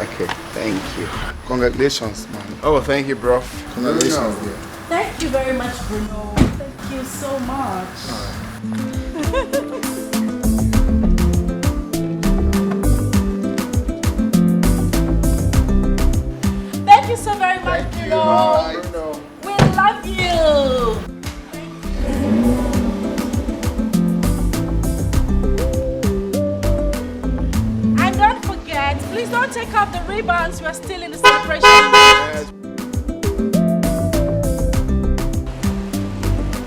Okay, thank you. Congratulations, man. Oh, thank you, bro. Congratulations, dear. Thank you very much, Bruno. Thank you so much. Thank you so very much, Bruno. We love you. And don't forget, please don't take off the ribbons. We are still in the celebration. Yes.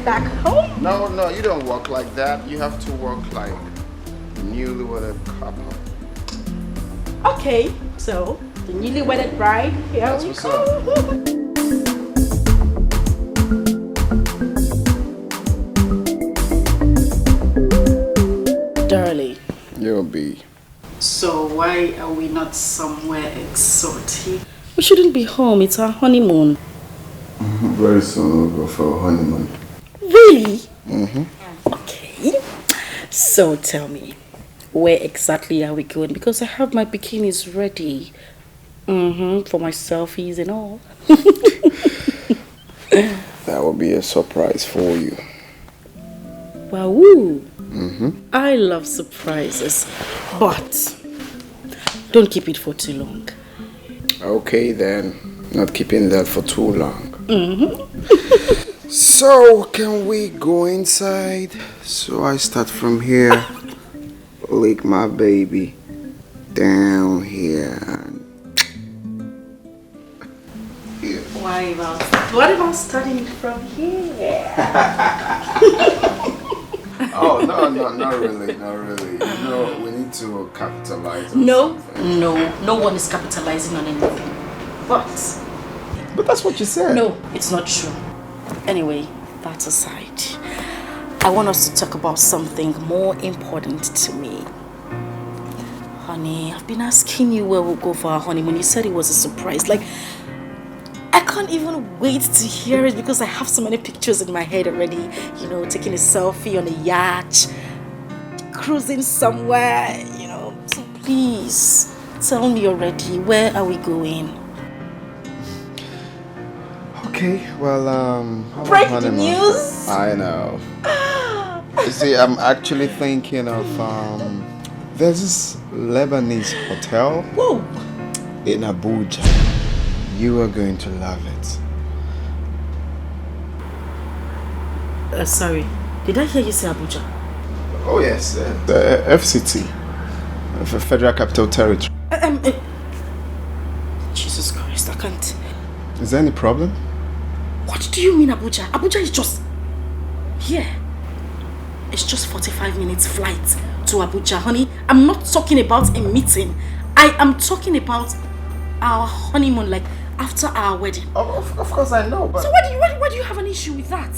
Back home? No, you don't walk like that. You have to walk like newlywed couple. Okay, so the newly wedded bride, here That's we what's go. Darling. You'll be. So why are we not somewhere exotic? We shouldn't be home, it's our honeymoon. Very soon we'll go for a honeymoon. Really? Okay. So tell me, where exactly are we going? Because I have my bikinis ready. For my selfies and all. That will be a surprise for you. Wow. I love surprises. But don't keep it for too long. Okay then. Not keeping that for too long. So, can we go inside? So I start from here. Lick my baby down here. Here. What about starting from here? Oh, no, not really. No, we need to capitalize on No something. one is capitalizing on anything. But that's what you said. no, it's not true. Anyway, that aside, I want us to talk about something more important to me. Honey, I've been asking you where we'll go for our honeymoon. You said it was a surprise. Like, I can't even wait to hear it because I have so many pictures in my head already. You know, taking a selfie on a yacht, cruising somewhere, you know. So please, tell me already, where are we going? Okay, well, Break the news! I know. You see, I'm actually thinking of, there's this Lebanese hotel. Whoa! In Abuja. You are going to love it. Sorry, did I hear you say Abuja? Oh yes, the FCT, the Federal Capital Territory. Jesus Christ, I can't. Is there any problem? What do you mean Abuja? Abuja is just here. It's just 45 minutes flight to Abuja, honey. I'm not talking about a meeting. I am talking about our honeymoon, like after our wedding. Of course I know, but... So why do you have an issue with that?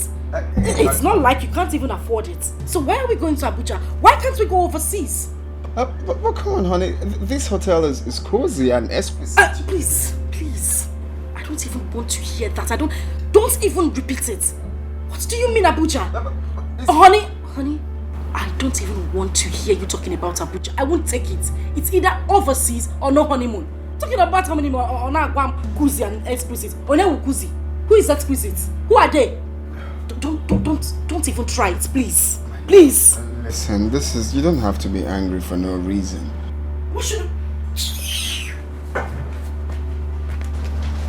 It's not like you can't even afford it. So why are we going to Abuja? Why can't we go overseas? But come on, honey. This hotel is cozy and exquisite. Please. I don't even want to hear that. Don't even repeat it. What do you mean Abuja? Honey, I don't even want to hear you talking about Abuja. I won't take it. It's either overseas or no honeymoon. Talking about honeymoon or not Kuzi and exquisite. Or no Kuzi. Who is exquisite? Who are they? Don't even try it, please. Please. Listen, you don't have to be angry for no reason. What should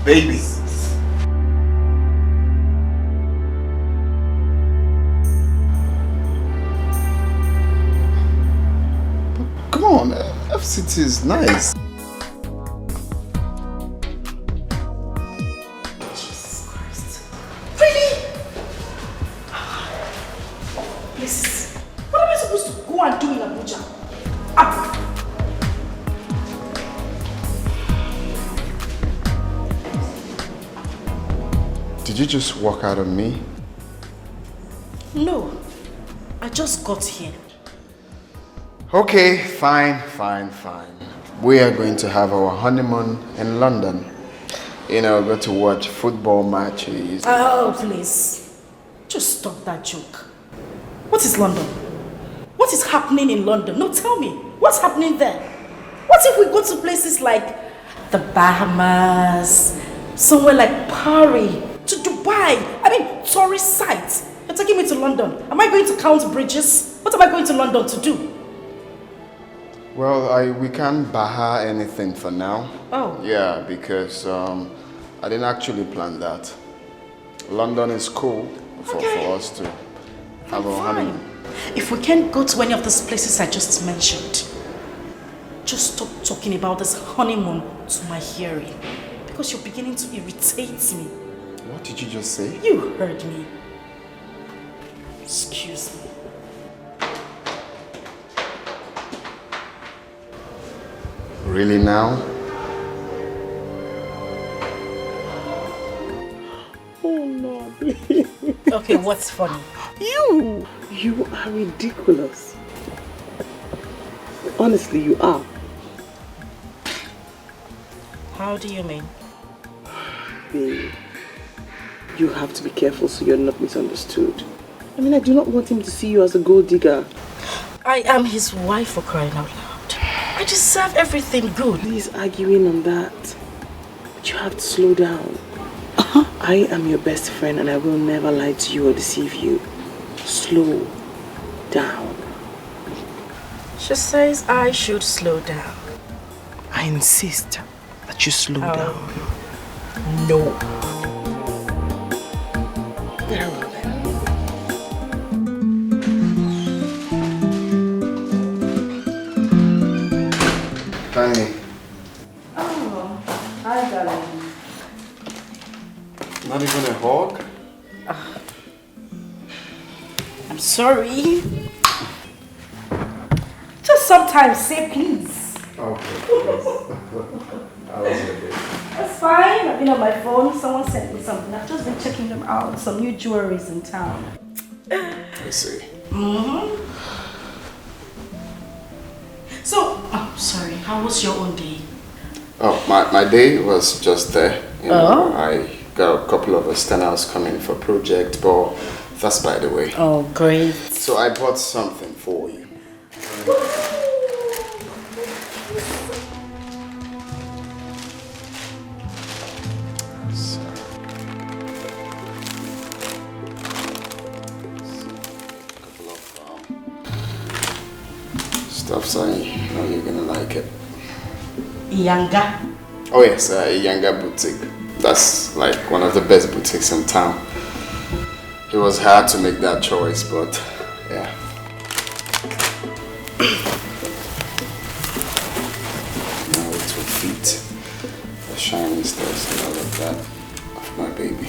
Babies. Come on, FCT is nice. Jesus Christ. Really? Please. What am I supposed to go and do in Abuja? Did you just walk out on me? No. I just got here. Okay, fine. We are going to have our honeymoon in London. You know, go to watch football matches. Oh, please. Just stop that joke. What is London? What is happening in London? No, tell me. What's happening there? What if we go to places like the Bahamas, somewhere like Paris, to Dubai? I mean, tourist sites. You're taking me to London. Am I going to count bridges? What am I going to London to do? Well, we can't baha anything for now. Oh. Yeah, because I didn't actually plan that. London is cool for us to have a honeymoon. If we can't go to any of those places I just mentioned, just stop talking about this honeymoon to my hearing. Because you're beginning to irritate me. What did you just say? You heard me. Excuse me. Really now? Oh no. Okay, what's funny? You are ridiculous. Honestly, you are. How do you mean? Babe, you have to be careful so you're not misunderstood. I mean, I do not want him to see you as a gold digger. I am his wife, for crying out loud. I deserve everything good. Please arguing on that. But you have to slow down. I am your best friend and I will never lie to you or deceive you. Slow down. She says I should slow down. I insist that you slow down. No. Very well then. Honey. Oh, hi darling. Not even a hug? I'm sorry. Just sometimes say please. Okay, please. I was okay. That's fine. I've been on my phone. Someone sent me something. I've just been checking them out. Some new jewelries in town. I see. So, sorry. How was your own day? Oh, my day was just there. You know, I got a couple of externals coming for project, but that's by the way. Oh, great. So I bought something for you. Stuffs I know you're gonna like it. Yanga. Oh yes, Yanga Boutique. That's like one of the best boutiques in town. It was hard to make that choice, but yeah. Now it will fit the shiny stars and all of that of my baby.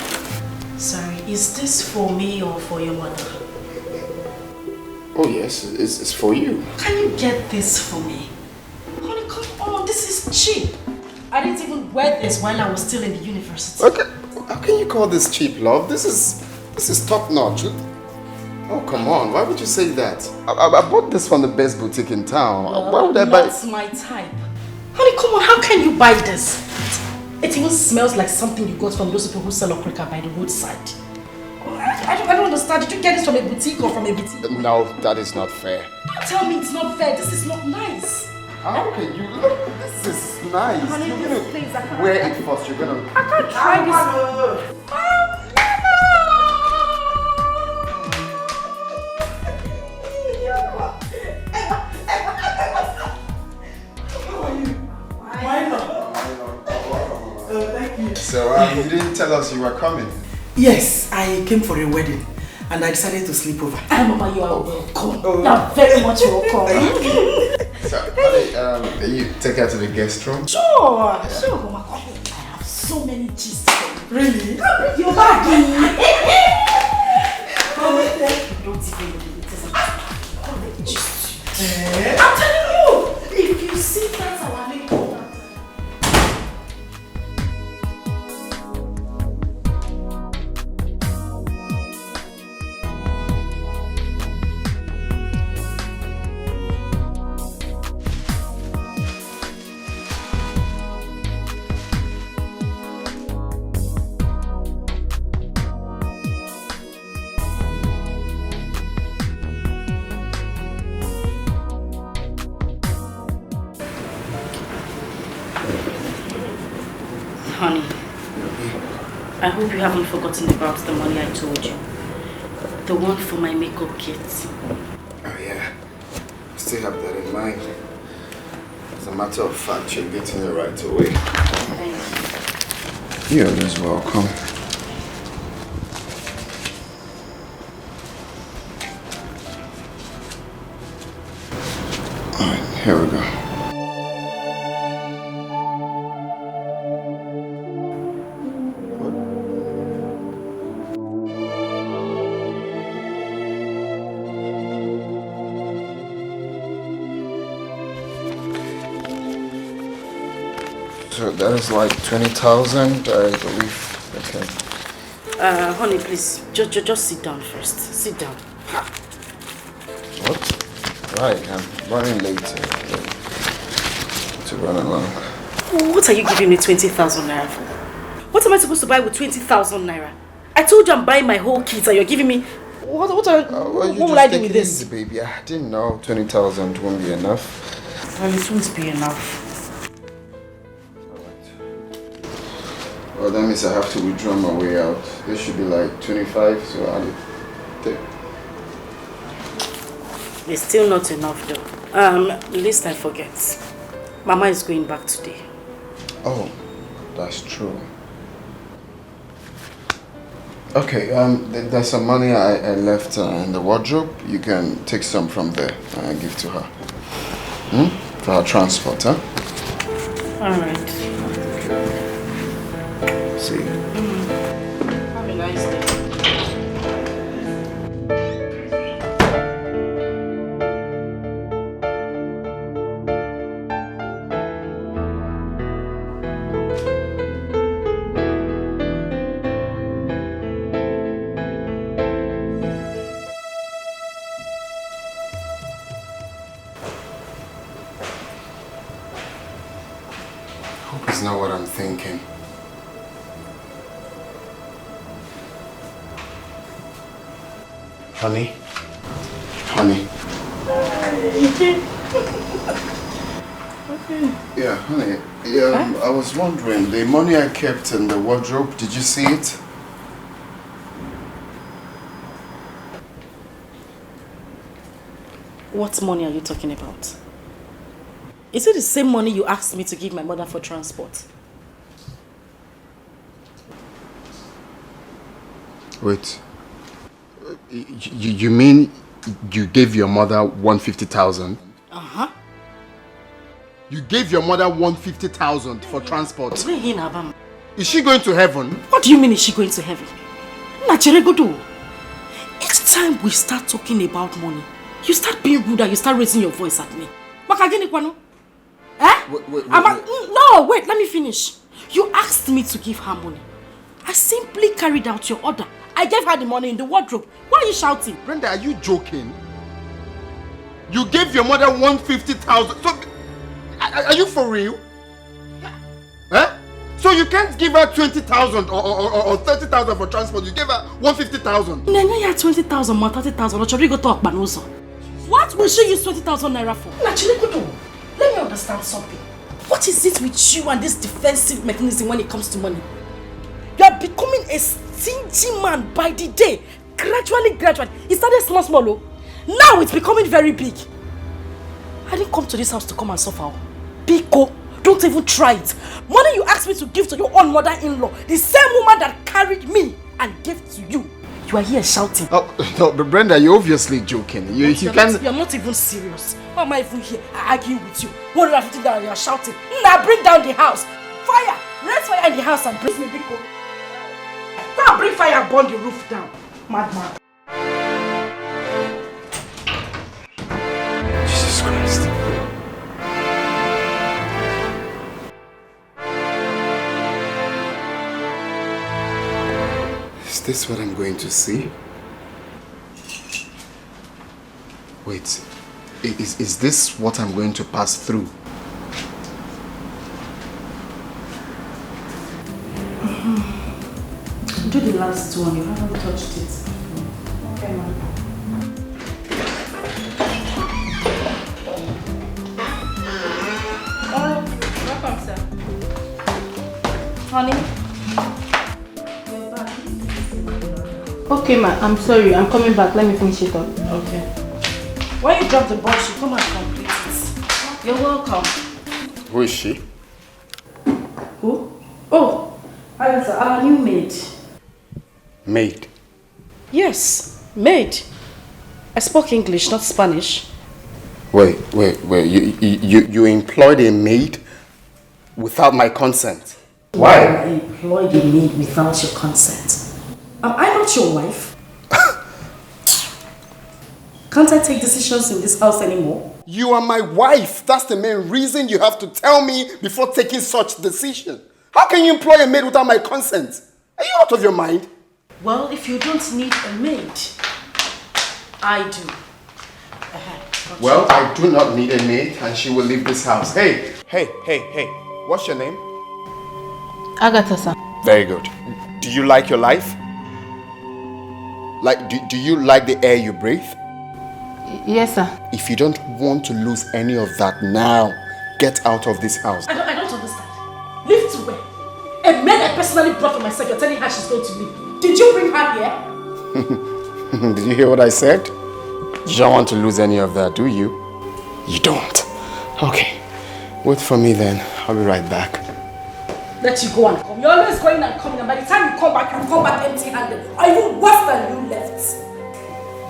Sorry, is this for me or for your mother? Oh yes, it's for you. Can you get this for me? Honey, come on, this is cheap. I didn't even wear this while I was still in the university. Okay, how can you call this cheap, love? This is top notch. Oh come on, why would you say that? I bought this from the best boutique in town. Why would I buy? That's my type. Honey, come on, how can you buy this? It even smells like something you got from those people who sell okrika by the roadside. I don't understand. Did you get this from a boutique or from a boutique? No, that is not fair. Don't tell me it's not fair. This is not nice. How can you look? This is nice. Honey, You're please, I gonna can't. wear it first. You're gonna. I can't try this. So you didn't tell us you were coming. Yes, I came for a wedding and I decided to sleep over. Mama, you are welcome. You are very much welcome. So, honey, can you take her to the guest room? Sure, sure, Mama. I have so many gist for you. Really? Your bag. Don't even know it is a gist. I'm telling you, if you see that's our name. Honey, I hope you haven't forgotten about the money I told you. The one for my makeup kit. Oh yeah, I still have that in mind. As a matter of fact, you're getting it right away. Thank you. You're always welcome. Alright, here we go. So that is like 20,000, I believe. Okay. Honey, please, just sit down first. Sit down. What? Right, I'm running late to run along. What are you giving me 20,000 naira for? What am I supposed to buy with 20,000 naira? I told you I'm buying my whole kit and you're giving me... What will I do with this? Easy, baby. I didn't know 20,000 won't be enough. Well, it won't be enough. Well, that means I have to withdraw my way out. This should be like 25, so I'll take. It's still not enough though. Least I forget. Mama is going back today. Oh, that's true. Okay, there's some money I left in the wardrobe. You can take some from there and give to her. For her transport, huh? Alright. See. Have a nice day. Hope it's not what I'm thinking. Honey? Honey? Yeah, honey. Yeah, I was wondering, the money I kept in the wardrobe, did you see it? What money are you talking about? Is it the same money you asked me to give my mother for transport? Wait. You mean you gave your mother 150,000? Uh-huh. You gave your mother 150,000 for transport. Is she going to heaven? What do you mean is she going to heaven? Each time we start talking about money, you start being rude and you start raising your voice at me. Wait. No, wait, let me finish. You asked me to give her money. I simply carried out your order. I gave her the money in the wardrobe. Why are you shouting? Brenda, are you joking? You gave your mother 150,000. So, are you for real? Huh? So you can't give her 20,000 or 30,000 for transport. You gave her 150,000. No, 20,000 or 30,000. What will she use 20,000 naira for? Let me understand something. What is it with you and this defensive mechanism when it comes to money? You are becoming a stingy man by the day. Gradually. It started small. Now it's becoming very big. I didn't come to this house to come and suffer. Biko, don't even try it. Money you asked me to give to your own mother-in-law, the same woman that carried me and gave to you. You are here shouting. Oh, no, but Brenda, you're obviously joking. You can't... You're not even serious. Why am I even here? I argue with you. 150 that you're shouting. Now bring down the house. Fire! Raise fire in the house and bring me Biko. Go and bring fire and burn the roof down. Madman. Jesus Christ. Is this what I'm going to see? Wait, is this what I'm going to pass through? Do the last one, you haven't touched it. Okay, man. Oh, welcome, sir. Honey? Okay, ma, I'm sorry. I'm coming back. Let me finish it up. Okay. When you drop the box, you come and complete it. You're welcome. Who is she? Who? Oh, Agatha, our new maid. Maid. Yes, maid. I spoke English, not Spanish. Wait. You employed a maid without my consent? Why? I employed a maid without your consent. Am I not your wife? Can't I take decisions in this house anymore? You are my wife. That's the main reason you have to tell me before taking such decision. How can you employ a maid without my consent? Are you out of your mind? Well, if you don't need a maid, I do. Well, I do not need a maid and she will leave this house. Hey. What's your name? Agatha, sir. Very good. Do you like your life? Do you like the air you breathe? Yes, sir. If you don't want to lose any of that now, get out of this house. I don't understand. Leave to where? A maid I personally brought for myself, you're telling her she's going to leave. Did you bring her here? Did you hear what I said? You don't want to lose any of that, do you? You don't. Okay. Wait for me then. I'll be right back. Let you go and come. You're always going and coming, and by the time you come back empty-handed. Are you worse than you left?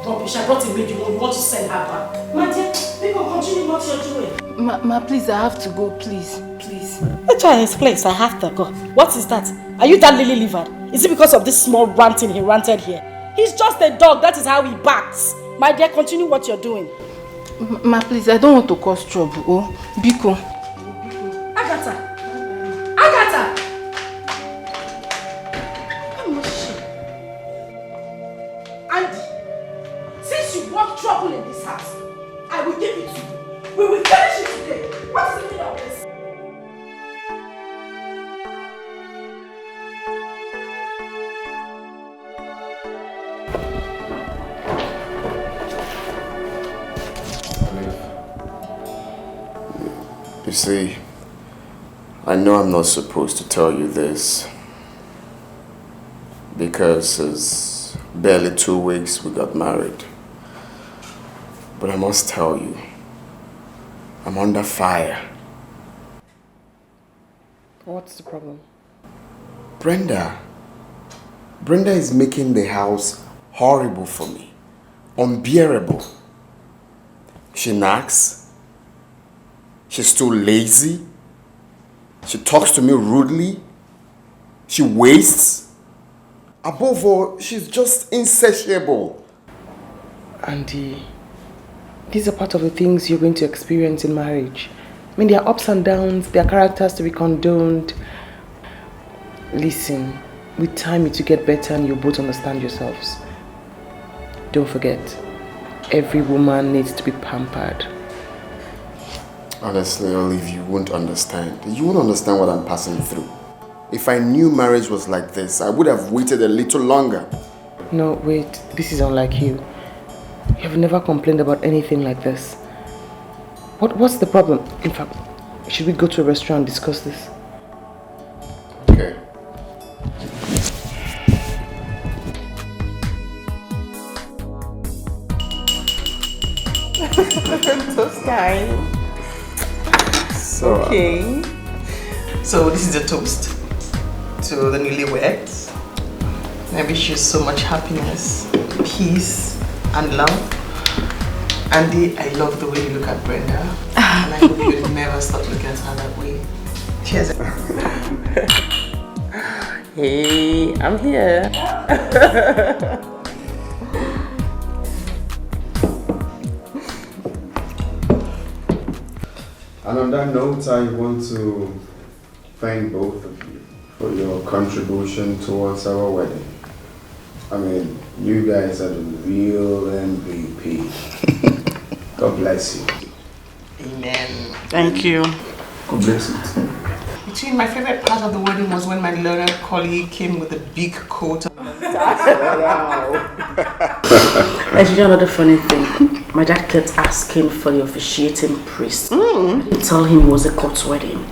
Rubbish, I brought a maid, you want to send her back. My dear, people continue what you're doing. Ma, please, I have to go, please. Please. Let's try and explain, so I have to go. What is that? Are you that lily-livered? Is it because of this small ranting he ranted here? He's just a dog, that is how he barks. My dear, continue what you're doing. Ma, please, I don't want to cause trouble. Oh, Biko. Agatha! Andy, since you want trouble in this house, I will give it to you. We will finish it today. What's the meaning of this? You see, I know I'm not supposed to tell you this because it's barely 2 weeks we got married. But I must tell you, I'm under fire. What's the problem? Brenda is making the house horrible for me, unbearable. She nags. She's too lazy. She talks to me rudely. She wastes. Above all, she's just insatiable. Andy, these are part of the things you're going to experience in marriage. I mean, there are ups and downs, there are characters to be condoned. Listen, with time it will get better and you'll both understand yourselves. Don't forget, every woman needs to be pampered. Honestly, Olive, you won't understand. You won't understand what I'm passing through. If I knew marriage was like this, I would have waited a little longer. No, wait, this is unlike you. You have never complained about anything like this. What's the problem? In fact, should we go to a restaurant and discuss this? Okay. Toast time. So, okay. So this is a toast to the newlyweds. I wish you so much happiness, peace, and love. Andy, I love the way you look at Brenda. And I hope you never stop looking at her that way. Cheers. Hey, I'm here. And on that note, I want to thank both of you for your contribution towards our wedding. I mean, you guys are the real MVP. God bless you. Amen. Thank you. God bless you. Between my favorite part of the wedding was when my learned colleague came with a big coat. And you know another funny thing? My dad kept asking for the officiating priest. I didn't tell him it was a court wedding.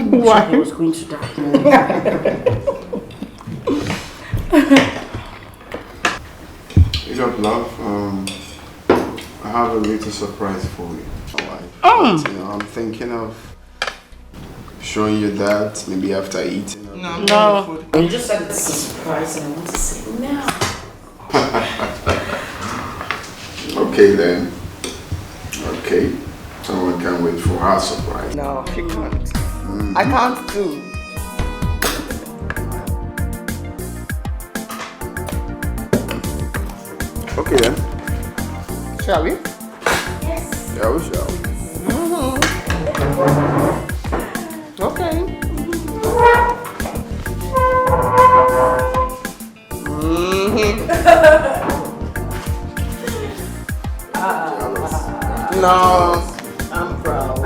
Why? He was going to die. What's up, love? I have a little surprise for you. Oh. But, I'm thinking of showing you that maybe after eating. No. You just said it's a surprise and I want to say no. Okay then. Okay. Someone can wait for her surprise. No, she can't. I can't too. Okay then. Shall we? Yes. Yeah, we shall. Okay. No, I'm proud.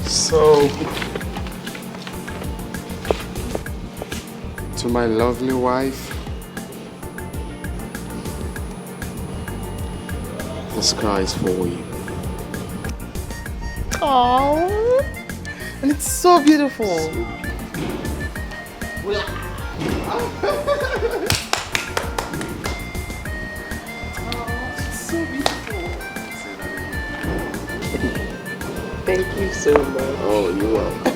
So, to my lovely wife, the sky is for you. Oh, and it's so beautiful. So beautiful. Thank you so much. Oh, you're welcome.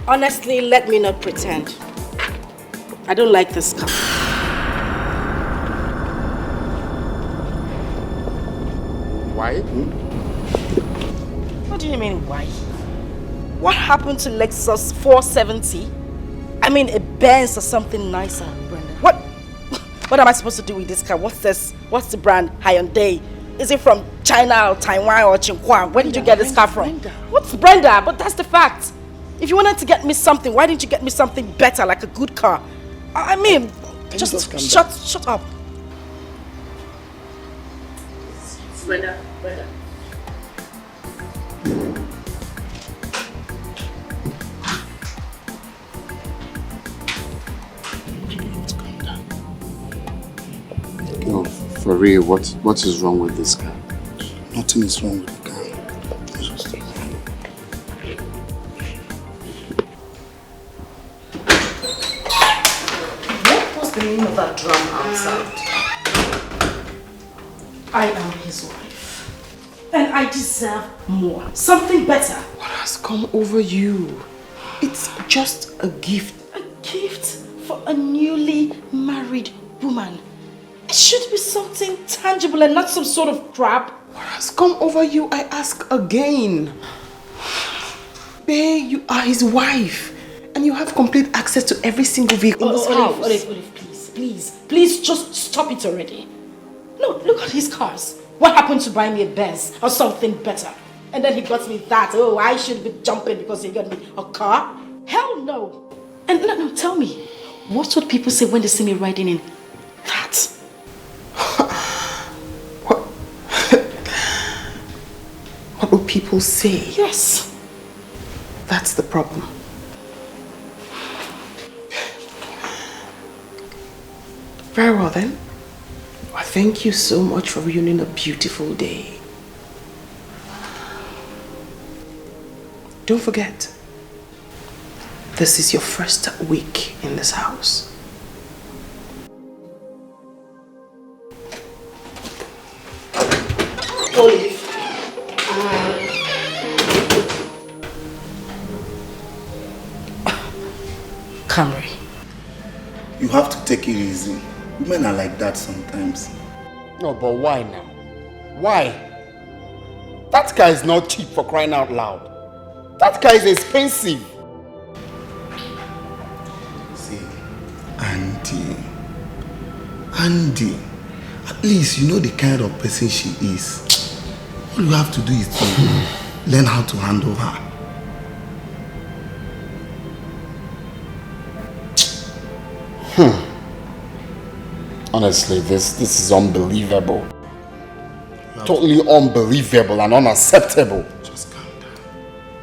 Honestly, let me not pretend. I don't like this car. Why? What do you mean, why? What happened to Lexus 470? I mean, a Benz or something nicer, Brenda. What am I supposed to do with this car? What's this? What's the brand? Hyundai? Is it from China or Taiwan or Qinghuang? Where did you get this car from? Brenda. What's Brenda? But that's the fact. If you wanted to get me something, why didn't you get me something better, like a good car? I mean, just shut up. Brenda. No, for real, what is wrong with this car? Nothing is wrong with the car. What was the meaning of that drum outside? I am his wife. And I deserve more. Something better. What has come over you? It's just a gift. A gift for a newly married woman. It should be something tangible and not some sort of crap. What has come over you, I ask again. Babe, you are his wife. And you have complete access to every single vehicle in this house. Olive, please, just stop it already. No, look at his cars. What happened to buying me a Benz or something better? And then he got me that. Oh, I should be jumping because he got me a car? Hell no. And no, tell me, what would people say when they see me riding in that? What will people say? Yes. That's the problem. Very well then. Well, thank you so much for ruining a beautiful day. Don't forget, this is your first week in this house. Olive. Camry. You have to take it easy. Women are like that sometimes. No, but why now? Why? That car is not cheap, for crying out loud. That car is expensive. See, Andy, at least you know the kind of person she is. All you have to do is to learn how to handle her. Honestly, this is unbelievable. Totally unbelievable and unacceptable. Just calm down.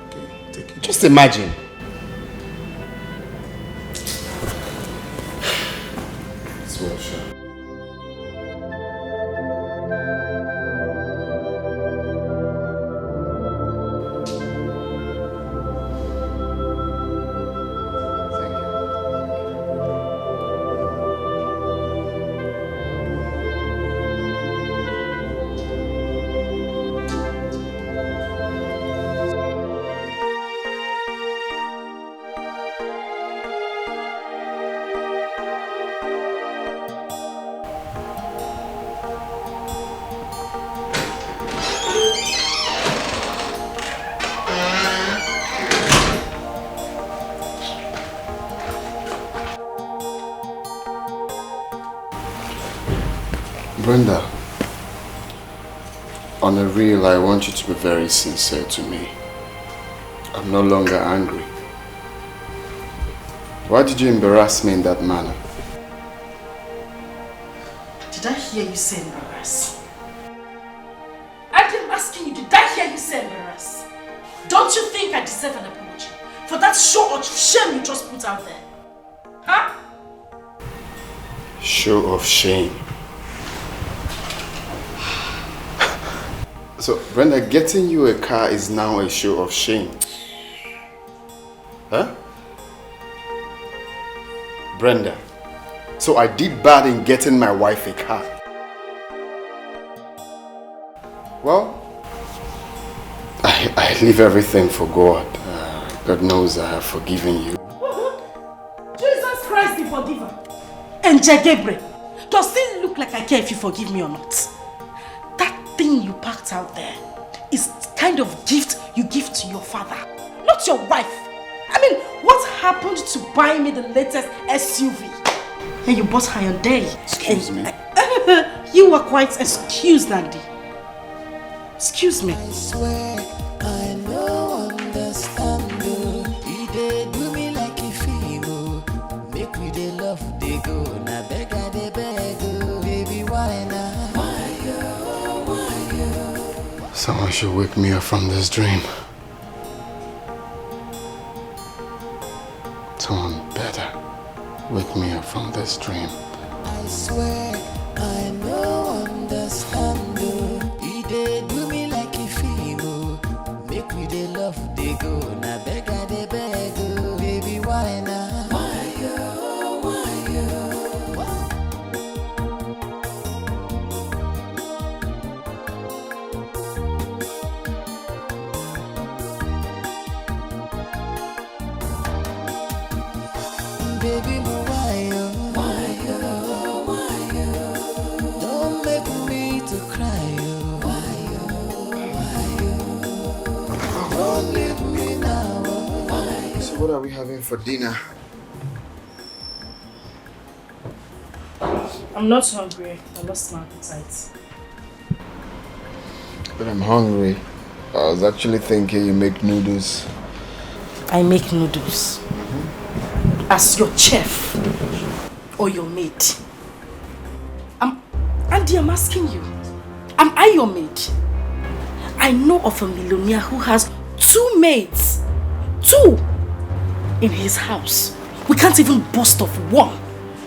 Okay, take it. Just imagine. It's well, sure. Brenda, on a real, I want you to be very sincere to me. I'm no longer angry. Why did you embarrass me in that manner? Did I hear you say embarrass? I'm asking you, did I hear you say embarrass? Don't you think I deserve an apology for that show of shame you just put out there? Huh? Show of shame. So, Brenda, getting you a car is now a show of shame. Huh? Brenda, so I did bad in getting my wife a car. Well, I leave everything for God. God knows I have forgiven you. Jesus Christ the forgiver. And Gabriel, does it look like I care if you forgive me or not? That thing you packed out there is the kind of gift you give to your father, not your wife. I mean, what happened to buying me the latest SUV? And you bought her on day. Excuse me. You were quite excused, Andy. Excuse me. I swear I no understand you. He dey do me like a female. Make me dey love dey go. Na beg I dey beg you. Baby, why now? Why you? Someone should wake me up from this dream. Someone better wake me up from this dream. I swear I no understand you. He dey do me like a female. Make me dey love dey go. Na beg I dey beg you. Baby, why now? Why you? Baby, why you? Don't make me to cry you. Why you? Don't leave me now. So what are we having for dinner? I'm not hungry. I lost my appetite. But I'm hungry. I was actually thinking you make noodles. I make noodles. As your chef or your maid. Andy, I'm asking you. Am I your maid? I know of a millionaire who has 2 maids. 2! In his house. We can't even boast of 1.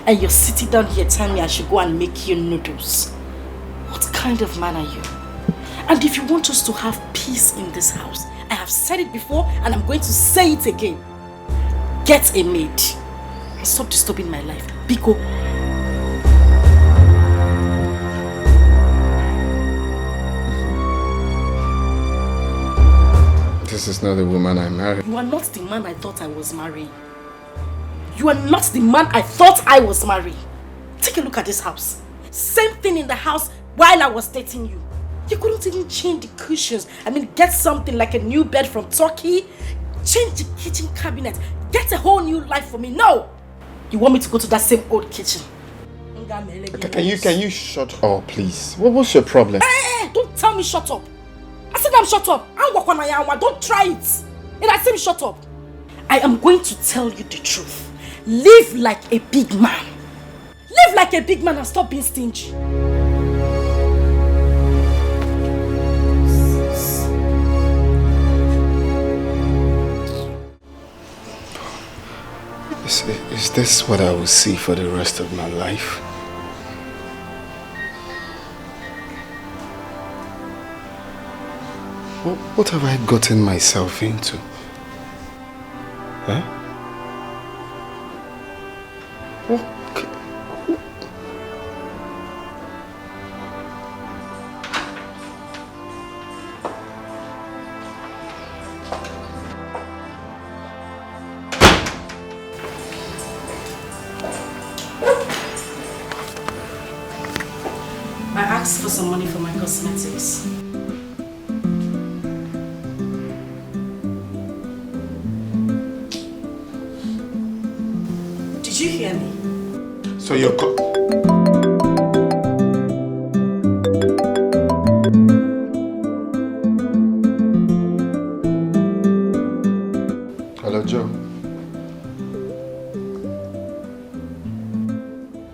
And you're sitting down here telling me I should go and make you noodles. What kind of man are you? And if you want us to have peace in this house, I have said it before and I'm going to say it again. Get a maid. Stop disturbing my life. Biko. This is not the woman I married. You are not the man I thought I was marrying. You are not the man I thought I was marrying. Take a look at this house. Same thing in the house while I was dating you. You couldn't even change the cushions. I mean, get something like a new bed from Turkey. Change the kitchen cabinet. Get a whole new life for me. No! You want me to go to that same old kitchen? Can you shut up, please? What was your problem? Hey, don't tell me shut up. I said I'm shut up. Don't try it. And I said shut up. I am going to tell you the truth. Live like a big man. Live like a big man and stop being stingy. Is this what I will see for the rest of my life? What have I gotten myself into? Huh? Okay. I asked for some money for my cosmetics. Did you hear me? So you're Hello, Joe.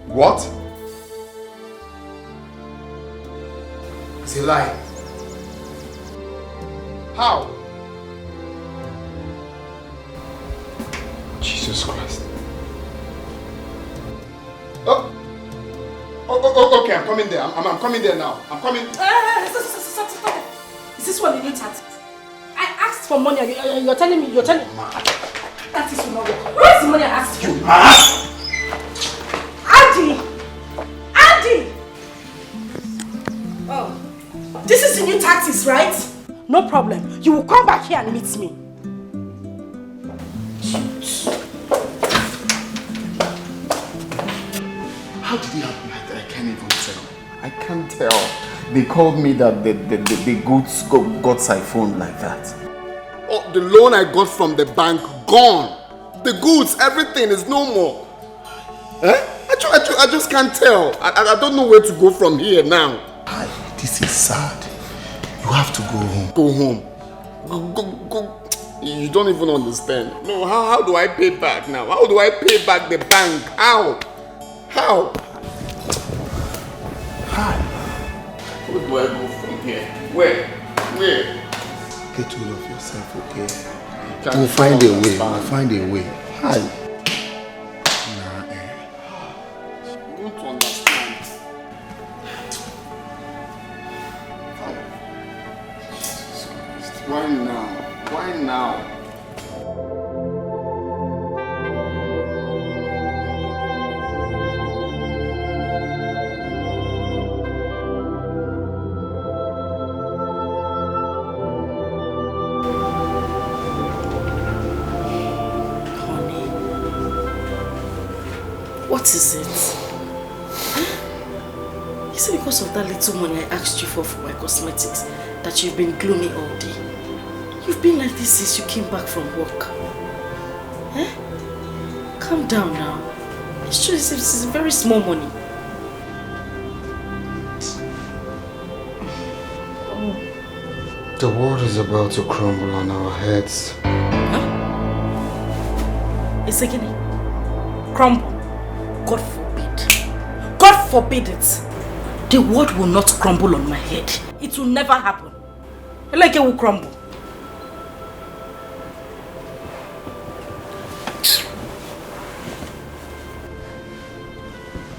What? It's a lie. How? Jesus Christ. Okay, I'm coming there. I'm coming there now. I'm coming. Stop. Is this one the new tactics? I asked for money. You're telling me. Mad. That is not work. Where's the money I asked for? You mad? Andy! Oh, this is the new tactics, right? No problem. You will come back here and meet me. How did it happen? I can't even tell. I can't tell. They called me that the goods got siphoned like that. Oh, the loan I got from the bank, gone. The goods, everything is no more. Eh? I just can't tell. I don't know where to go from here now. This is sad. You have to go home. Go home. Go. You don't even understand. No, how do I pay back now? How do I pay back the bank? How? Hi. Where do I go from here? Where? Get hold of yourself, okay? We'll find a way. Hi. You don't understand. Why now? What is it? Is it because of that little money I asked you for my cosmetics that you've been gloomy all day? You've been like this since you came back from work. Eh? Calm down now. It's true, it's very small money. The world is about to crumble on our heads. Huh? It's again. Crumble. God forbid. God forbid it. The world will not crumble on my head. It will never happen. Like it will crumble.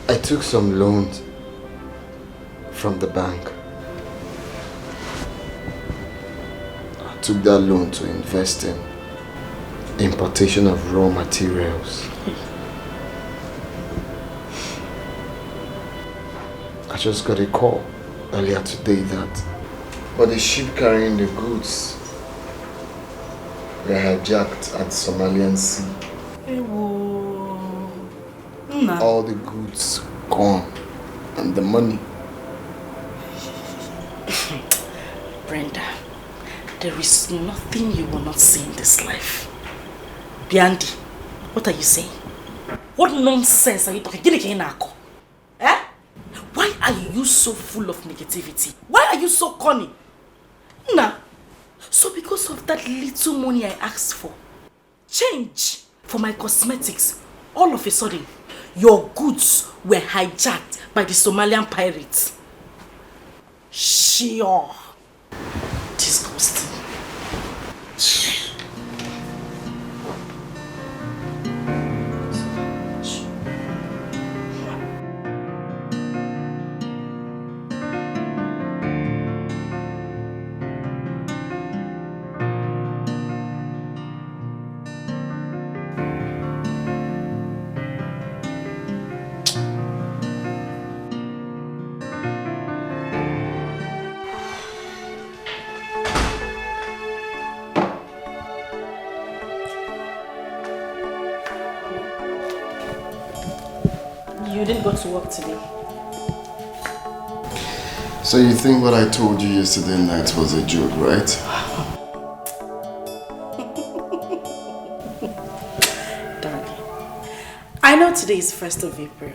I took some loans from the bank. I took that loan to invest in importation of raw materials. I just got a call earlier today that the ship carrying the goods were hijacked at Somalian Sea. All the goods gone and the money. Brenda, there is nothing you will not see in this life. Biandi, what are you saying? What nonsense are you talking? Eh? Why are you so full of negativity? Why are you so corny? Nah. So because of that little money I asked for, change for my cosmetics, all of a sudden, your goods were hijacked by the Somalian pirates. Sure. Disgusting. You didn't go to work today. So you think what I told you yesterday night was a joke, right? Darling, I know today is 1st of April,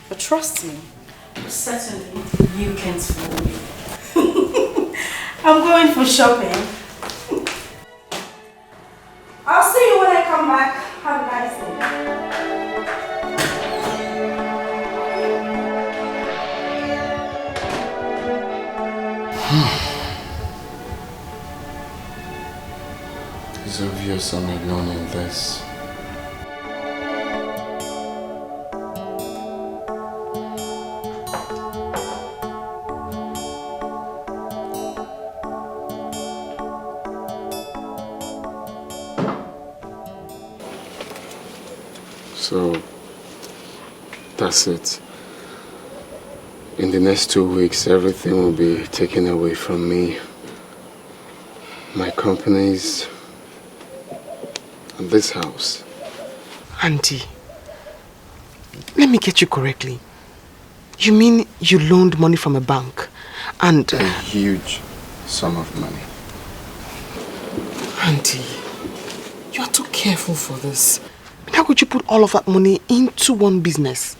but trust me, certainly you can't fool me. I'm going for shopping. I'll see you when I come back. Have a nice day. It's obvious I'm alone in this. So, that's it. In the next 2 weeks, everything will be taken away from me. My companies and this house. Auntie, let me get you correctly. You mean you loaned money from a bank and... A huge sum of money. Auntie, you are too careful for this. How could you put all of that money into one business?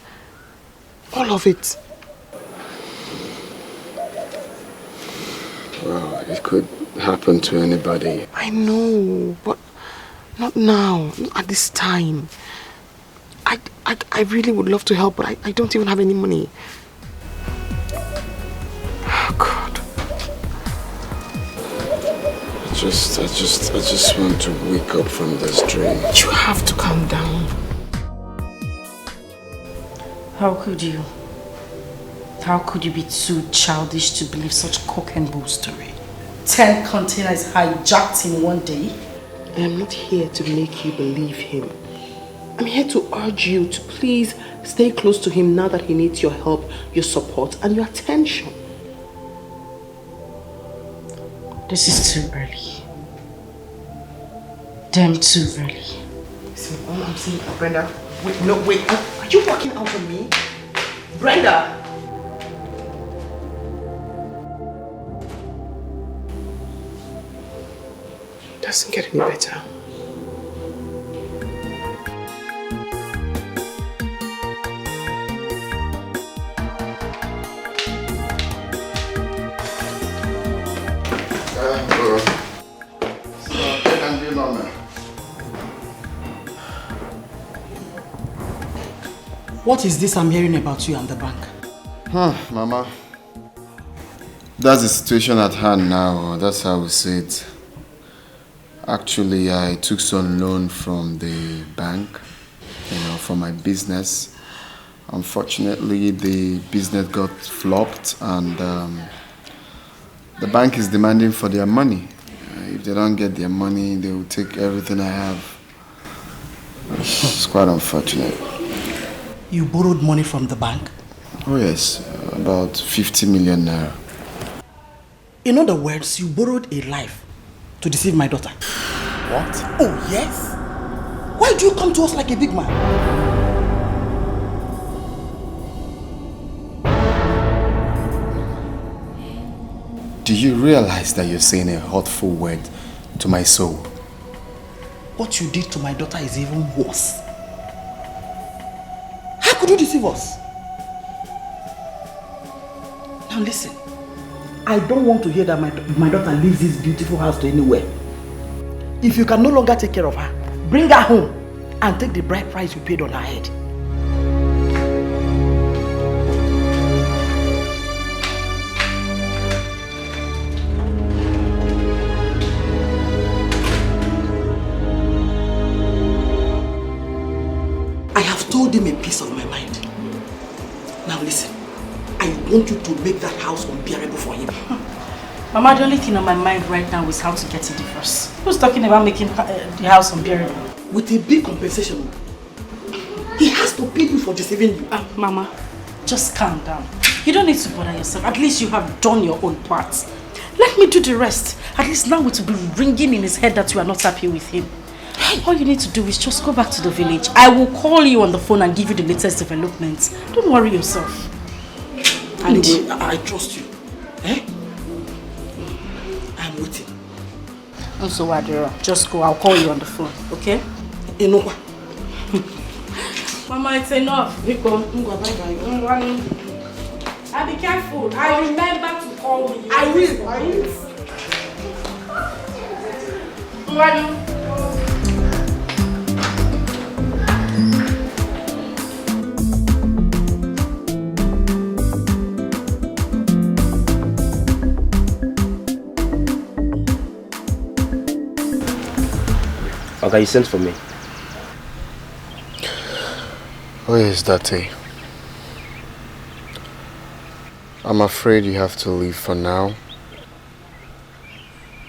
All of it. Well, it could happen to anybody. I know, but not now, not at this time. I really would love to help, but I don't even have any money. Oh, God. I just want to wake up from this dream. You have to calm down. How could you? How could you be too childish to believe such cock and bull story? 10 containers hijacked in one day? I am not here to make you believe him. I'm here to urge you to please stay close to him now that he needs your help, your support, and your attention. This is too early. Damn too early. Listen, all I'm saying, Brenda, wait, no, wait. Are you walking out on me? Brenda! Doesn't get any better. What is this I'm hearing about you and the bank? Mama. That's the situation at hand now. That's how we see it. Actually, I took some loan from the bank, for my business. Unfortunately, the business got flopped and the bank is demanding for their money. If they don't get their money, they will take everything I have. It's quite unfortunate. You borrowed money from the bank? Oh yes, about 50 million naira. In other words, you borrowed a life to deceive my daughter. What? Oh yes? Why do you come to us like a big man? Do you realize that you're saying a hurtful word to my soul? What you did to my daughter is even worse. How could you deceive us? Now listen, I don't want to hear that my daughter leaves this beautiful house to anywhere. If you can no longer take care of her, bring her home and take the bride price you paid on her head. I have told him a piece of my mind. Now listen, I want you to make that house unbearable for him. Mama, the only thing on my mind right now is how to get a divorce. Who's talking about making the house unbearable? With a big compensation. He has to pay you for deceiving you. Mama, just calm down. You don't need to bother yourself. At least you have done your own part. Let me do the rest. At least now it will be ringing in his head that you are not happy with him. All you need to do is just go back to the village. I will call you on the phone and give you the latest developments. Don't worry yourself. And anyway, I trust you. Eh? I'm waiting. Also, Adira, just go. I'll call you on the phone, okay? Enough. Mama, it's enough. Rico, bye-bye. I'll be careful. I remember to call you. I will. Okay, you sent for me. Where is Date? I'm afraid you have to leave for now.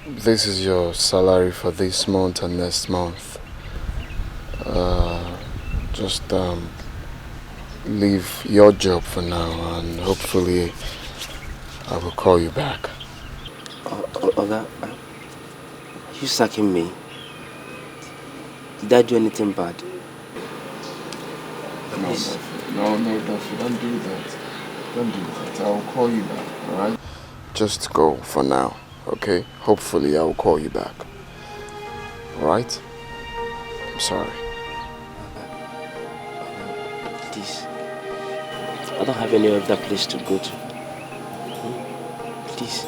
This is your salary for this month and next month. Just leave your job for now and hopefully I will call you back. Oga, you sacking me? Did I do anything bad? Please. No, Duffy, don't do that. Don't do that. I will call you back, alright? Just go for now, okay? Hopefully I will call you back. Alright? I'm sorry. Please. I don't have any other place to go to. Please.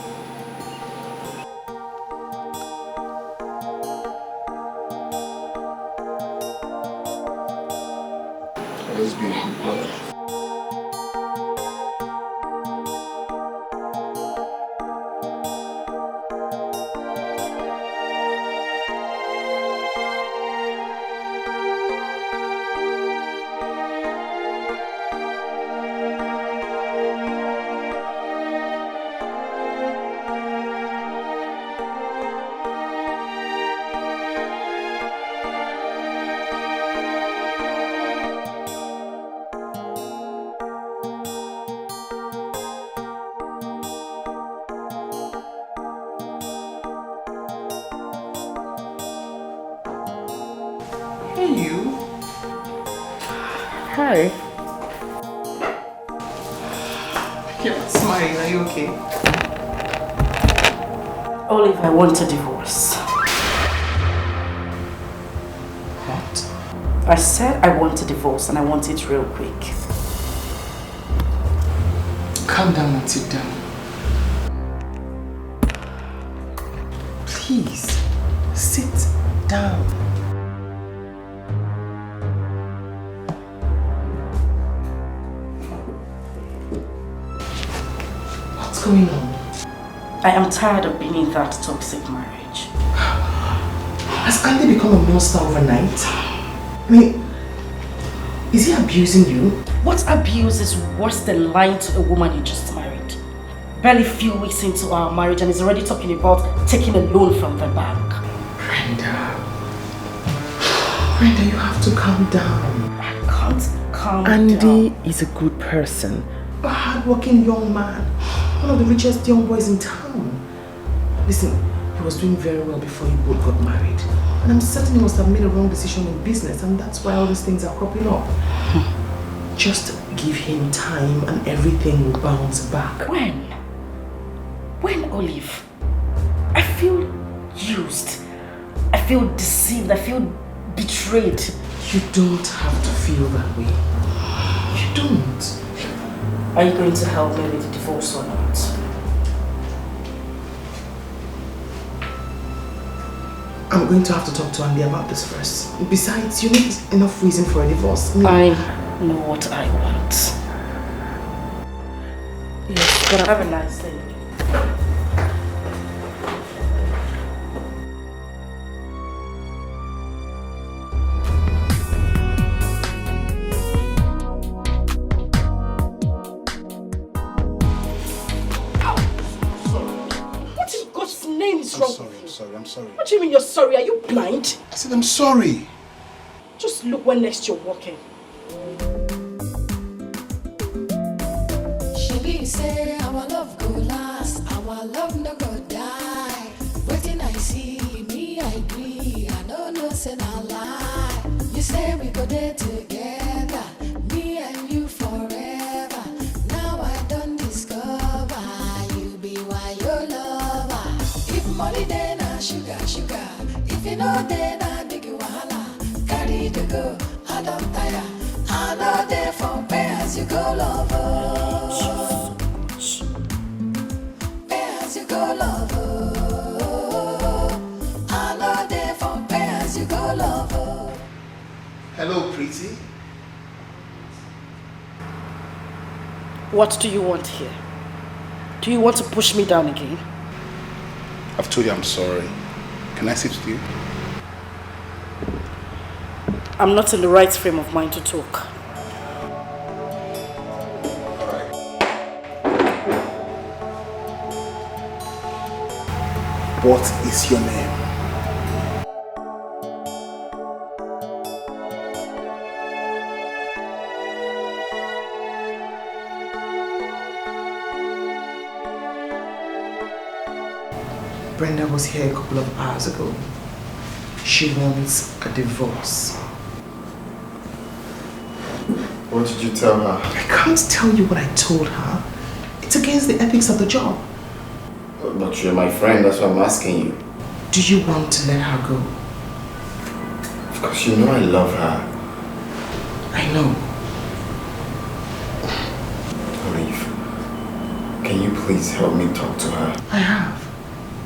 Let's be a good brother. Hi. You're smiling. Are you okay? Olive, I want a divorce. What? I said I want a divorce and I want it real quick. Calm down and sit down. Please, sit down. What's going on? I am tired of being in that toxic marriage. Has Andy become a monster overnight? I mean, is he abusing you? What abuse is worse than lying to a woman you just married? Barely few weeks into our marriage and he's already talking about taking a loan from the bank. Brenda, you have to calm down. I can't calm Andy down. is a good person. A hard-working young man. One of the richest young boys in town. Listen, he was doing very well before you both got married. And I'm certain he must have made a wrong decision in business and that's why all these things are cropping up. Just give him time and everything will bounce back. When? When, Olive? I feel used. I feel deceived. I feel betrayed. You don't have to feel that way. You don't. Are you going to help me with the divorce or not? I'm going to have to talk to Andy about this first. Besides, you need enough reason for a divorce. I know what I want. Yes, but have a nice day. I'm sorry. What do you mean you're sorry? Are you blind? I said I'm sorry. Just look when next you're walking. She say our love go last, our love no go die. Waiting I see, me I agree, I don't know say na lie. You say we go there together, me and you forever. Now I don't discover, you be why your lover. If money then sugar, if you know then I big wahala. Carry the go, I don't tire. I know there for pay as you go lover. Pay as you go lover. I know there for pay as you go lover. Hello, pretty. What do you want here? Do you want to push me down again? I've told you I'm sorry. Can I sit with you? I'm not in the right frame of mind to talk. What is your name? Brenda was here a couple of hours ago. She wants a divorce. What did you tell her? I can't tell you what I told her. It's against the ethics of the job. But you're my friend, that's why I'm asking you. Do you want to let her go? Of course, you know I love her. I know. Olive, can you please help me talk to her? I have.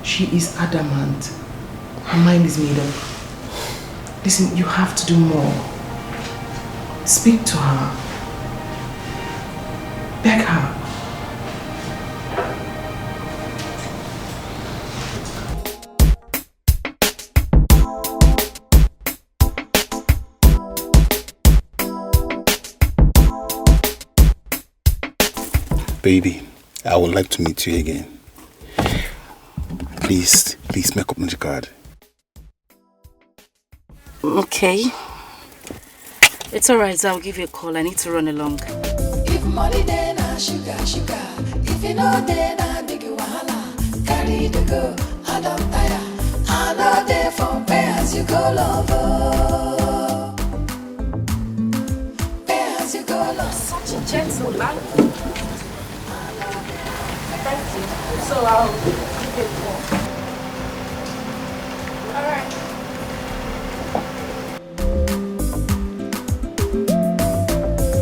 She is adamant. Her mind is made up. Listen, you have to do more. Speak to her. Beg her. Baby, I would like to meet you again. Please make up the card. Okay. It's alright, I'll give you a call. I need to run along. If money then I sugar. If you know then I big wahala. Carry the go, I don't tire. I know there for pay as you go lover. Pay as you go lover. Such a gentleman. Thank you. So I'll give you a call. Alright.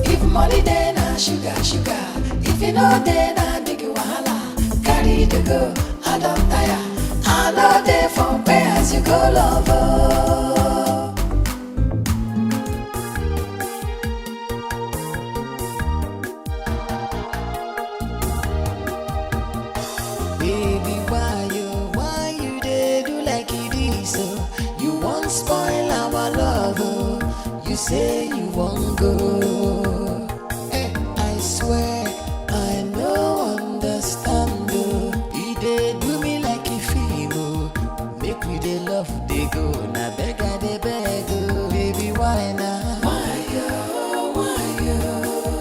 If money then I sugar. If you know then I big wahala. Carry the go, I don't tire. I know there for pay as you go lover. Baby, why you dey do like it is so? You won't spoil our love, oh. You say you won't go. Hey, I swear I no understand, oh. You dey do me like a film, oh. Make we dey love dey go. Na beg I dey beg, oh. Baby, why now?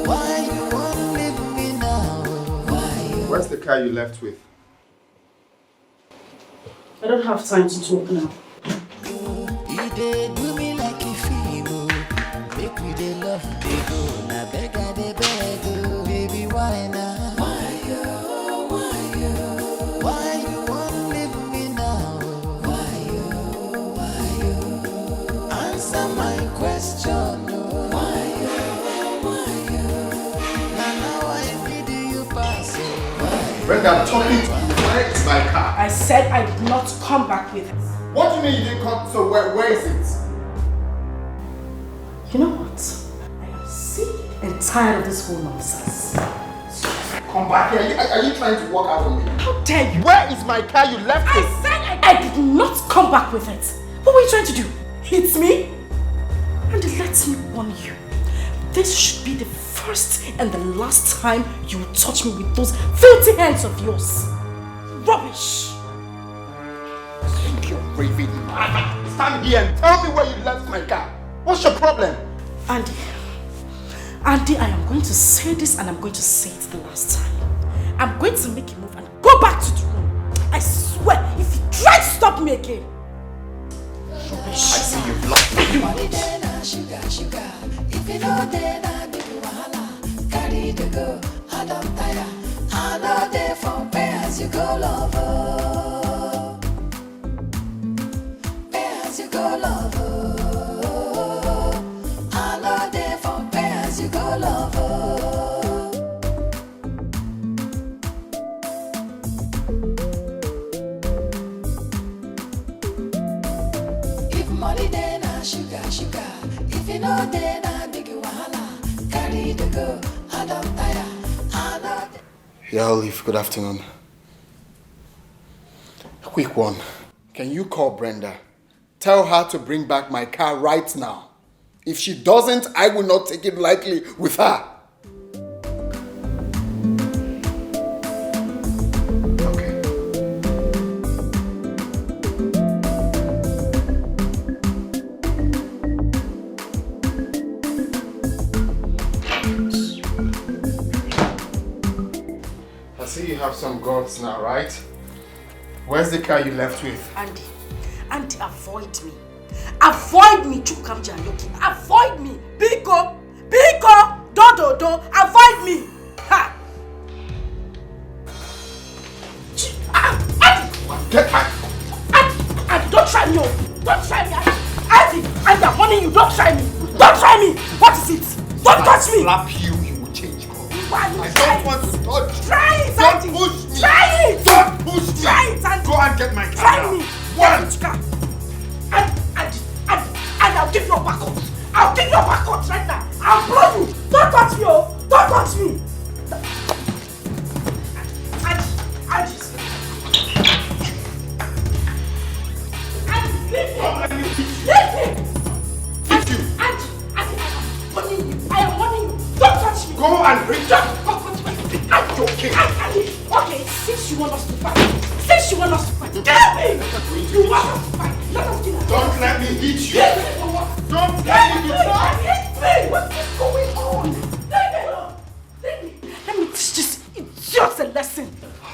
Why you won't leave me now? Where's the car you left with? I don't have time to talk now. You dey do me like a film, oh. Make we dey love dey go. Na beg I dey beg, oh. Baby, why now? Why you won't leave me now? Answer my question, oh. Now I need you pass, oh. Brenda, I'm talking to you. Where is my car? I said I would not come back with it. What do you mean you didn't come? So where is it? You know what? I am sick and tired of this whole nonsense. Come back here. Are you trying to walk out on me? How dare you? Where is my car? You left it. I said I did not come back with it. What were you trying to do? Hit me? And let me warn you. This should be the first and the last time you will touch me with those filthy hands of yours. Rubbish! You're raving mad. Stand here and tell me where you left my car. What's your problem? Andy, I am going to say this and I'm going to say it the last time. I'm going to make a move and go back to the room. I swear, if you try to stop me again. I see you've lost me. Money then sugar, sugar. If you know then I do wahala. Carry the go, I don't tire. I know they for pay as you go lover. Pay as you go lover. I know they for pay as you go lover. Money then sugar, sugar. If you know then I big wahala. Carry the go, I don't tire. I know. Yeah, Olive, good afternoon. A quick one. Can you call Brenda? Tell her to bring back my car right now. If she doesn't, I will not take it lightly with her. You have some guts now, right? Where's the car you left with? Andy, avoid me. Avoid me, Chukamja Yoki. Avoid me. Biko, do, avoid me. Ha! Andy! Get back! Andy, don't try me, don't try me. Andy, I'm warning you, don't try me. Don't try me. What is it? Don't touch me. Slap you, you will change color. I don't want to touch you. Try it, Don't Andy. push me. Try it. Don't push me. Try it, Andy. Go and get my car. Try now. me. One. And I'll give you a backcourt. I'll give you a backcourt right now. I'll blow you. Don't touch me, oh. Don't touch me. Andy, leave me. Leave me. Andy, I'm warning you. I am warning you. Don't touch me. Go and bring Don't touch me. I'm joking. Okay, since you want us to fight, kill me. You want us to fight. Let us kill her. Don't let me hit you. Don't let me hit you. Hit me. What is going on? Let me teach this idiot a lesson.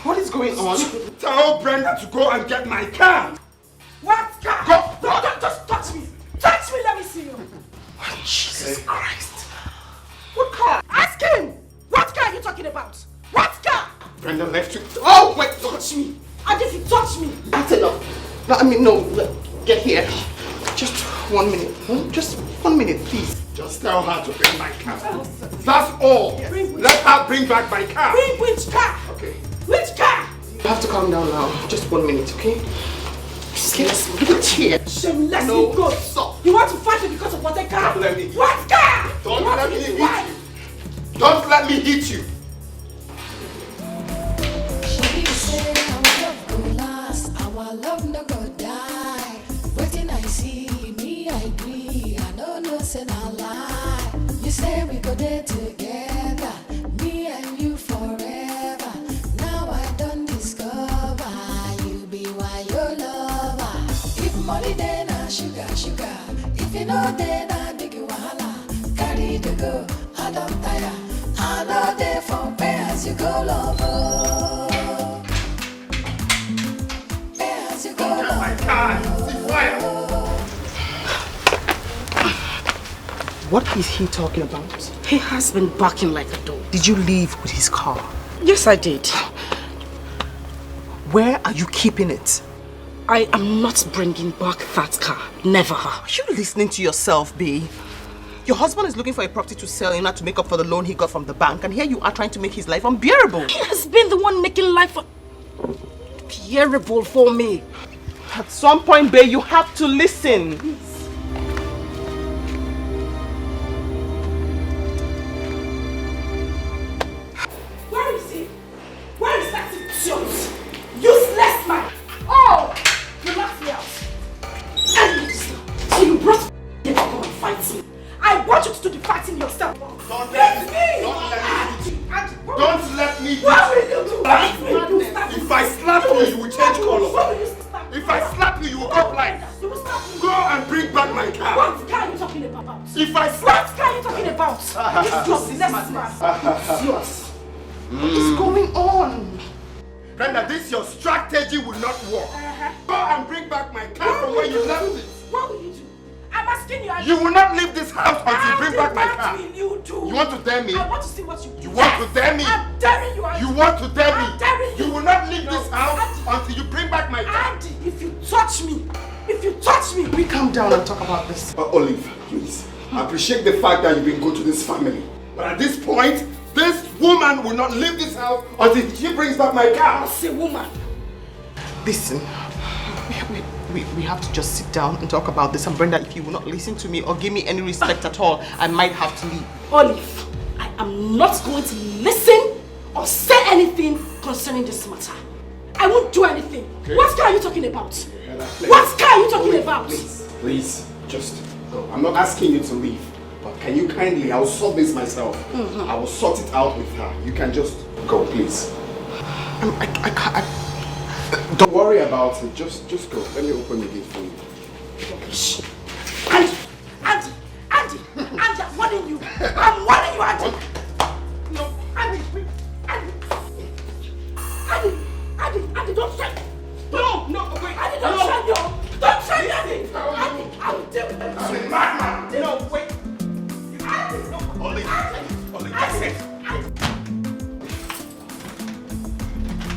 What is going on? Tell Brenda to go and get my car. What car? Go. Don't just touch me. Touch me, let me see you. Jesus Christ. What car? Ask him. What car are you talking about? What car? Brenda left you. Oh, wait. Touch me. And if you touch me. That's enough. No, get here. Just 1 minute. Just 1 minute, please. Just tell her to bring my car. That's all. Let her bring back my car. Bring which car? Okay. Which car? You have to calm down now. Just 1 minute, okay? Get here. Shameless No, go. stop. You want to fight me because of what car? Don't let me. What car? Don't let me hit you. Don't let me hit you. She say our love go last, our love no go die. Waiting I see me, I agree. I don't know, say no lie. You say we go there together, me and you forever. Now I don't discover you be why your lover. If money then I sugar. If you know then I big wahala. Carry the go, I don't tire. I know they for pay as you go lover. Pay as you go lover. My car. See fire. What is he talking about? He has been barking like a dog. Did you leave with his car? Yes, I did. Where are you keeping it? I am not bringing back that car. Never. Are you listening to yourself, B? Your husband is looking for a property to sell in order to make up for the loan he got from the bank, and here you are trying to make his life unbearable. He has been the one making life unbearable for me. At some point, babe, you have to listen. Where is he? Where is that idiot? Useless man! Oh! You locked me out. So you brought here to come and fight me. I want you to do the fighting yourself. Don't let me. Don't let me. What will you do? If I slap you, you will change color. If I slap you, you will go blind. You will slap me. Go and bring back my car. What car are you talking about? If I What slap car are you talking about? This useless man. It's yours. What is going on? Brenda, this your strategy will not work. Go and bring back my car from where you left it. What will you do? I'm asking you. You will not leave this house until you bring back my car. What will you do? You want to dare me? I want to see what you do. You want to dare me? I'm daring you. You want to dare me? I'm daring you. You will not leave this house until you bring back my car. Andy, if you touch me, We calm down and talk about this. Olive, please. I appreciate the fact that you've been good to this family. But at this point, this woman will not leave this house until she brings back my car. I'll say woman. Listen, we have to just sit down and talk about this. And Brenda, if you will not listen to me or give me any respect at all, I might have to leave. Olive, I am not going to listen or say anything concerning this matter. I won't do anything. Okay. What car are you talking about? What car are you talking about? Please, just go. I'm not asking you to leave. But can you kindly, I'll sort this myself. I will sort it out with her. You can just go, please. I can't. Don't worry about it. Just go. Let me open the gate for you. Shh. Andy, I'm warning you. I'm warning you, Andy. No, Andy, don't try. No, wait. Andy, don't try, no. Don't try, Andy. Andy, I will deal with it. I'm a madman. No, wait. Andy, no. Ollie, that's it.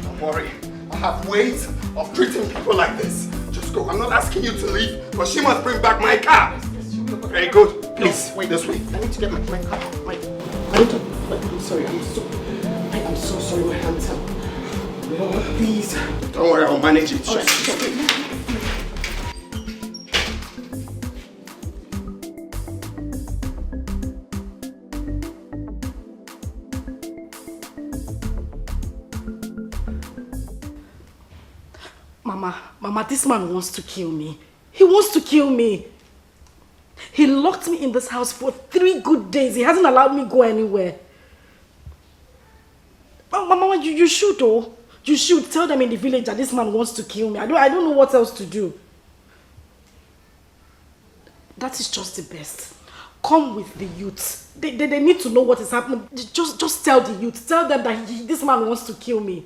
Don't worry. I have ways of treating people like this. Just go. I'm not asking you to leave, but she must bring back my car. Very good. Please, wait this way. I need to get my car. I'm sorry. I am so sorry. My hands are. Lord, please. Don't worry. I'll manage it. Mama, this man wants to kill me. He wants to kill me. He locked me in this house for 3 good days. He hasn't allowed me go anywhere. Oh, Mama, you should though. You should tell them in the village that this man wants to kill me. I don't know what else to do. That is just the best. Come with the youths. They need to know what is happening. Just tell the youth. Tell them that this man wants to kill me.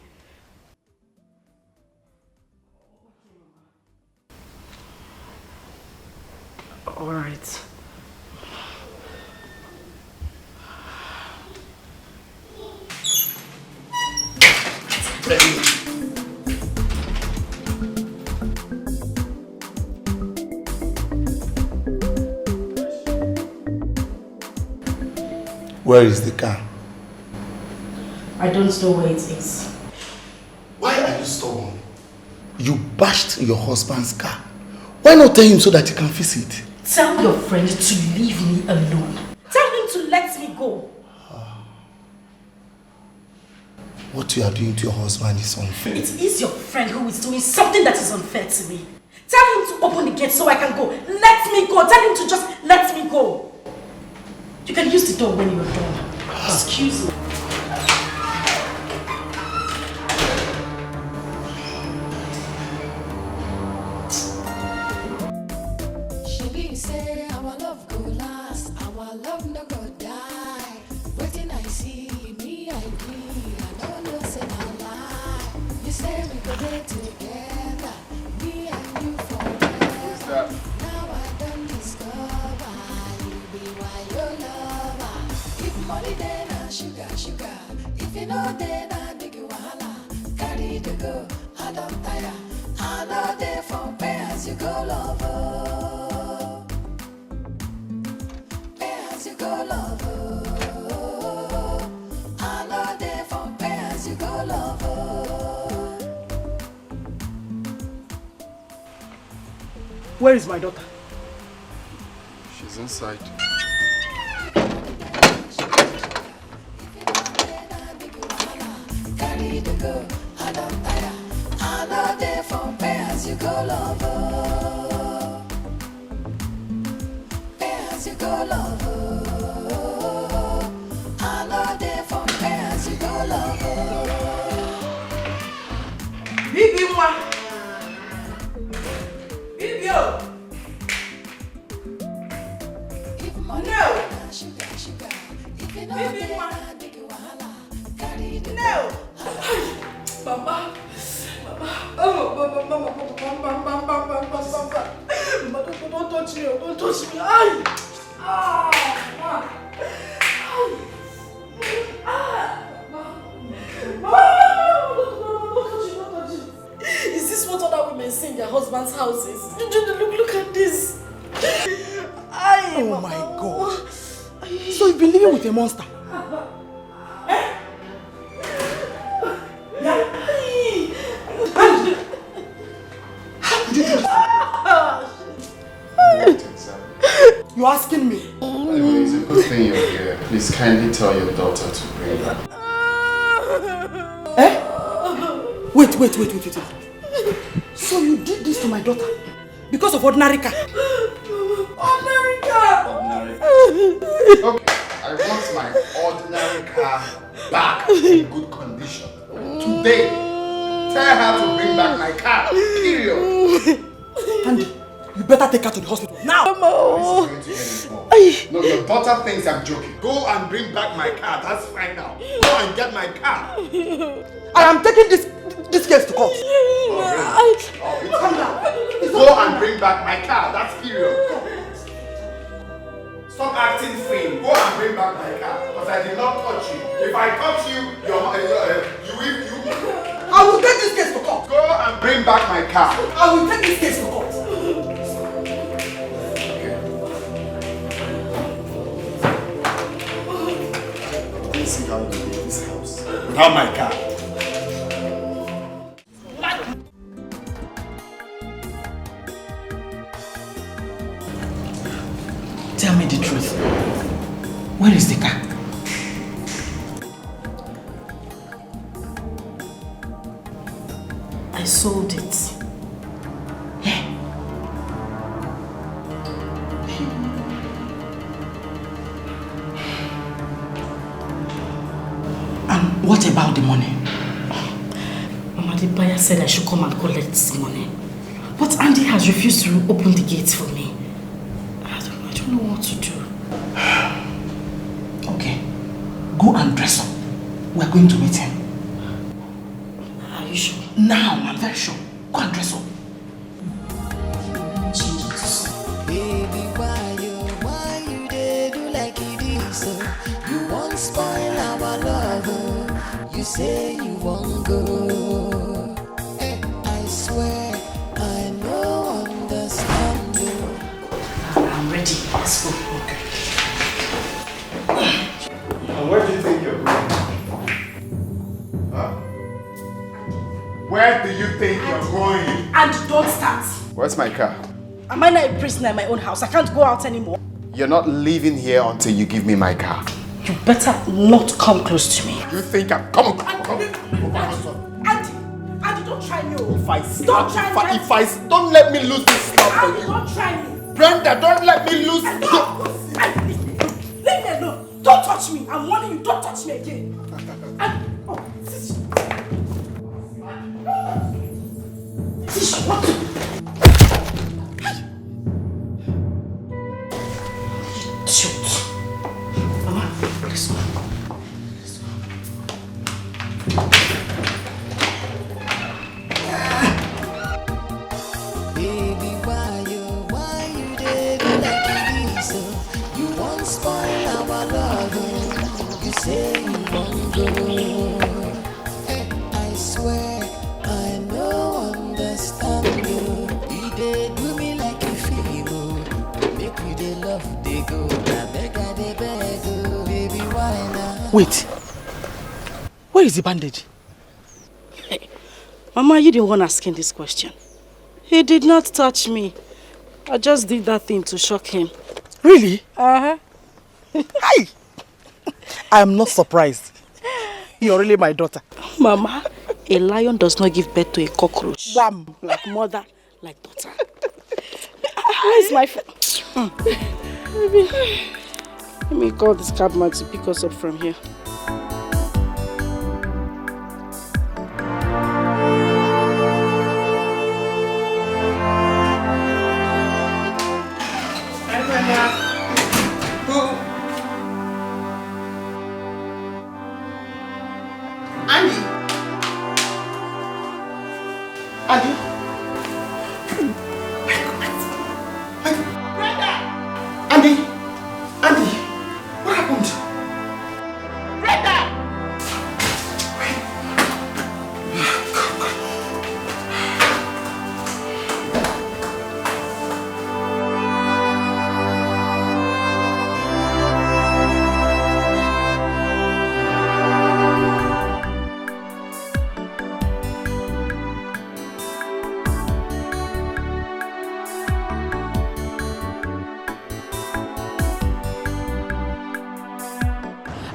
All right. Where is the car? I don't know where it is. Why are you stubborn? You bashed your husband's car. Why not tell him so that he can fix it? Tell your friend to leave me alone. Tell him to let me go. What you are doing to your husband is unfair. It is your friend who is doing something that is unfair to me. Tell him to open the gate so I can go. Let me go. Tell him to just let me go. You can use the door when you're done. Excuse me. She say our love go last, our love no go die. Waiting I see me, I agree. I don't know say I lie. You say we go there together, me and you forever. Now I don't discover you be why your lover. If money then I sugar. If you know then I dig you wahala. Carry the go, I don't tire. I know they for pay as you go lover. You go lover. I know they for pay as you go lover. Where is my daughter? She's inside. Carry the go, I don't tire. I know there for pay as you go, lover. Pay as you go, lover. I know there for pay as you go, lover. Bibi moi. Bibi oh. No. Bibi moi. No. Mama. Mama, don't touch me. Don't touch me. Ay. Is this what other women see in their husbands' houses? Look at this. Oh my God. So you've been living with a monster? You're asking me? Anyway, it's a good thing you're here. Please kindly tell your daughter to bring her. Wait. So you did this to my daughter because of ordinary car? Ordinary car! Okay, I want my ordinary car back in good condition. Today, tell her to bring back my car. Period. Andy, you better take her to the hospital now. This is going to get involved. No, your daughter thinks I'm joking. Go and bring back my car. That's fine now. Go and get my car. I am taking this case to court. Go and bring back my car. That's period. Stop acting frame. Go and bring back my car. Because I did not touch you. If I touch you, I will take this case to court. Go and bring back my car. I will take this case to court. Let's see how you leave this house without my car. Tell me the truth. Where is the car? I sold it. And what about the money? Mama, the buyer said I should come and collect this money. But Andy has refused to open the gates for me. I don't know what to do. Okay. Go and dress up. We're going to meet him. Are you sure? Now, I'm very sure. Go and dress up. Jesus. Baby, why you dey do like it is? You won't spoil our love. You say you won't go. I swear I no understand you. I'm ready. Let's go. Okay. And where do you think you're going? Huh? Where do you think you're going? And don't start. Where's my car? Am I not a prisoner in my own house? I can't go out anymore. You're not leaving here until you give me my car. You better not come close to me. You think I'm... Come on. Andy, don't try me. Don't let me lose this love for Andy, you. don't try me. Brenda, don't let me lose... Leave me alone. Don't touch me. I'm warning you. Don't touch me again. What? Shoot. Mama, let's go. Baby, why you dey do like this? You won't spoil our love. You say you won't go. I swear I no understand you. You dey do me like a film. Make we dey love dey go. I dey beg, baby, why not? Wait. Where is the bandage? Hey, Mama, you the one asking this question. He did not touch me. I just did that thing to shock him. Really? Uh-huh. Hi! I am not surprised. You're really my daughter. Mama, a lion does not give birth to a cockroach. Wham! Like mother, like daughter. Where's my phone? Let me call this cabman to pick us up from here.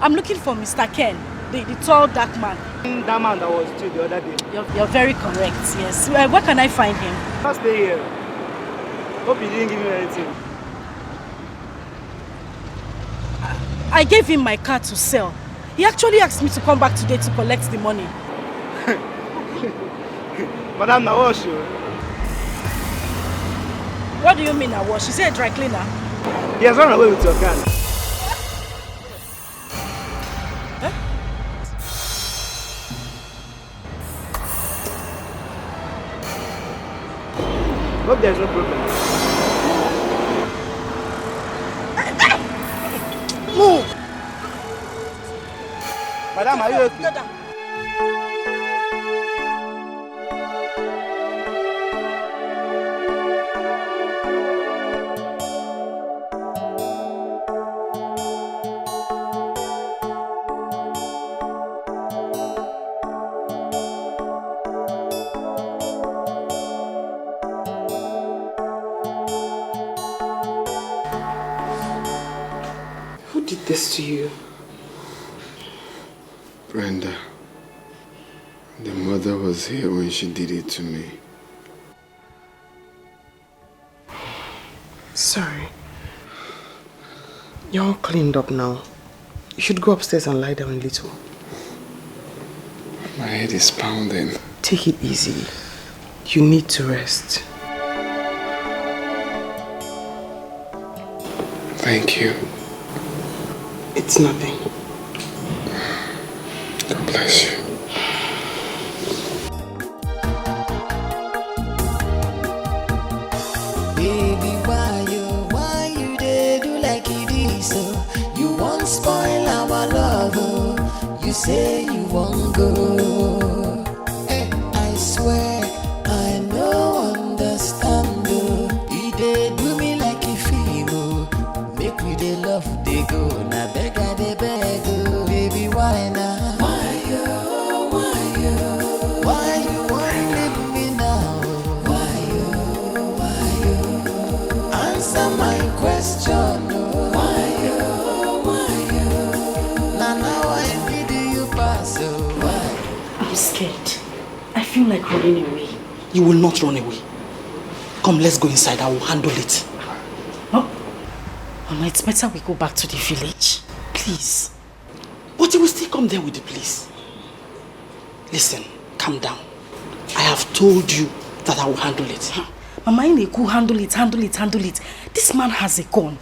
I'm looking for Mr. Ken, the tall dark man. That man that was too the other day. You're very correct, yes. Where can I find him? I'll stay here. Hope he didn't give me anything. I gave him my car to sell. He actually asked me to come back today to collect the money. Madam, now wash you. What do you mean I wash? You say a dry cleaner? He has run away with your car. Hope there's no problem. Move! Madam, are you okay? This to you. Brenda, the mother was here when she did it to me. Sorry. You're all cleaned up now. You should go upstairs and lie down a little. My head is pounding. Take it easy. You need to rest. Thank you. It's nothing. God bless you. Baby, why you dey do like it is so? You won't spoil our love, oh. You say you won't go. Hey, I swear I no understand, oh. You dey do me like a film, oh. Make we dey love, dey go. Now beg I dey beg, oh. Baby, why now? Why you wanna leave me now? Answer my question, oh. Why you? Now I need you pass, oh. Why? I'm scared. I feel like running away. You will not run away. Come, let's go inside. I will handle it. No. Mama, it's better we go back to the village. Please. But you will still come there with the police. Listen, calm down. I have told you that I will handle it. Mama, Ineku, handle it. This man has a gun.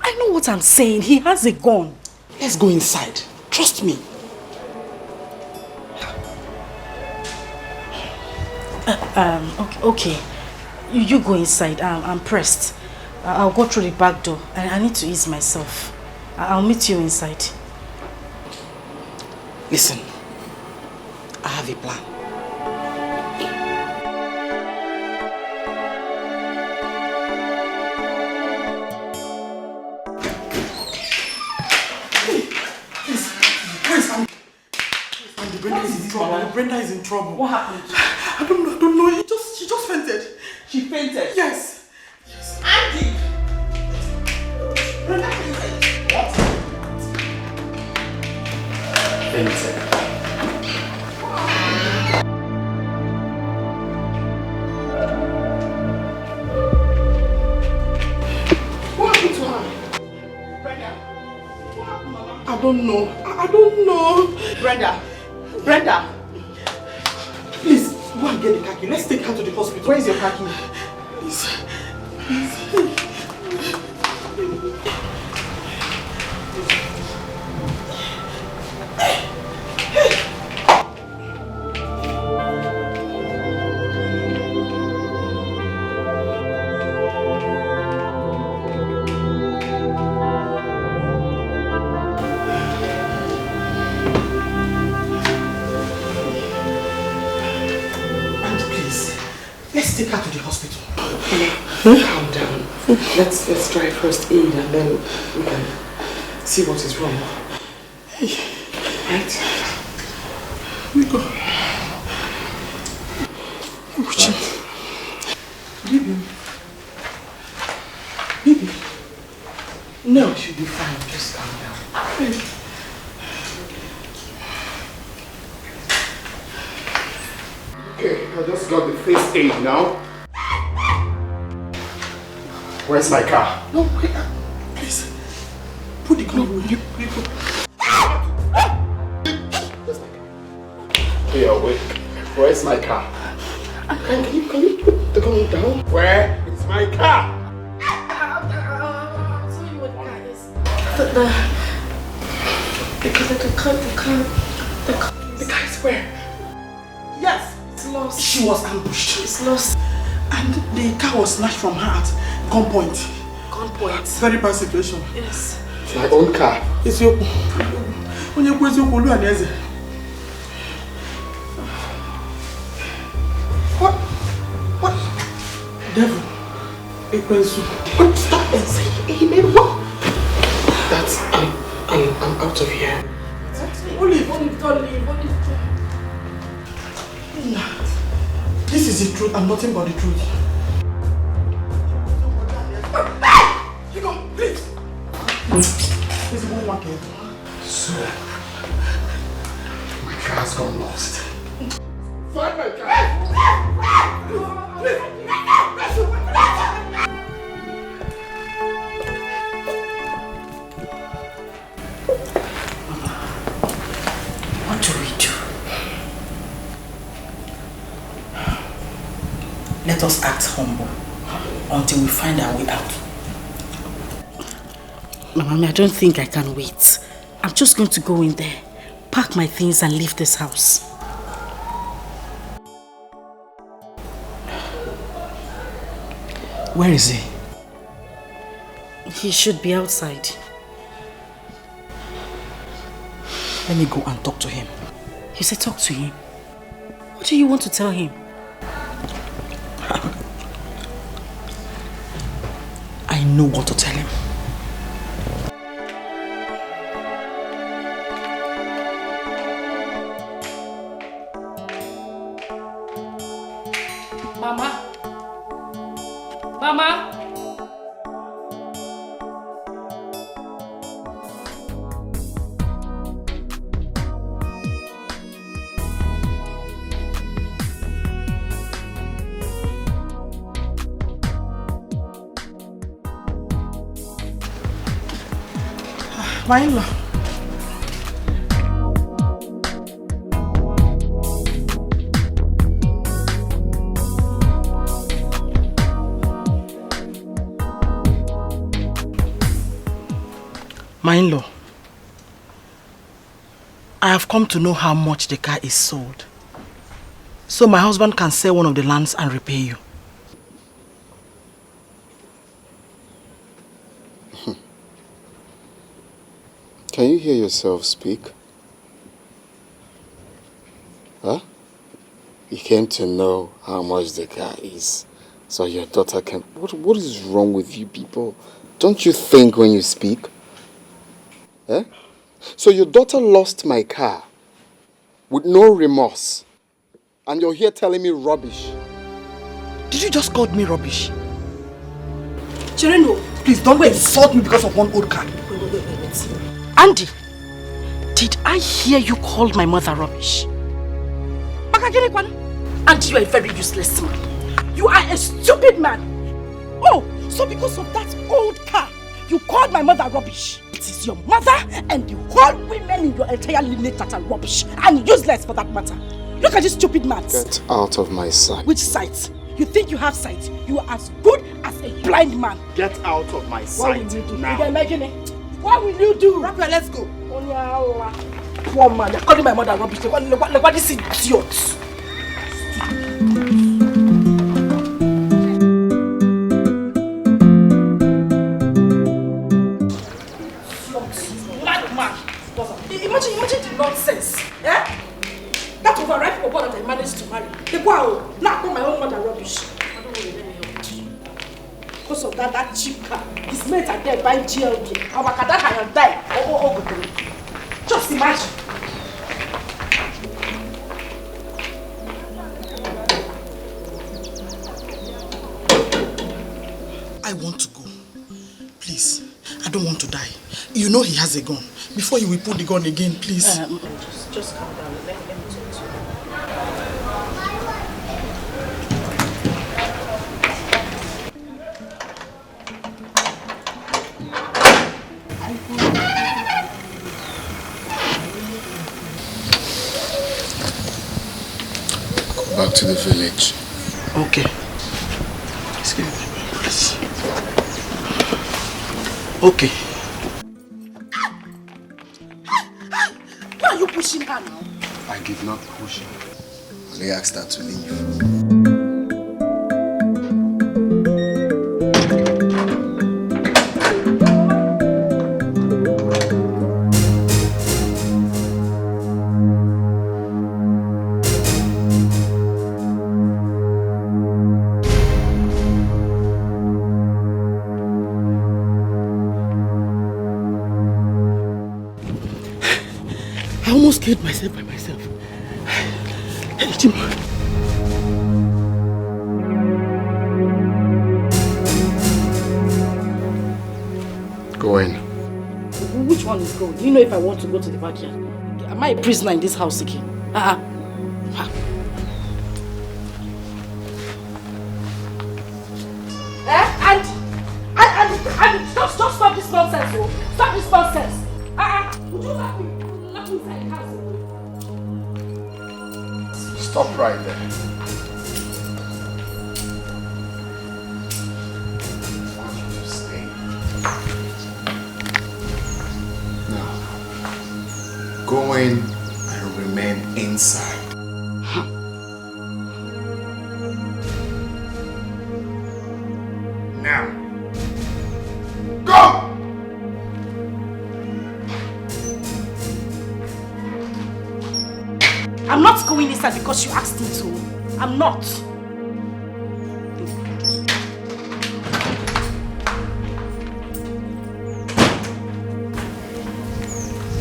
I know what I'm saying. He has a gun. Let's go inside. Trust me. Okay. You go inside. I'm pressed. I'll go through the back door. I need to ease myself. I'll meet you inside. Listen, I have a plan. Brenda is in trouble. What happened? I don't know. She just fainted. She fainted? Yes. I fainted. What happened to her? Brenda? What happened, Mama? I don't know. I don't know. Brenda! Please, go and get the khaki. Let's take her to the hospital. Where is your khaki? Please. Let's take her to the hospital. Calm down. Let's try first aid and then we can see what is wrong. Right? We go. Uju. Baby. No, she'll be fine. Just calm down. Okay, I just got the first aid now. Where's my car? No, wait, please. Put the gun away. Hey, wait. Where's my car? Can you put the gun down? Where is my car? I'll tell you what the car is. The car is where? Yes. It's lost. She was ambushed. It's lost. And the car was snatched from her at gunpoint. Gunpoint? Very bad situation. Yes. It's my own car. It's your... When you go to What? What? Devil. What? Stop and say amen. What? That's... I'm out of here. Olive. This is the truth and nothing but the truth. You go, please. This is one market. So, my car's gone lost. Find my car! What do we do? Let us act humble until we find our way out. Mama, I don't think I can wait. I'm just going to go in there, pack my things and leave this house. Where is he? He should be outside. Let me go and talk to him. You said talk to him? What do you want to tell him? I know what to tell him. Mama? Mama? My in-law. My in-law, I have come to know how much the car is sold. So my husband can sell one of the lands and repay you. Can you hear yourself speak? Huh? You came to know how much the car is, so your daughter can... What is wrong with you people? Don't you think when you speak? Eh? So your daughter lost my car with no remorse, and you're here telling me rubbish. Did you just call me rubbish? Chireno, please don't insult me because of one old car. Wait. Andy, Did I hear you call my mother rubbish? And you are a very useless man. You are a stupid man. Oh, so because of that old car, you called my mother rubbish. It is your mother and the whole women in your entire lineage that are rubbish and useless for that matter. Look at this stupid man. Get out of my sight. Which sight? You think you have sight? You are as good as a blind man. Get out of my sight. What will you do? Now. What will you do? Rapper, let's go. Poor man, you're calling my mother rubbish. Look what this idiot. Imagine the nonsense. Eh? That overripe for that I managed to marry. Now I call my own mother rubbish. I don't know, let me help you. Because of that cheap car, his mates are there buying GLB. Our Kadaka and die. Oh. Just imagine. I want to go. Please, I don't want to die. You know he has a gun. Before you will pull the gun again, please. Just calm down. Let me talk to you. Go back to the village. Okay. Excuse me, please. Okay. Why are you pushing her now? I did not push her. I asked her to leave. I almost killed myself by myself. Hey, Jim. Go in. Which one is going? Do you know if I want to go to the backyard? Am I a prisoner in this house again? And stop this nonsense, oh. Stop this nonsense. Would you let me inside the house? Stop right there. I want you to stay. Now, go in and remain inside. Now, go! I'm not going inside because you asked me to. I'm not.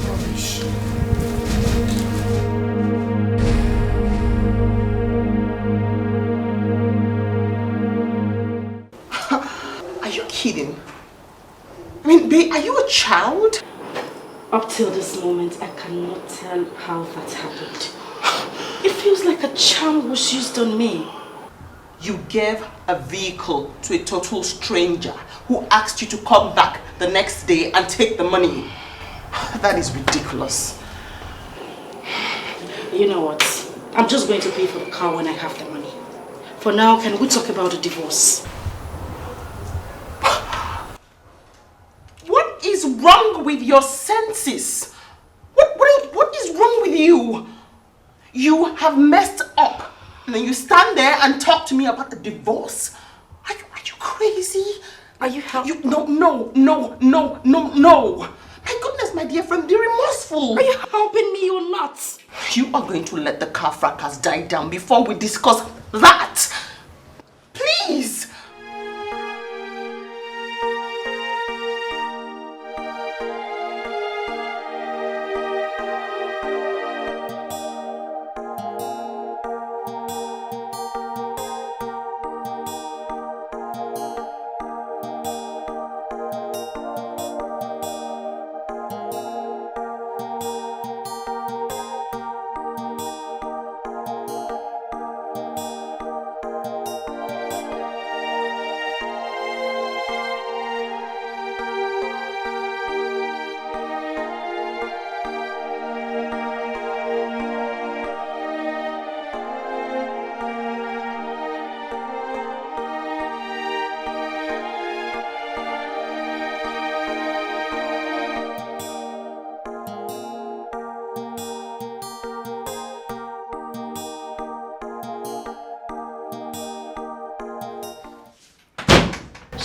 Rubbish. Are you kidding? I mean, babe, are you a child? Up till this moment, I cannot tell how that happened. It feels like a charm was used on me. You gave a vehicle to a total stranger who asked you to come back the next day and take the money. That is ridiculous. You know what? I'm just going to pay for the car when I have the money. For now, can we talk about the divorce? What is wrong with your senses? What is wrong with you? You have messed up and then you stand there and talk to me about the divorce. Are you crazy? Are you helping? No. My goodness, my dear friend, be remorseful. Are you helping me or not? You are going to let the car fracas die down before we discuss that. Please.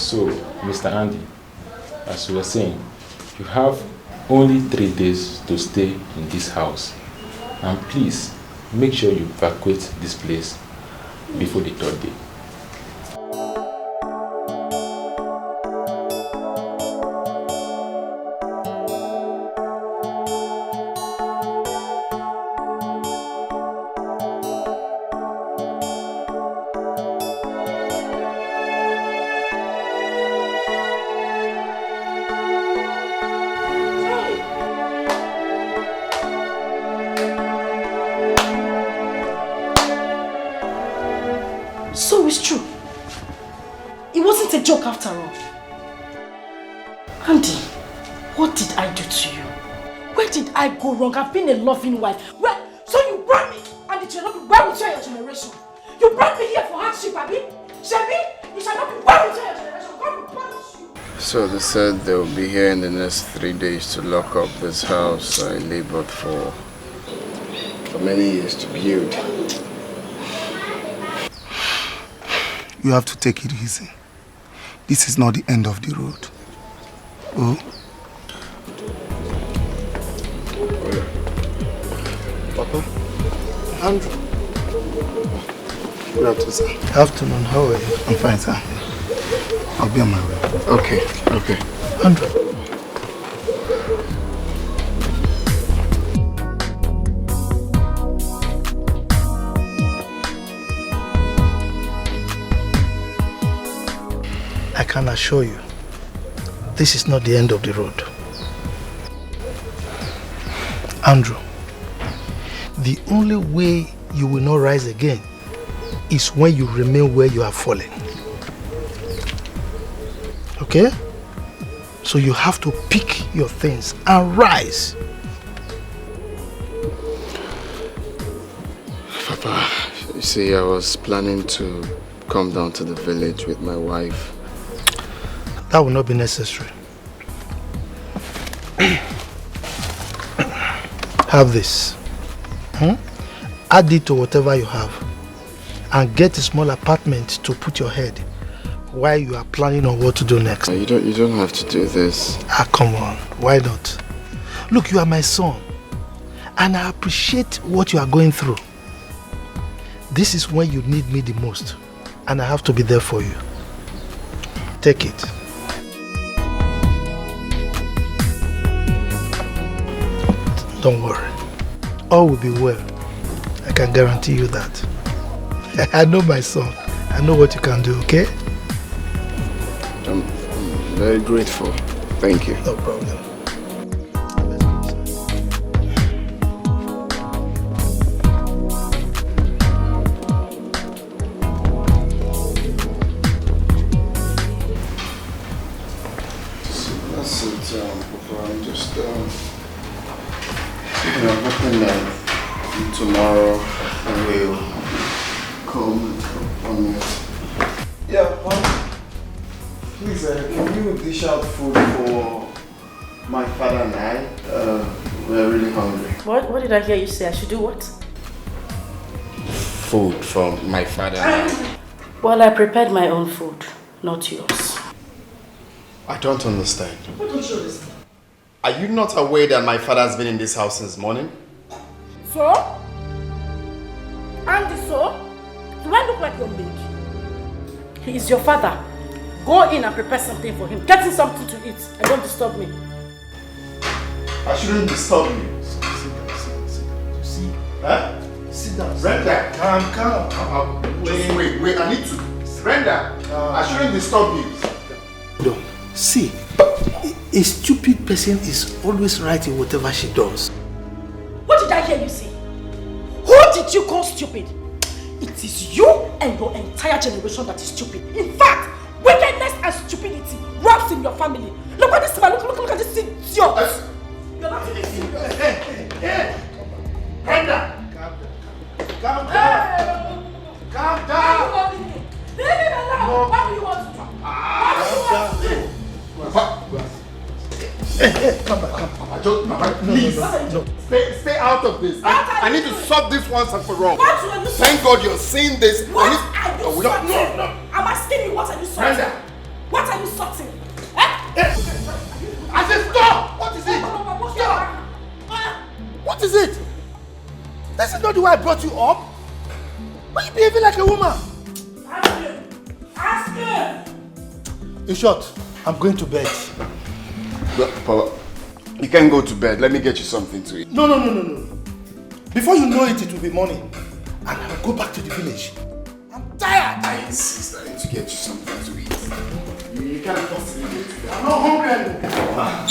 So, Mr. Andy, as you were saying, you have only 3 days to stay in this house. And please, make sure you evacuate this place before the 3rd day. So it's true. It wasn't a joke after all. Andy, what did I do to you? Where did I go wrong? I've been a loving wife. So you brought me, and it shall not be well with your generation. You brought me here for hardship, Abi. Shebi, you shall not be well with your generation. God will punish you. So they said they'll be here in the next 3 days to lock up this house I labored for many years to build. You have to take it easy. This is not the end of the road. Oh? Papa? Andrew? Good afternoon, sir. Good afternoon. How are you? I'm fine, sir. I'll be on my way. Okay. Andrew. I can assure you, this is not the end of the road. Andrew, the only way you will not rise again is when you remain where you are falling. Okay? So you have to pick your things and rise. Papa, you see, I was planning to come down to the village with my wife. That will not be necessary. Have this. Add it to whatever you have and get a small apartment to put your head while you are planning on what to do next. You don't have to do this. Come on. Why not? Look, you are my son and I appreciate what you are going through. This is when you need me the most and I have to be there for you. Take it. Don't worry. All will be well. I can guarantee you that. I know my son. I know what you can do, okay? I'm very grateful. Thank you. No problem. That's it, Papa. I'm just, hoping that tomorrow will come on it. Yeah, please, can you dish out food for my father and I? We're really hungry. What did I hear you say? I should do what? Food for my father and I. Well, I prepared my own food, not yours. I don't understand. What don't you understand? Are you not aware that my father has been in this house since morning? So? Andy, so? Do I look like your maid? He is your father. Go in and prepare something for him. Get him something to eat and don't disturb me. I shouldn't disturb you. Sit down. See? Huh? Sit down. Brenda. Calm. Wait. I need to. Brenda, I shouldn't disturb you. Don't. See, a stupid person is always right in whatever she does. What did I hear you say? Who did you call stupid? It is you and your entire generation that is stupid. In fact, wickedness and stupidity rubs in your family. Look at this man, look at this idiot. You're not even serious. Hey! Brenda! Calm down! Calm down! Leave him alone! What do you want to do? What do you want to do? Come back. Please. No. Stay out of this. I need to sort this once and for all. What are you Thank God you're seeing this. What are you sorting? No. I'm asking you, what are you sorting? Brenda, What are you sorting? I said stop! What is it? Stop! What is it? This is not the way I brought you up. Why are you behaving like a woman? Ask him! In short, I'm going to bed. But, Papa, you can't go to bed. Let me get you something to eat. No. Before you know it, it will be morning. And I'll go back to the village. I'm tired. I insist. I need to get you something to eat. You can't possibly go to bed. I'm not hungry anymore.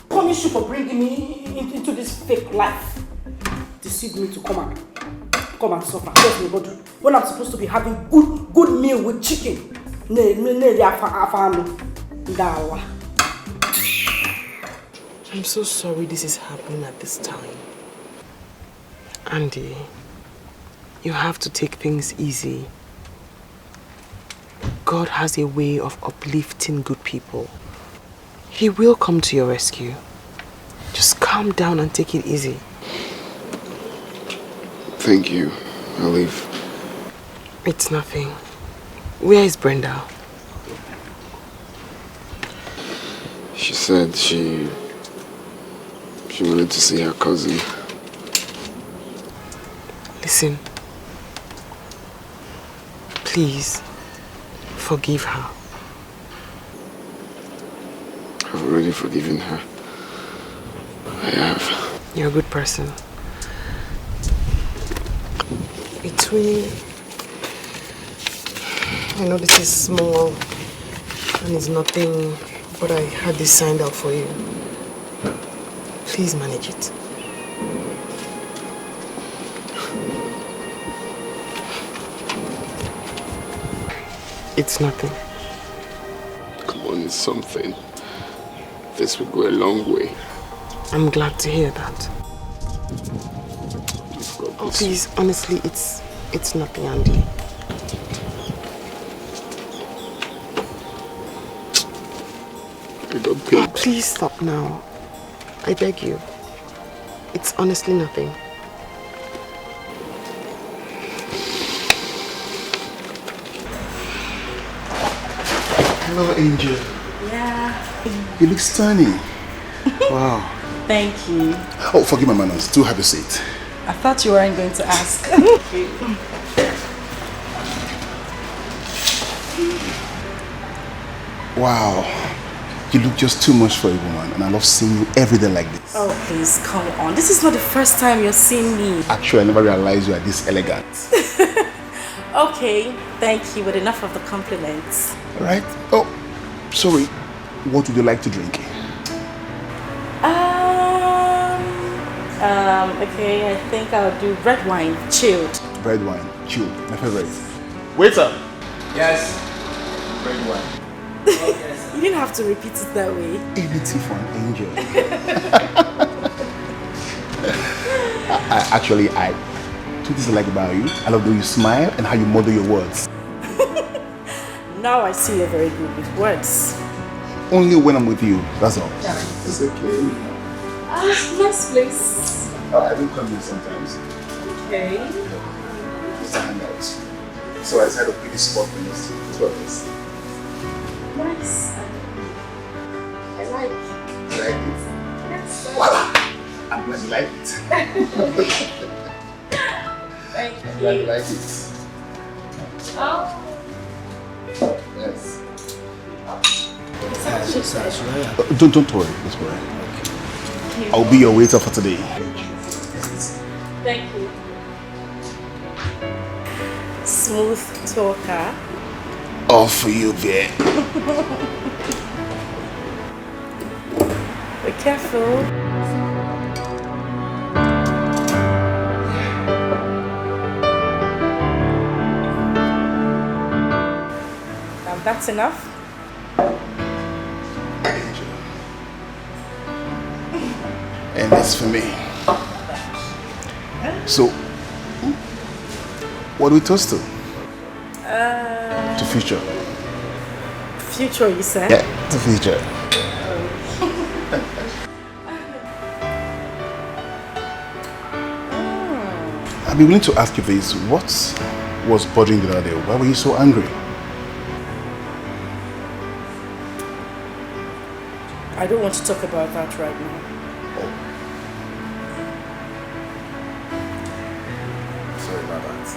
Punish you for bringing me into this fake life. Deceive me to come and suffer. When I'm supposed to be having good meal with chicken. I'm so sorry this is happening at this time. Andy, you have to take things easy. God has a way of uplifting good people. He will come to your rescue. Just calm down and take it easy. Thank you. I'll leave. It's nothing. Where is Brenda? She said she wanted to see her cousin. Listen. Please, forgive her. I've already forgiven her. I have. You're a good person. It's really... I know this is small and it's nothing, but I had this signed out for you. Please manage it. It's nothing. Come on, it's something. This will go a long way. I'm glad to hear that. Oh, please, honestly, it's nothing, Andy. I got paid. Please stop now. I beg you. It's honestly nothing. Hello, Angel. Yeah. You look stunning. Wow. Thank you. Oh, forgive my manners. Do have a seat. I thought you weren't going to ask. Wow. You look just too much for a woman, and I love seeing you every day like this. Oh, please, come on. This is not the first time you're seeing me. Actually, I never realized you are this elegant. Okay, thank you, but enough of the compliments. Alright. Oh, sorry. What would you like to drink? Okay, I think I'll do red wine, chilled. Red wine, chilled, my favorite. Waiter! Yes. Red wine. You didn't have to repeat it that way. Anything for an angel. Actually, two things I like about you. I love the way you smile and how you model your words. Now I see you're very good with words. Only when I'm with you, that's all. Yeah. It's okay. Nice place. I do come here sometimes. Okay. Just to hang out. So I decided to pick this spot for this. That's what it is. Nice. I like it. You like it? Yes. Voila! I'm glad you like it. Thank you. I'm glad you like it. Oh. Yes. Don't worry, don't worry. I'll be your waiter for today. Thank you. Smooth talker. All for you, babe. Be careful. Now that's enough. And that's for me. So, what do we toast to? To future. Future, you said? Yeah, to future. I'd be willing to ask you this. What was bothering you the other day? Why were you so angry? I don't want to talk about that right now. Sorry about that.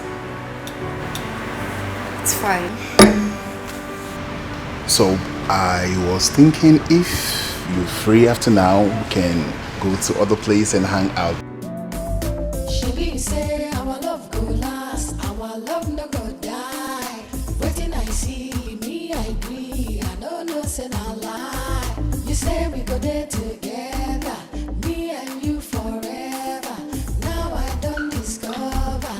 It's fine. So, I was thinking if you're free after now, we can go to other place and hang out. She say our love go last, our love no go die. Waiting I see me, I agree. I don't know, say no lie. You say we go there together, me and you forever. Now I don't discover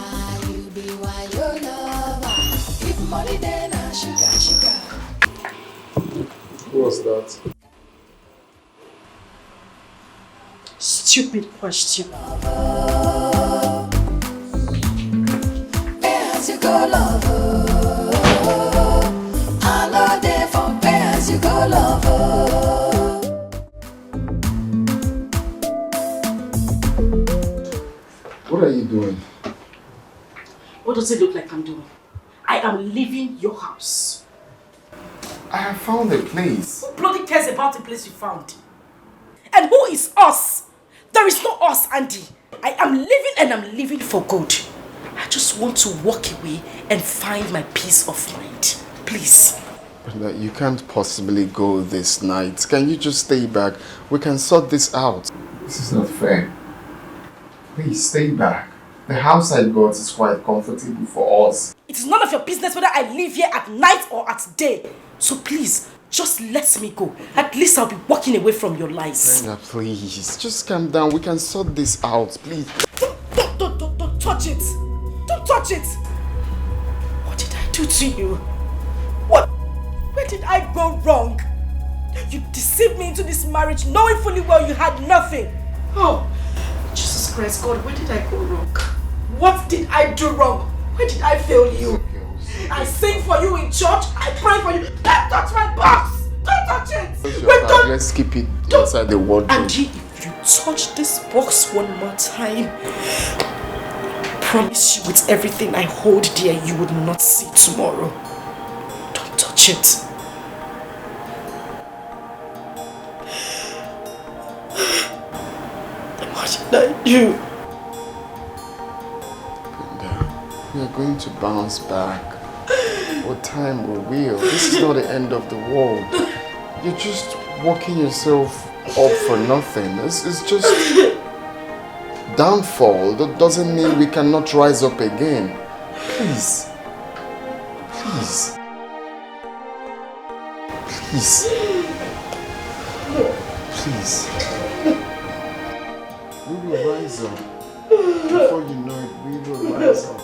you be why your lover. If money then I sugar. Who was that? Stupid question. As you go lover, I know they for as you go lover. What are you doing? What does it look like I'm doing? I am leaving your house. I have found a place. Who bloody cares about the place you found? And who is us? There is no us, Andy. I am leaving and I'm leaving for good. I just want to walk away and find my peace of mind. Please. But you can't possibly go this night. Can you just stay back? We can sort this out. This is not fair. Please stay back. The house I got is quite comfortable for us. It is none of your business whether I live here at night or at day. So please, just let me go. At least I'll be walking away from your lies. Brenda, please. Just calm down. We can sort this out, please. Don't touch it. Don't touch it. What did I do to you? What? Where did I go wrong? You deceived me into this marriage knowing fully well you had nothing. Oh, Jesus Christ, God, where did I go wrong? What did I do wrong? Where did I fail you? I sing for you in church. I pray for you. Don't touch my box. Don't touch it. Wait, don't. Let's keep it inside the wardrobe. Andy, if you touch this box one more time, I promise you with everything I hold dear, you would not see tomorrow. Don't touch it. What did I do? We are going to bounce back. What time will? This is not the end of the world. You're just working yourself up for nothing. It's just downfall. That doesn't mean we cannot rise up again. Please. Please. Please. Please. We will rise up. Before you know it, we will rise up.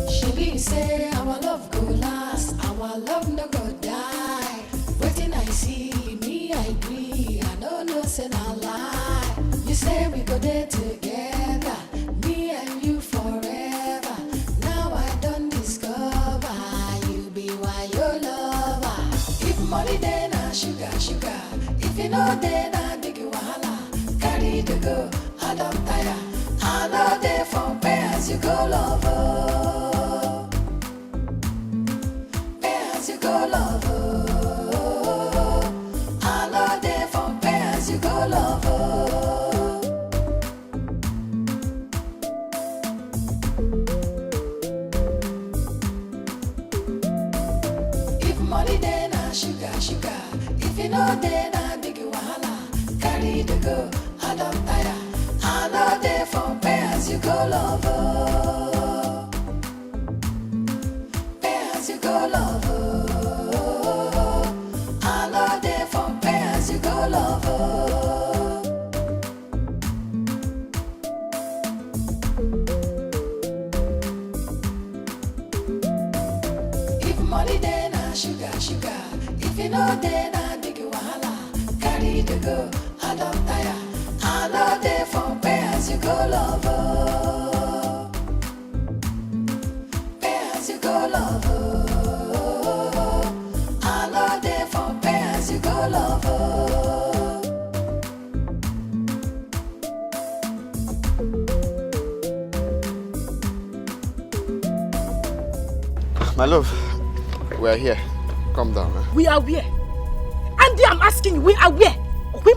She say our love go last, our love no go die. Waiting I see me, I agree. I don't know, say no lie. You say we go there together, me and you forever. Now I don't discover you be why your lover. If money then I sugar. If you know then I big wahala. Carry to go, I don't tire. I know they for pay as you go lover. Pay as you go lover. I know they for pay as you go lover. If money then I sugar. If you know then I big wahala. Carry to go, I don't tire. I know they for pay as you go lover. Pay as you go lover. I know they for pay as you go lover. If money then I sugar. If you know then I big wahala. Carry to go, I don't tire. I know they you go, lover. Pay as you go, lover. I know they for pay as you go, lover. My love, we are here. Calm down. We are where? Andy, I'm asking you, we are where? You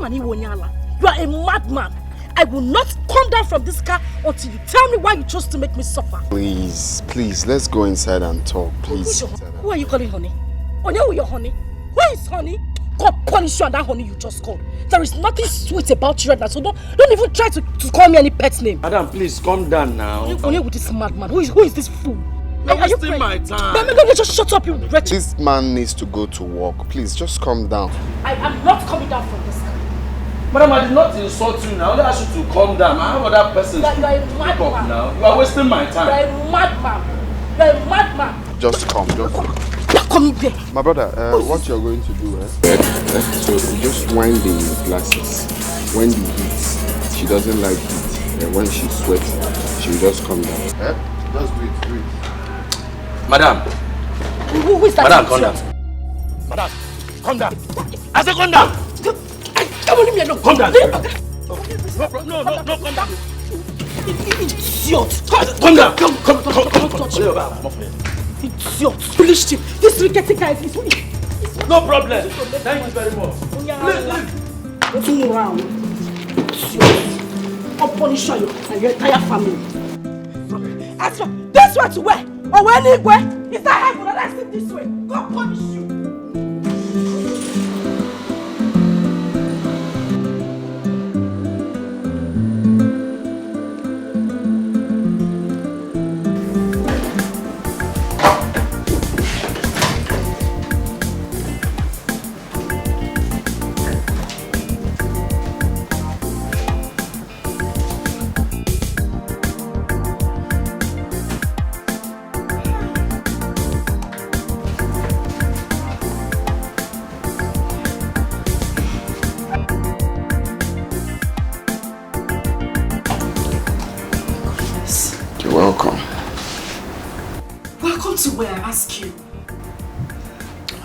are a madman. I will not come down from this car until you tell me why you chose to make me suffer. Please, let's go inside and talk, please. Who are you calling honey? Who your honey? Who is honey? God punish you and that honey you just called. There is nothing sweet about you right now, so don't even try to call me any pet name. Madam, please calm down now. Only with this madman. Who is this fool? You're wasting my time. Don't just shut up, you wretched. This man needs to go to work. Please, just calm down. I am not coming down from this car. Madam, I did not insult you now. I only asked you to calm down. I have other persons You are a madman. now. You are wasting my time. You are a madman. You are a madman. Just come. Come here. My brother, what you're going to do, so you just wind the glasses. When the heat, she doesn't like heat. And when she sweats, she will just come down. Just do it. Madam. Who is that? Madam, calm down. Madam, calm down. I said calm down. Come on, leave me alone. Calm down. No, calm down. Idiot. Calm down. Come. Idiot. Foolish tip. This rickety guy is no problem. Thank you very much. Leave. Turn around. I'll punish you and your entire family. As for this way to where? Or anywhere? Is that heaven that I sit this way? God punish you. Welcome. Welcome to where I ask you.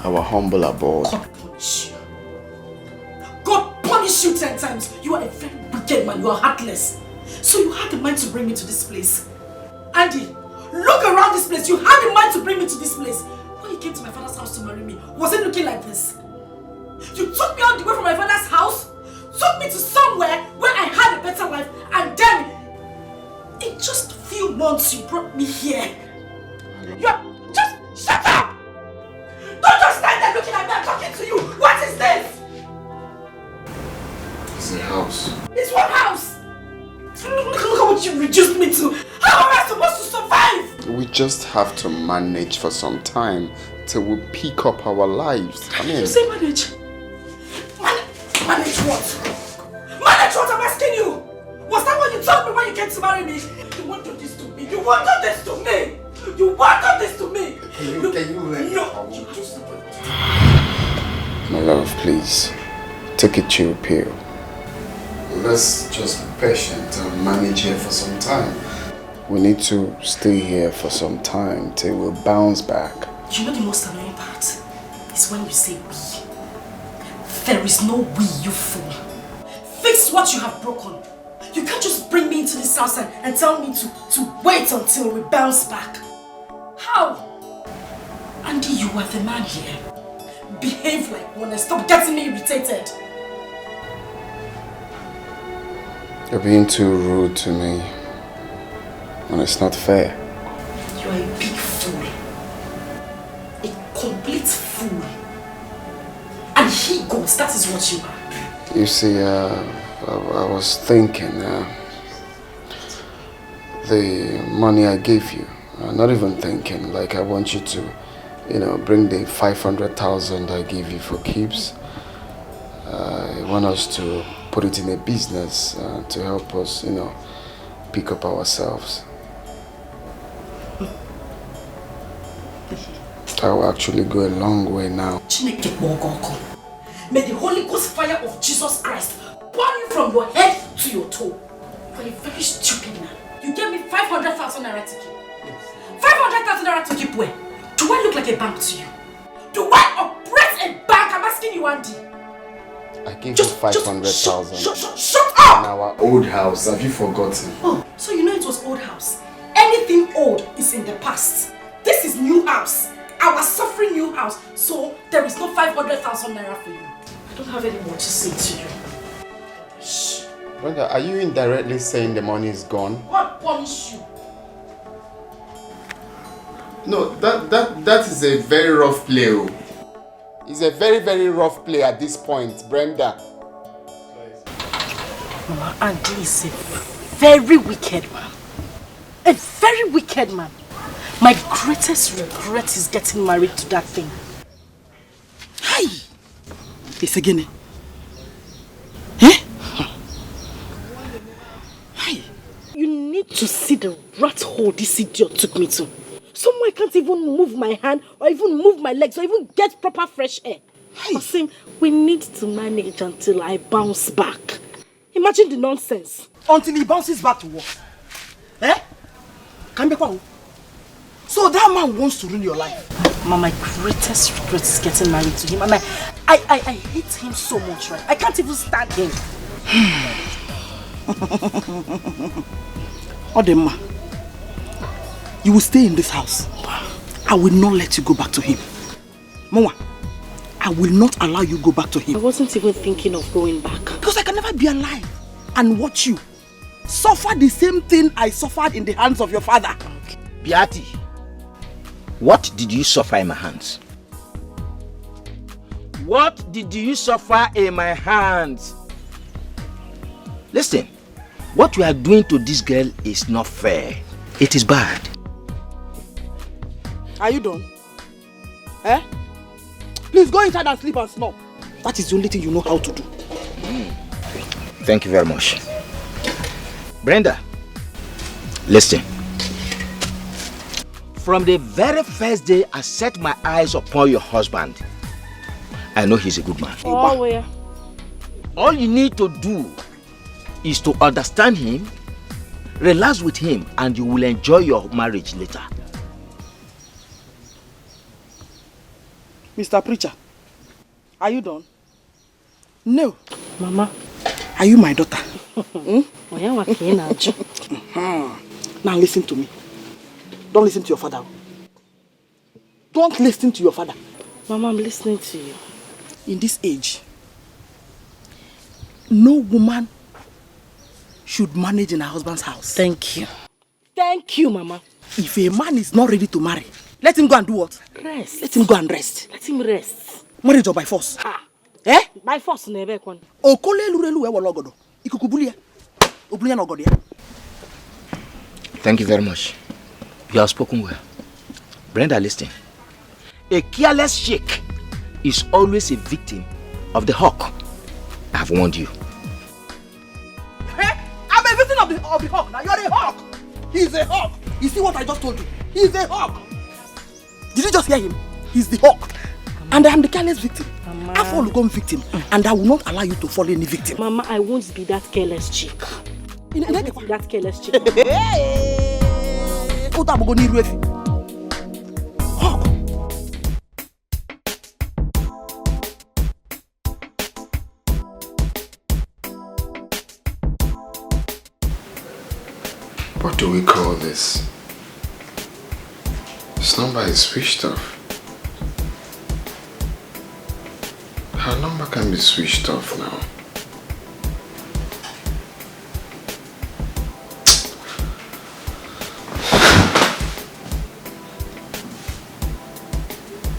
Our humble abode. God punish you. God punish you 10 times. You are a very wicked man. You are heartless. So you had the mind to bring me to this place. Andy, look around this place. You had the mind to bring me to this place. When you came to my father's house to marry me, was it looking like this? You took me all the way from my father's house, took me to somewhere where I had a better life, and then in just a few months you brought me here. Just shut up! Don't just stand there looking at me and talking to you. What is this? It's a house. It's what house? Look at what you reduced me to. How am I supposed to survive? We just have to manage for some time till we pick up our lives. I mean, You say manage? Manage what? Manage what I'm asking you? Was that what you told me when you came to marry me? You won't do this to me. You won't do this to me. You won't do this to me. Can you let me? No. My love, please. Take a chill pill. Let's just be patient and manage here for some time. We need to stay here for some time till we bounce back. You know the most annoying part is when you say we. There is no we, you fool. Fix what you have broken. You can't just bring me into this house and tell me to wait until we bounce back. How? Andy, you are the man here. Behave like one and stop getting me irritated. You're being too rude to me. And it's not fair. You are a big fool. A complete fool. And he goes, that is what you are. You see, I was thinking, the money I gave you, not even thinking, like I want you to, bring the 500,000 I gave you for keeps. I want us to put it in a business to help us, pick up ourselves. That will actually go a long way now. May the Holy Ghost fire of Jesus Christ burn you from your head to your toe. You You're a very stupid man. You gave me 500,000 naira to keep. 500,000 naira to keep where? Do I look like a bank to you? Do I operate a bank? I'm asking you, Andy. I gave you 500,000. Shut up! In our old house. Have you forgotten? Oh, so you know it was old house. Anything old is in the past. This is new house. Our suffering new house. So there is no 500,000 naira for you. I don't have any more to say to you. Shh. Brother, are you indirectly saying the money is gone? What punish you? No, that is a very rough play. It's a very, very rough play at this point, Brenda. Mama, Andy is a very wicked man. A very wicked man. My greatest regret is getting married to that thing. Hi! It's again. Eh? Hi! You need to see the rat hole this idiot took me to. Somewhere I can't even move my hand or even move my legs or even get proper fresh air. Hey. We need to manage until I bounce back. Imagine the nonsense. Until he bounces back to work. Eh? So that man wants to ruin your life. Mama, my greatest regret is getting married to him. And I hate him so much, right? I can't even stand him. Odemma, you will stay in this house. I will not let you go back to him. Mama, I will not allow you go back to him. I wasn't even thinking of going back. Because I can never be alive and watch you suffer the same thing I suffered in the hands of your father. Beati, what did you suffer in my hands? What did you suffer in my hands? Listen, what you are doing to this girl is not fair. It is bad. Are you done? Eh? Please go inside and sleep and snore. That is the only thing you know how to do. Thank you very much. Brenda, listen. From the very first day I set my eyes upon your husband, I know he's a good man. Oh, yeah. All you need to do is to understand him, relax with him, and you will enjoy your marriage later. Mr. Preacher, are you done? No. Mama. Are you my daughter? Now listen to me. Don't listen to your father. Don't listen to your father. Mama, I'm listening to you. In this age, no woman should manage in her husband's house. Thank you. Thank you, Mama. If a man is not ready to marry, let him go and do what? Rest. Let him go and rest. Let him rest. Marriage or by force? Ah. Eh? By force, never. Okole lurelu ewo logodo. Ikukubulia. Obulia nogodia. Thank you very much. You have spoken well. Brenda, listen. A careless sheik is always a victim of the hawk. I have warned you. Hey, I'm a victim of the hawk. Now you're a hawk. He's a hawk. You see what I just told you? He's a hawk. Did you just hear him? He's the hawk. And I am the careless victim. Mama. I fall become victim. And I will not allow you to fall any victim. Mama, I won't be that careless chick. I won't be that careless chick. Hawk. What do we call this? This number is switched off. Her number can be switched off now.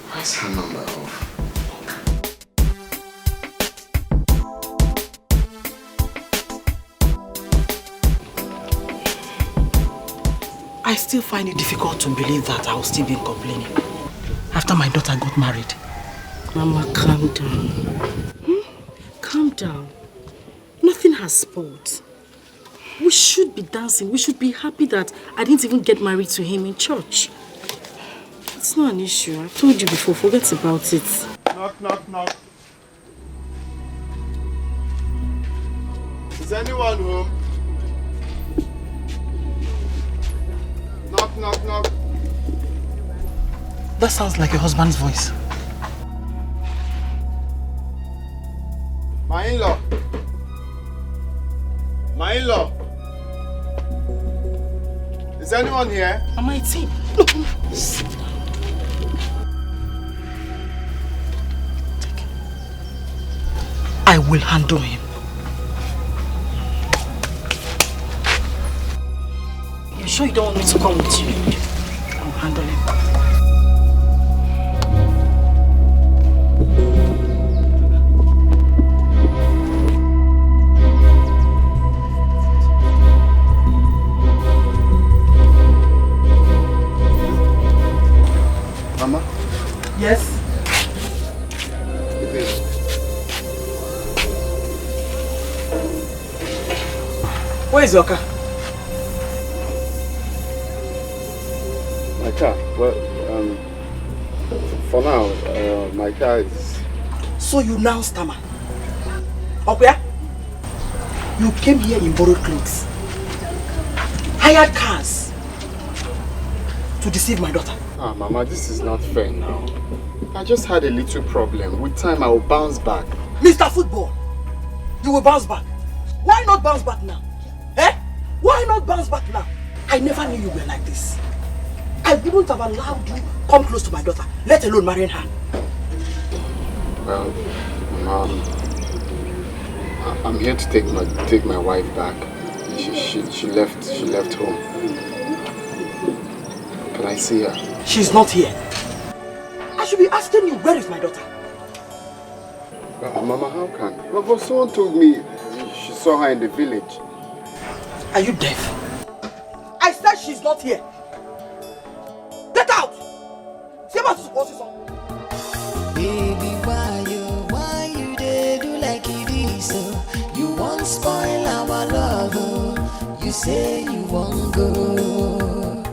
Why is her number off? I still find it difficult to believe that I will still be complaining after my daughter got married. Mama, calm down. Calm down. Nothing has spoiled. We should be dancing. We should be happy that I didn't even get married to him in church. It's not an issue. I've told you before. Forget about it. Knock, knock, knock. Is anyone home? knock, knock. That sounds like your husband's voice. My in-law. My in-law. Is anyone here? Mama, it's him. I will handle him. You sure you don't want me to come with you? I'll handle him. Mama? Yes? Where is your car? My car? Well, for now, my car is... So you now stammer? Okay? You came here in borrowed clothes, hired cars to deceive my daughter. Ah, Mama, this is not fair now. I just had a little problem. With time, I will bounce back. Mr. Football, you will bounce back. Why not bounce back now? Eh? Why not bounce back now? I never knew you were like this. I wouldn't have allowed you come close to my daughter, let alone marrying her. Well, Mom, I'm here to take my wife back. She left home. Can I see her? She's not here. I should be asking you, where is my daughter? Mama, how can? Well, someone told me she saw her in the village. Are you deaf? I said she's not here. Get out! Baby, why you dey do like it is so? You won't spoil our love, oh. You say you won't go.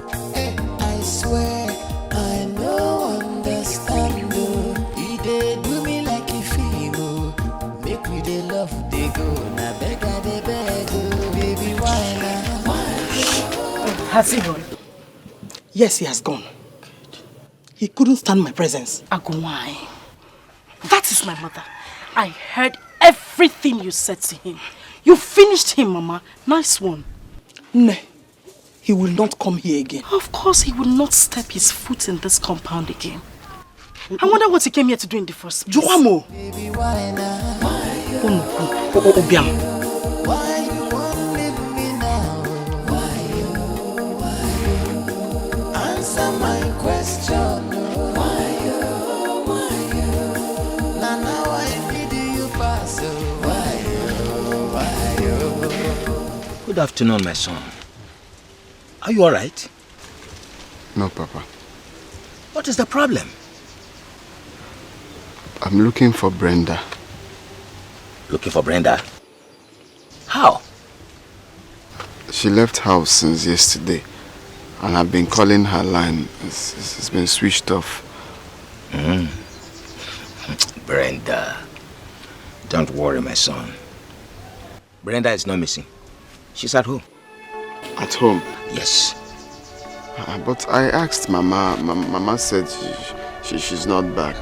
I swear I no understand, oh. You dey do me like a film, oh. Make me dey love, dey go. Na beg I dey beg, oh. Baby, why now? Has he gone? Yes, he has gone. He couldn't stand my presence. Agumai, that is my mother. I heard everything you said to him. You finished him, Mama. Nice one. No, he will not come here again. Of course, he will not step his foot in this compound again. I wonder what he came here to do in the first place. Joamo! Baby, why now? Obiam. Why you won't leave me now? Why you? Answer my question. Why you? Now I need you pass. Why you? Good afternoon, my son. Are you alright? No, Papa. What is the problem? I'm looking for Brenda. Looking for Brenda? How? She left house since yesterday, and I've been calling her line. It's been switched off. Brenda. Don't worry, my son. Brenda is not missing. She's at home. At home? Yes. But I asked Mama. Mama said she's not back.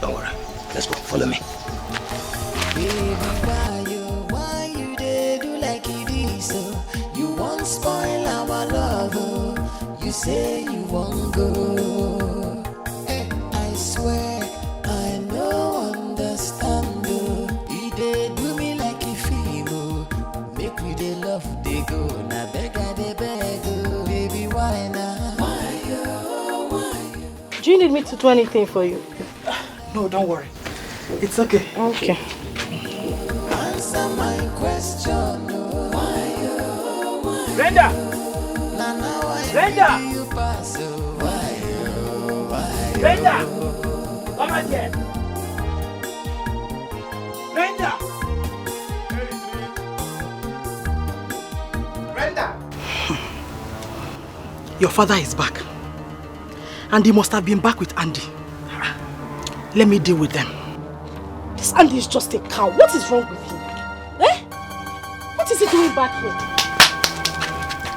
Don't worry. Let's go. Follow me. Baby, why you dey do like it is so? You won't spoil our love, oh. You say you won't go. I swear I no understand, oh. You dey do me like a film, oh. Make we dey love, dey go. Na beg I dey beg, oh. Baby, why now? Why you? Do you need me to do anything for you? No, don't worry. It's okay. Okay. Answer my question, oh. Why you? Brenda! Brenda! You pass, oh. Why you? Brenda! Come out here! Brenda! Brenda! Your father is back. And he must have been back with Andy. Let me deal with them. This Andy is just a cow. What is wrong with him? Eh? What is he doing back here?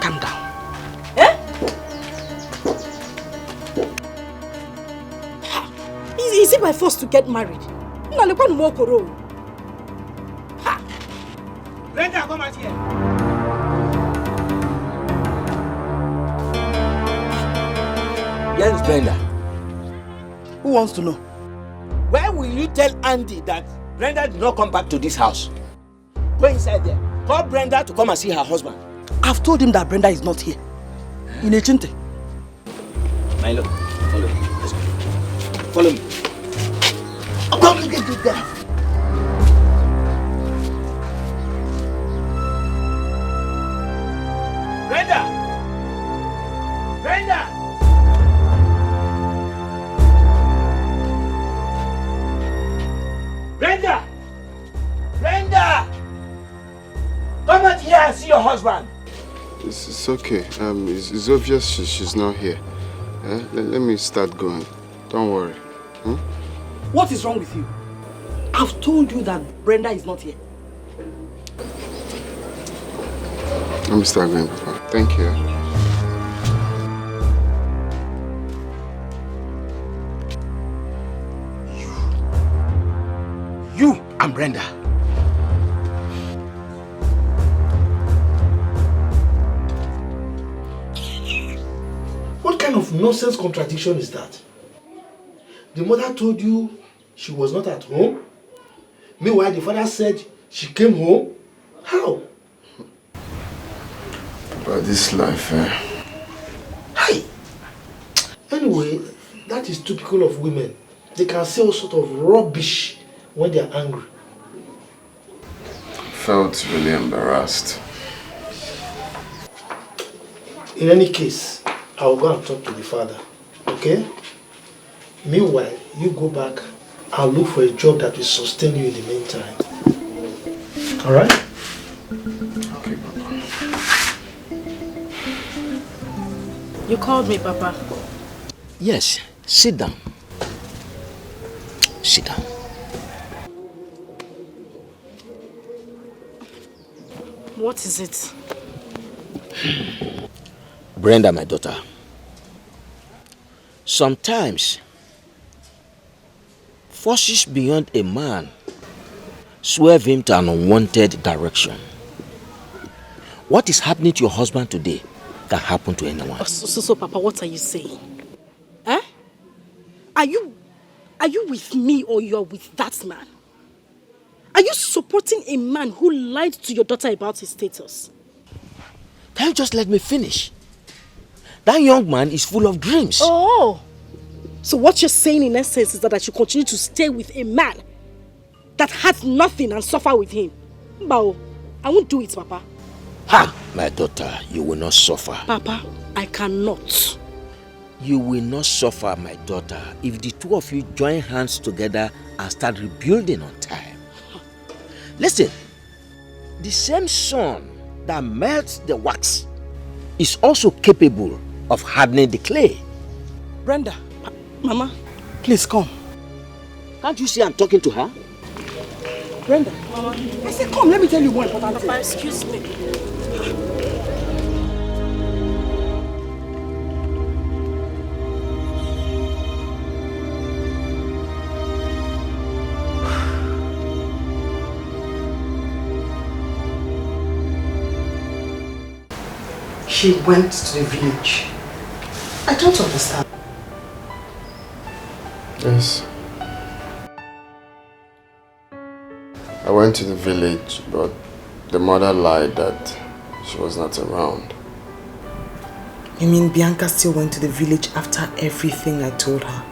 Calm down. Is it by force to get married? No, look on Mokoro. Ha! Brenda, come out here. Yes, Brenda. Who wants to know? Where will you tell Andy that Brenda did not come back to this house? Go inside there. Call Brenda to come and see her husband. I've told him that Brenda is not here. In Echinte. Milo, follow me. Let's go. Follow me. Brenda! Brenda! Brenda! Brenda! Come out here and see your husband. It's okay. It's obvious she's not here. Let me start going. Don't worry. What is wrong with you? I've told you that Brenda is not here. Let me start going, Papa. Thank you. You and Brenda. What kind of nonsense contradiction is that? The mother told you she was not at home. Meanwhile, the father said she came home. How? But this life, Hi. Anyway, that is typical of women. They can say all sort of rubbish when they are angry. I felt really embarrassed. In any case, I will go and talk to the father. Okay? Meanwhile, you go back and look for a job that will sustain you in the meantime. Alright? Okay, Papa. You called me, Papa. Yes, sit down. Sit down. What is it? Brenda, my daughter. Sometimes, forces beyond a man swerve him to an unwanted direction. What is happening to your husband today can happen to anyone. So, Papa, what are you saying? Are you with me or you're with that man? Are you supporting a man who lied to your daughter about his status? Can you just let me finish? That young man is full of dreams. Oh, so what you're saying in essence is that I should continue to stay with a man that has nothing and suffer with him? Bao, I won't do it, Papa. Ha! My daughter, you will not suffer. Papa, I cannot. You will not suffer, my daughter, if the two of you join hands together and start rebuilding on time. Listen, the same sun that melts the wax is also capable of hardening the clay. Brenda, Mama, please come. Can't you see I'm talking to her? Brenda, Mama, I said come, let me tell you one important thing. Papa, excuse me. She went to the village. I don't understand. Yes. I went to the village, but the mother lied that she was not around. You mean Bianca still went to the village after everything I told her?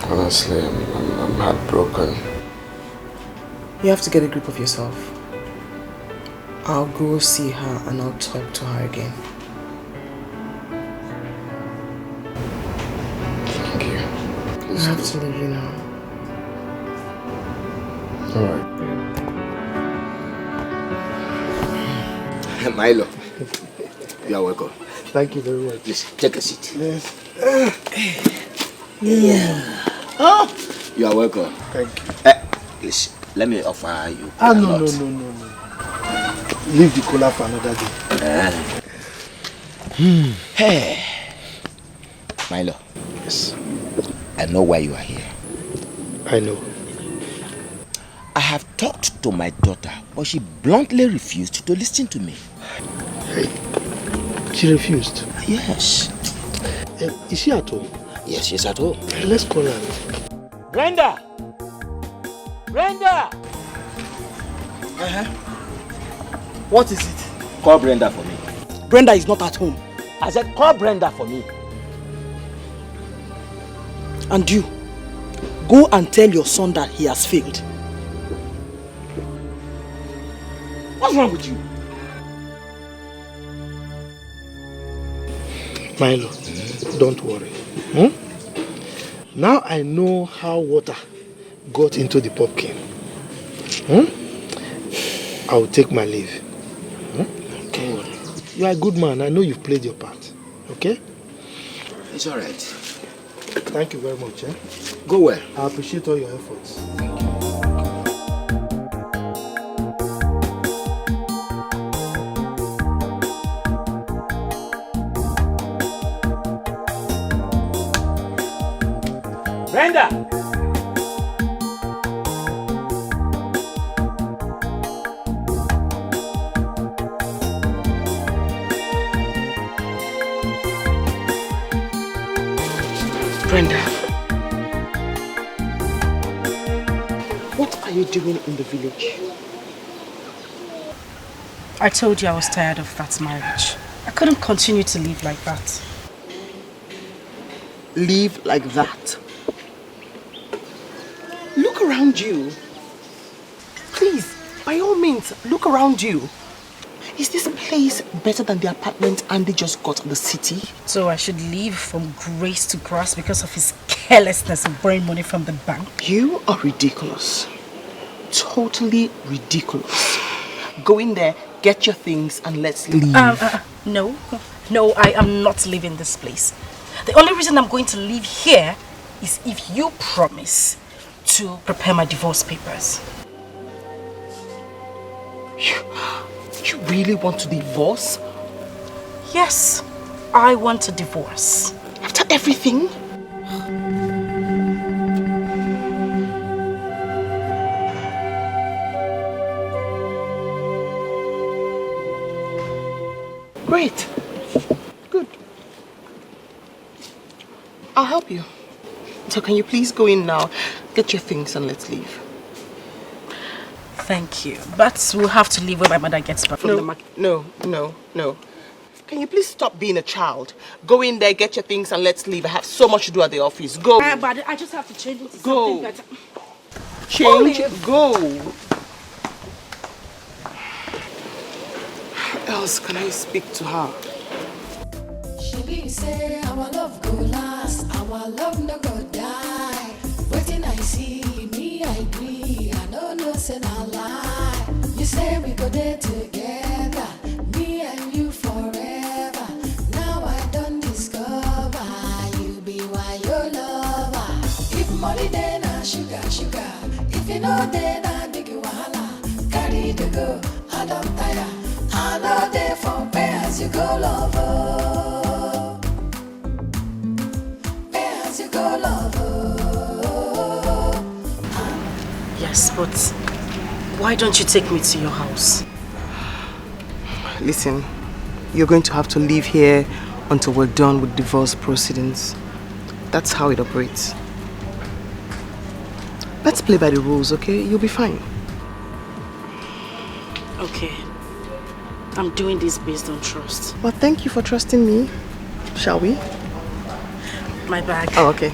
Honestly, I'm heartbroken. You have to get a grip of yourself. I'll go see her and I'll talk to her again. Thank you. I have to leave you now. Alright. Milo, you are welcome. Thank you very much. Please, take a seat. Yes. Yeah. Oh, you are welcome. Thank you. Please, let me offer you. No. Leave the cola for another day. Hey, Milo, Yes. I know why you are here. I know. I have talked to my daughter, but she bluntly refused to listen to me. Hey, she refused? Yes. Is she at home? Yes, she's at home. Let's call her. Brenda! Brenda! What is it? Call Brenda for me. Brenda is not at home. I said call Brenda for me. And you, go and tell your son that he has failed. What's wrong with you? Milo, don't worry. Now I know how water got into the pumpkin. I will take my leave. Don't worry. You are a good man. I know you've played your part. Okay? It's alright. Thank you very much. Go well. I appreciate all your efforts. Brenda! Brenda, what are you doing in the village? I told you I was tired of that marriage. I couldn't continue to live like that. Live like that? Look around you. Please, by all means, look around you. Is this place better than the apartment Andy just got in the city? So I should leave from grace to grass because of his carelessness and borrowing money from the bank? You are ridiculous. Totally ridiculous. Go in there, get your things, and let's leave. No, I am not leaving this place. The only reason I'm going to leave here is if you promise to prepare my divorce papers. You really want to divorce? Yes, I want a divorce. After everything? Great. Good. I'll help you. So can you please go in now, get your things and let's leave. Thank you. But we'll have to leave when my mother gets back from the market. No. Can you please stop being a child? Go in there, get your things and let's leave. I have so much to do at the office. Go. But I just have to change into something better. Change. Go. How else can I speak to her? She be say our love go last, our love no go die. Waiting I see, me I agree, I don't know say na lie. You say we go there together, me and you forever. Now I don't discover, you be why your lover. If money then na sugar, if you know then na big wahala. Carry to go, I don't tire. I know there for pay as you go lover. Pay as you go lover. Yes, but why don't you take me to your house? Listen, you're going to have to live here until we're done with divorce proceedings. That's how it operates. Let's play by the rules, okay? You'll be fine. Okay. I'm doing this based on trust. Well, thank you for trusting me. Shall we? My bag. Oh, okay.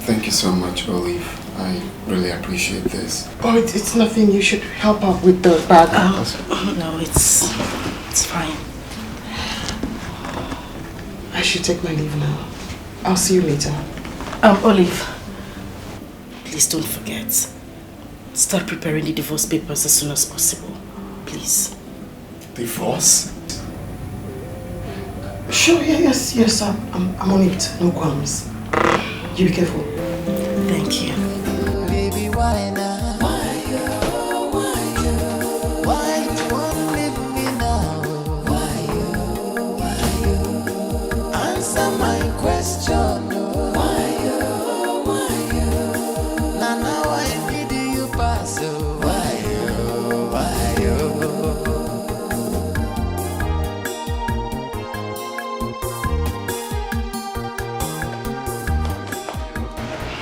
Thank you so much, Olive. I really appreciate this. Oh, it's nothing. You should help out with the bag. No, it's fine. I should take my leave now. I'll see you later. Olive, please don't forget. Start preparing the divorce papers as soon as possible. Please. Divorce? Sure, yes, I'm on it. No qualms. You be careful. Thank you. Baby, why now? Why you wanna leave me now? Why you? Answer my question. Why you? Now I need you pass. Why you?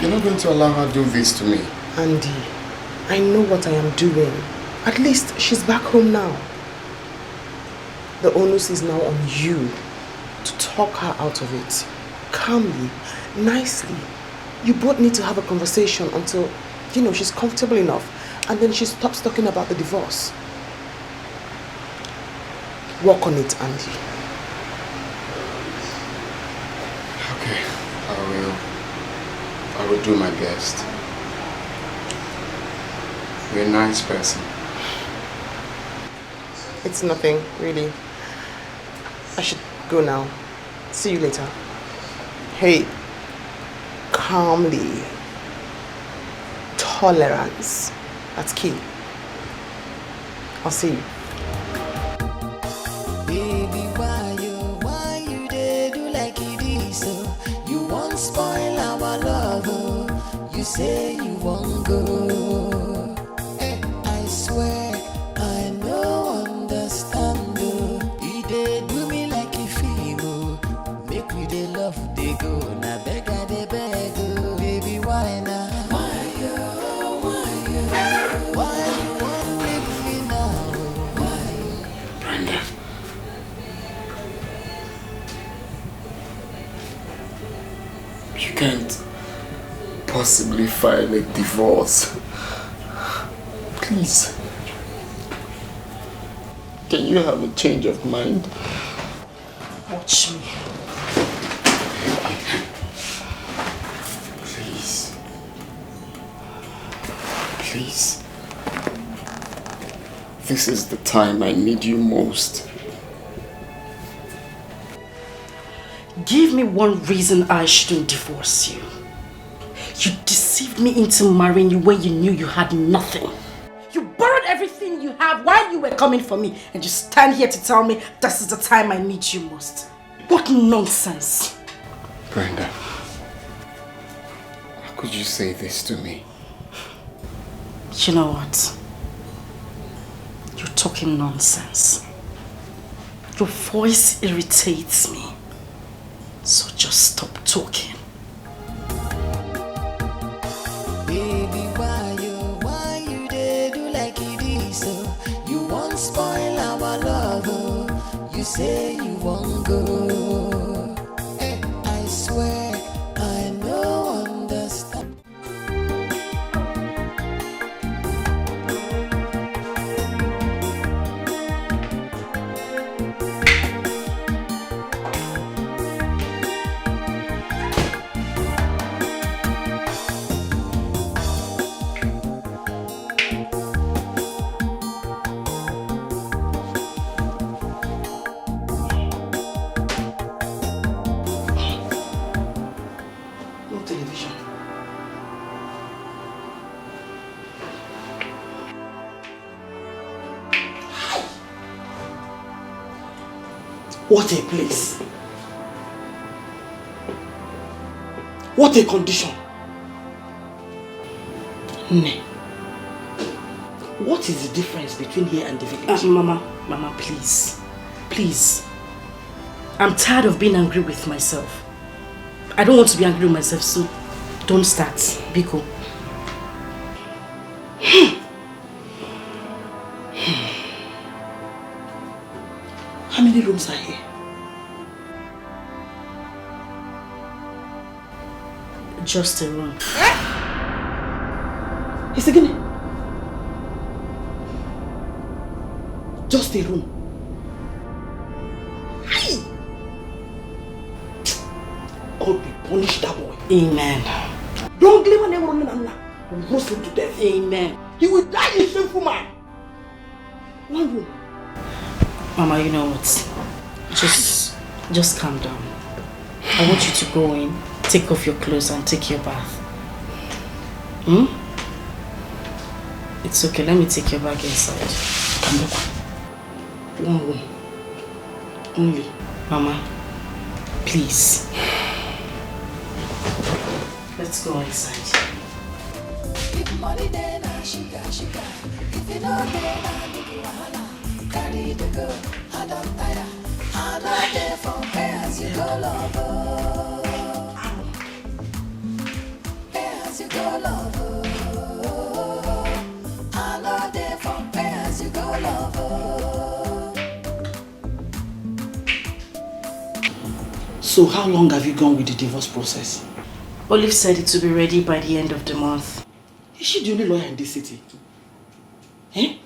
You're not going to allow her to do this to me. Andy, I know what I am doing. At least she's back home now. The onus is now on you to talk her out of it. Calmly, nicely. You both need to have a conversation until, she's comfortable enough. And then she stops talking about the divorce. Work on it, Andy. Okay, I will do my best. You're a nice person. It's nothing, really. I should go now. See you later. Hey, calmly. Tolerance. That's key. I'll see you. Baby, why you dey do like it is so? You won't spoil our love, oh. You say you won't go. I swear I no understand, oh. You dey do me like a film, oh. Make we dey love dey go. Na beg I dey beg, oh. Baby, why now? Why you won't leave me now? Brenda. You can't possibly file a divorce. Please. Can you have a change of mind? Watch me. Please. Please. This is the time I need you most. Give me one reason I shouldn't divorce you. You deceived me into marrying you when you knew you had nothing. You borrowed everything you have while you were coming for me and you stand here to tell me this is the time I need you most. What nonsense. Brenda, how could you say this to me? You know what? You're talking nonsense. Your voice irritates me. So just stop talking. Baby, why you dey do like it is so? You won't spoil our love, oh. You say you won't go. I swear I no understand. What a place. What a condition. Ne. What is the difference between here and the village? Mama, please. Please. I'm tired of being angry with myself. I don't want to be angry with myself, so don't start. Biko. How many rooms are here? Just a room. He's again. Just a room. Hey! God will punish that boy. Amen. Don't leave him alone. Roast him to death. Amen. He will die a shameful man. One room. Mama, you know what? Just calm down. I want you to go in, take off your clothes and take your bath. It's okay, let me take your bag inside. Come back. One room. Only. Mama, please. Let's go inside. If money then I sugar. If you know then I make you wahala. Carry the girl, I don't tire. I'm not there for pairs, you go lover. Pairs, you go lover. I'm not there for pairs, you go lover. So how long have you gone with the divorce process? Olive said it will be ready by the end of the month. Is she the only lawyer in this city? Eh?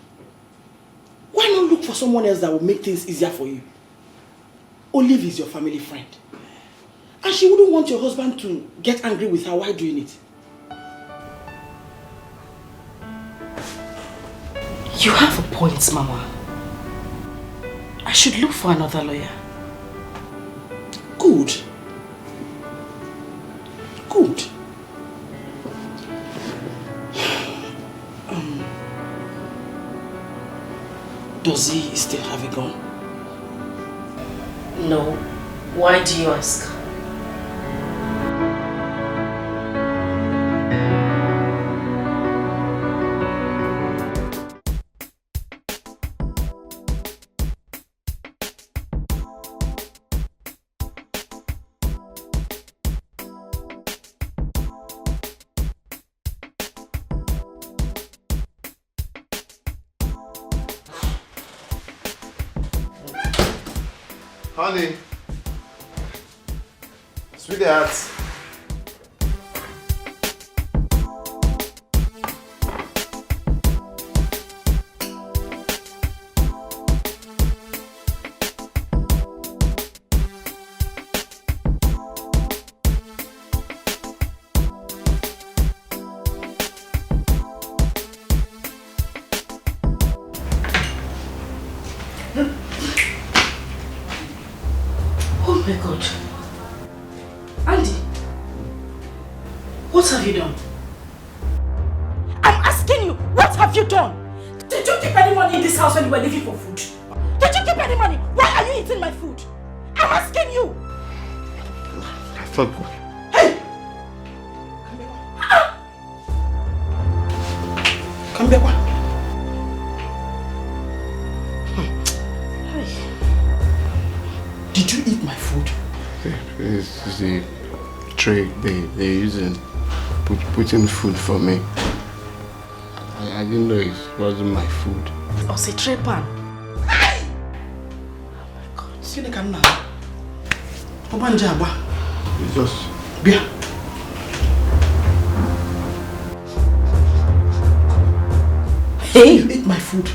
Why not look for someone else that will make things easier for you? Olive is your family friend. And she wouldn't want your husband to get angry with her while doing it. You have a point, Mama. I should look for another lawyer. Good. Good. Does he still have a gun? No. Why do you ask? Honey. Sweetheart. Oh my God. Andy, what have you done? I'm asking you, what have you done? Did you keep any money in this house when you were leaving for food? Did you keep any money? Why are you eating my food? I'm asking you. Flashboy. Hey! Come back. Did you eat my food? This is the tray they're using, putting food for me. I didn't know it wasn't my food. Oh, it's a tray pan. Hey! Oh my God. See the camera. Open Jabba. It's just... Beer. Hey! You ate my food.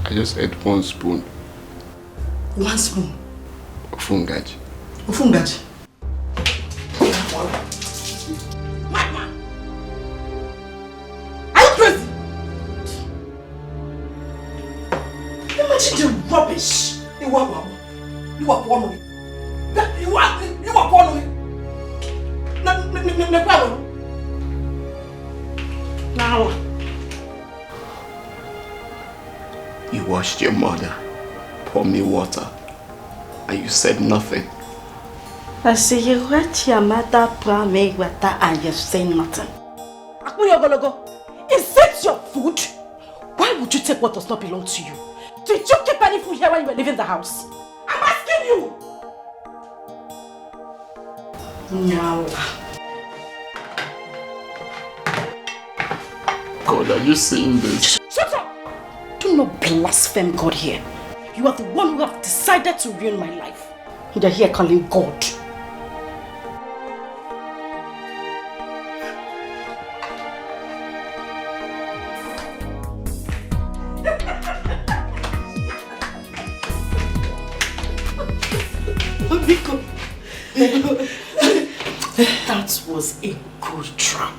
I just ate 1 spoon. 1 spoon? Fungaji. Fungaji? Madman! Are you crazy? Imagine the rubbish. You are poor. You are poor. Now. You washed your mother, poured me water, and you said nothing. I say you watch your mother pour me water and you say nothing. Is it your food? Why would you take what does not belong to you? Did you keep any food here when you were leaving the house? I'm asking you! No. God, are you seeing this? Shut up! Do not blaspheme God here. You are the one who have decided to ruin my life. And you're here calling God. That was a good trap.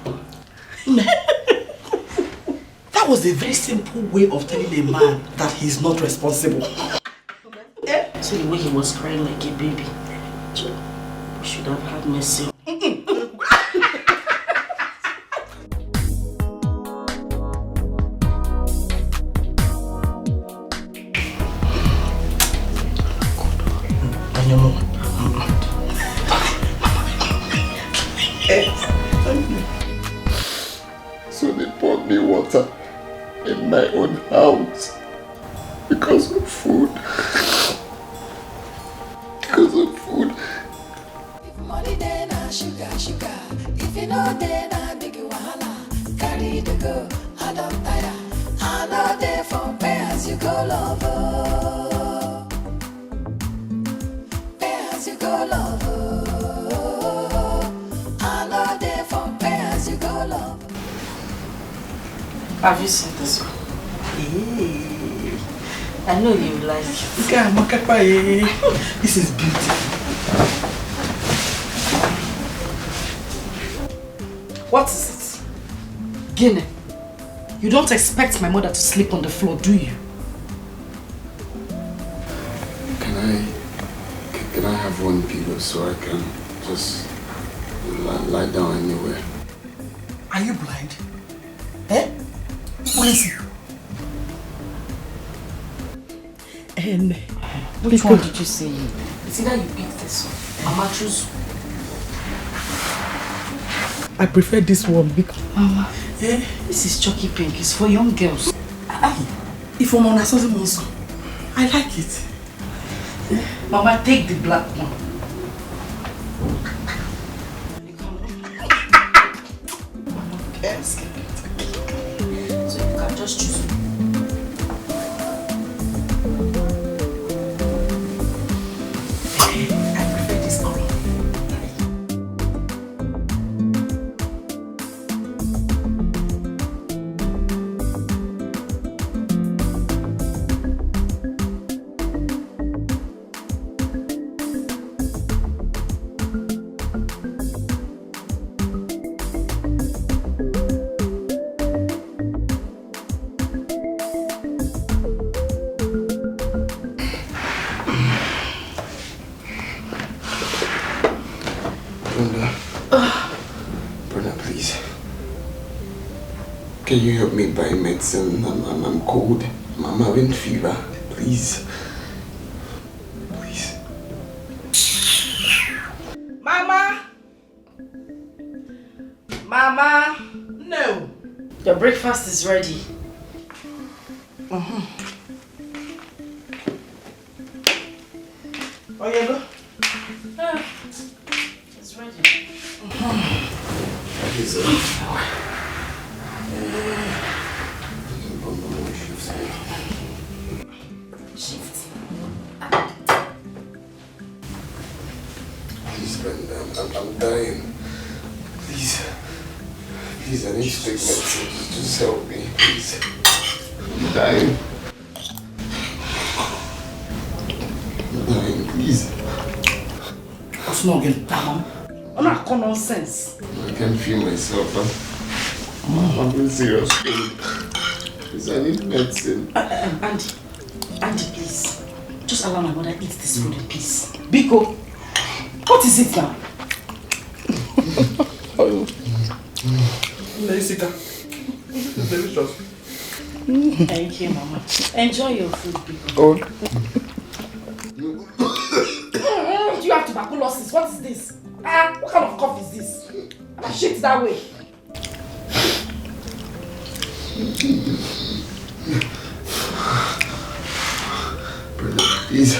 That was a very simple way of telling a man that he's not responsible. So the way he was crying like a baby, we should have had mercy. So they poured me water in my own house because of food. Because of food. If money then I sugar. If you know then I big wahala. Carry the go, I don't tire. I know there for pay as you go lover. Pay as you go lover. I know there for pay as you go lover. Have you seen this one? I know you like it. This is beautiful. What is it? Guinea, you don't expect my mother to sleep on the floor, do you? Can I have one pillow so I can just lie down anywhere? Are you blind? Eh? Listen. And which one did you say? It's either you pick this one. Mama, choose. I prefer this one because Mama, this is chalky pink. It's for young girls. If I'm on a saucy monster, I like it. Mama, take the black one. Yes. So you can just choose. I prefer this color. Brother, please. Can you help me buy medicine? I'm cold. I'm having fever. Please. Please. Mama! Mama! No! Your breakfast is ready. Oh, yeah, go. It's ready. Shift. Please, Brenda, I'm dying. Please, I need to take medicine. Just help me, please. I'm dying. I'm dying, please. What's not again? Mama. I'm not calling nonsense. I can't feel myself. I'm in serious pain. Please, I need medicine. Andy, please. Just allow my mother eat this food in peace. Biko, what is it now? It's delicious. Thank you, Mama. Enjoy your food, Biko. Do you have tuberculosis? What is this? What kind of cough is this? I shit that way. Brother, please.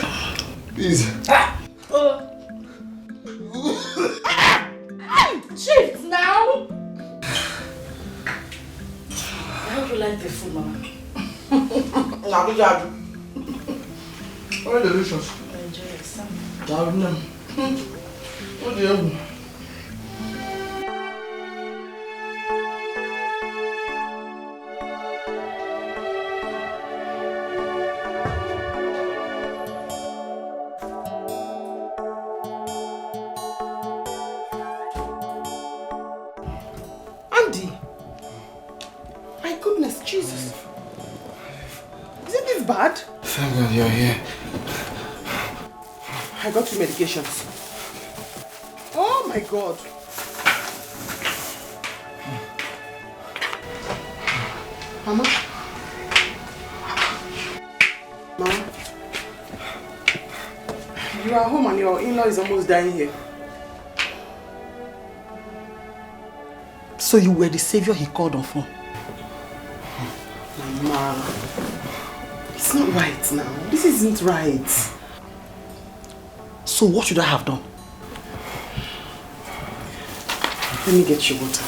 Shift now! I hope you like the food, Mama. Very delicious. Enjoy it, son. What do you have? Andy! My goodness, Jesus. Isn't this bad? Thank God you're here. I got you medications. Oh my God. Mama? Mama? You are home and your in-law is almost dying here. So you were the savior he called on phone? Mama, it's not right now. This isn't right. So what should I have done? Let me get you water.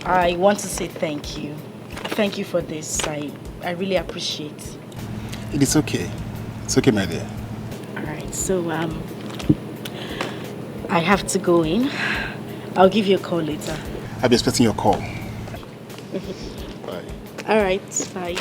I want to say thank you. Thank you for this. I really appreciate it. It is okay. It's okay, my dear. Alright, so I have to go in. I'll give you a call later. I'll be expecting your call. Bye. Alright, bye.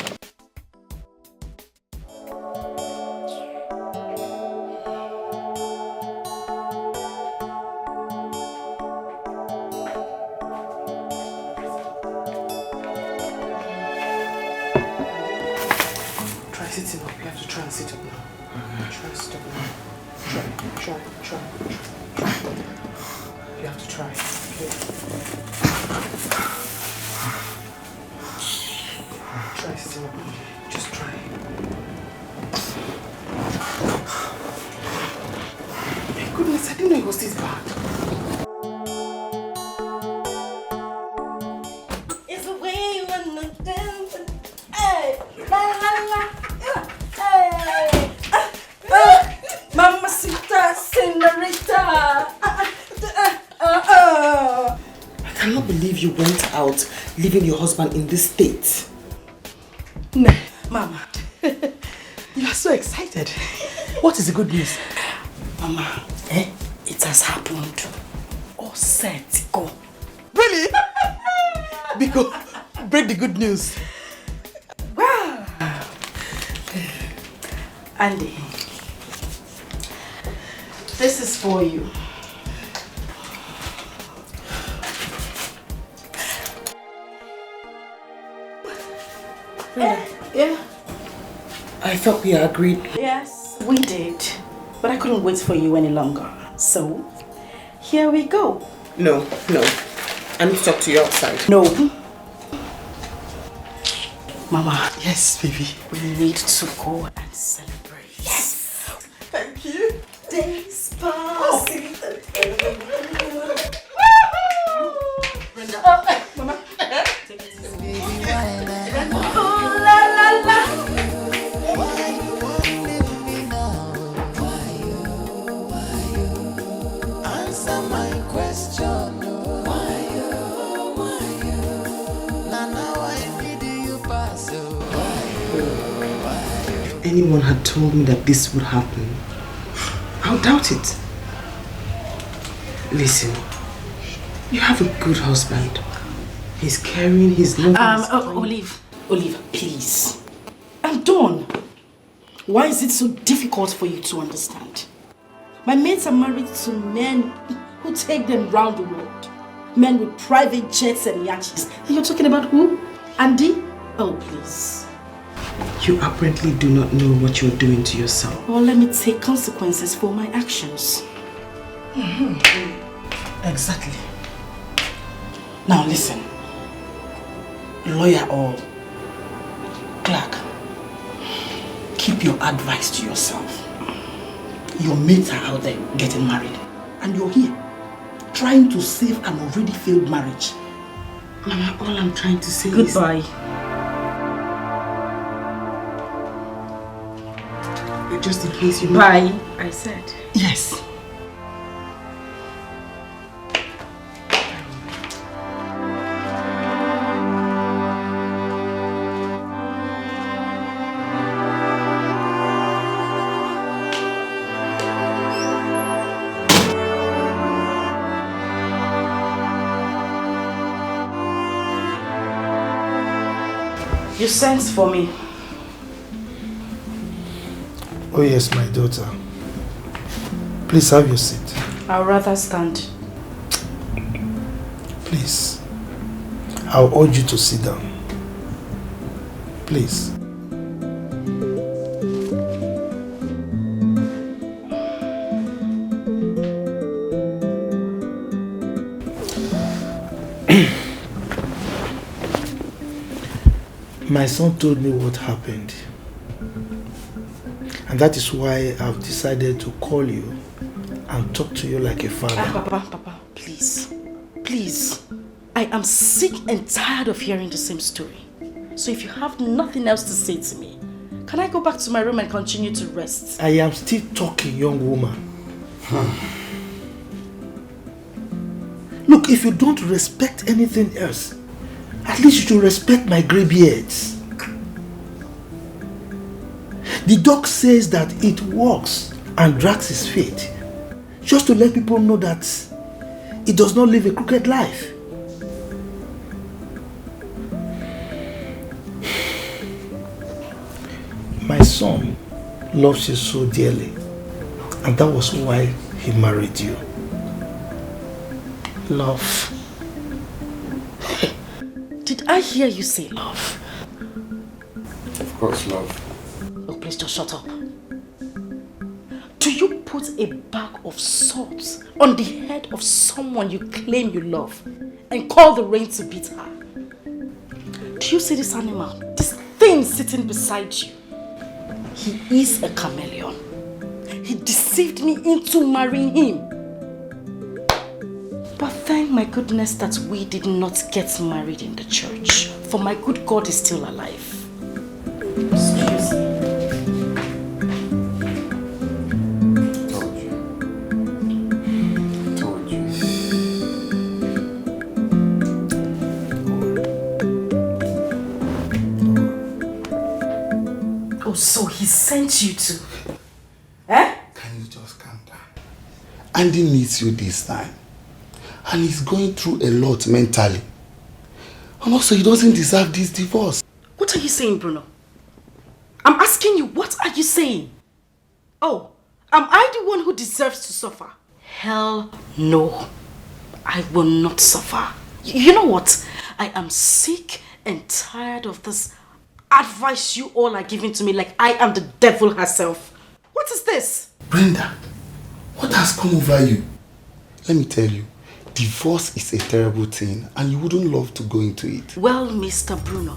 Leaving your husband in this state. No, Mama. You are so excited. What is the good news? Mama, it has happened. All set, go. Really? Because break the good news. Wow. Andy, this is for you. Yeah. I thought we agreed. Yes, we did. But I couldn't wait for you any longer. So, here we go. No. I need to talk to you outside. No. Mama. Yes, baby. We need to go and celebrate. Yes. Thank you. Days pass. Brenda. Mama. Anyone had told me that this would happen, I would doubt it. Listen, you have a good husband. He's caring, he's loving. Olive, please. I'm done. Why is it so difficult for you to understand? My mates are married to men who take them round the world. Men with private jets and yachts. And you're talking about who? Andy? Oh, please. You apparently do not know what you're doing to yourself. Well, let me take consequences for my actions. Exactly. Now listen. Lawyer or clerk, keep your advice to yourself. Your mates are out there getting married. And you're here, trying to save an already failed marriage. Mama, all I'm trying to say Goodbye. is... just in case you know. Bye, I said. Yes. You sent for me. Oh yes, my daughter. Please have your seat. I'll rather stand. Please. I'll urge you to sit down. Please. My son told me what happened. And that is why I've decided to call you and talk to you like a father. Papa, please. Please. I am sick and tired of hearing the same story. So if you have nothing else to say to me, can I go back to my room and continue to rest? I am still talking, young woman. Look, if you don't respect anything else, at least you should respect my grey beards. The dog says that it walks and drags his feet, just to let people know that it does not live a crooked life. My son loves you so dearly, and that was why he married you. Love. Did I hear you say love? Of course, love. Oh, please just shut up. Do you put a bag of salt on the head of someone you claim you love and call the rain to beat her? Do you see this animal? This thing sitting beside you? He is a chameleon. He deceived me into marrying him. But thank my goodness that we did not get married in the church, for my good God is still alive. Excuse me. Told you. Oh, so he sent you to? Eh? Can you just calm down? Andy needs you this time. And he's going through a lot mentally. And also, he doesn't deserve this divorce. What are you saying, Bruno? I'm asking you, what are you saying? Oh, am I the one who deserves to suffer? Hell no. I will not suffer. You know what? I am sick and tired of this advice you all are giving to me like I am the devil herself. What is this? Brenda, what has come over you? Let me tell you, divorce is a terrible thing and you wouldn't love to go into it. Well, Mr. Bruno,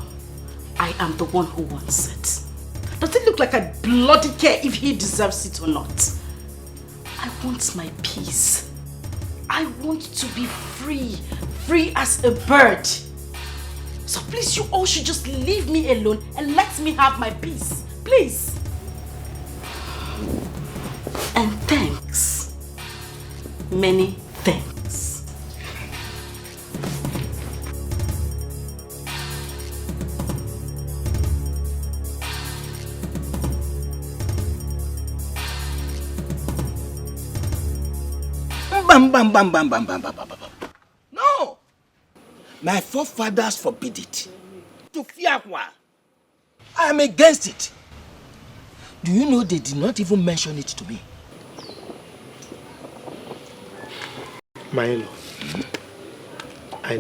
I am the one who wants it. Does it look like I bloody care if he deserves it or not? I want my peace. I want to be free. Free as a bird. So please, you all should just leave me alone and let me have my peace. Please. And thanks. Many thanks. Bam, bam, bam, bam, bam, bam, bam, bam, bam. No! My forefathers forbid it. To Fiakwa. I am against it. Do you know they did not even mention it to me? My in-law, I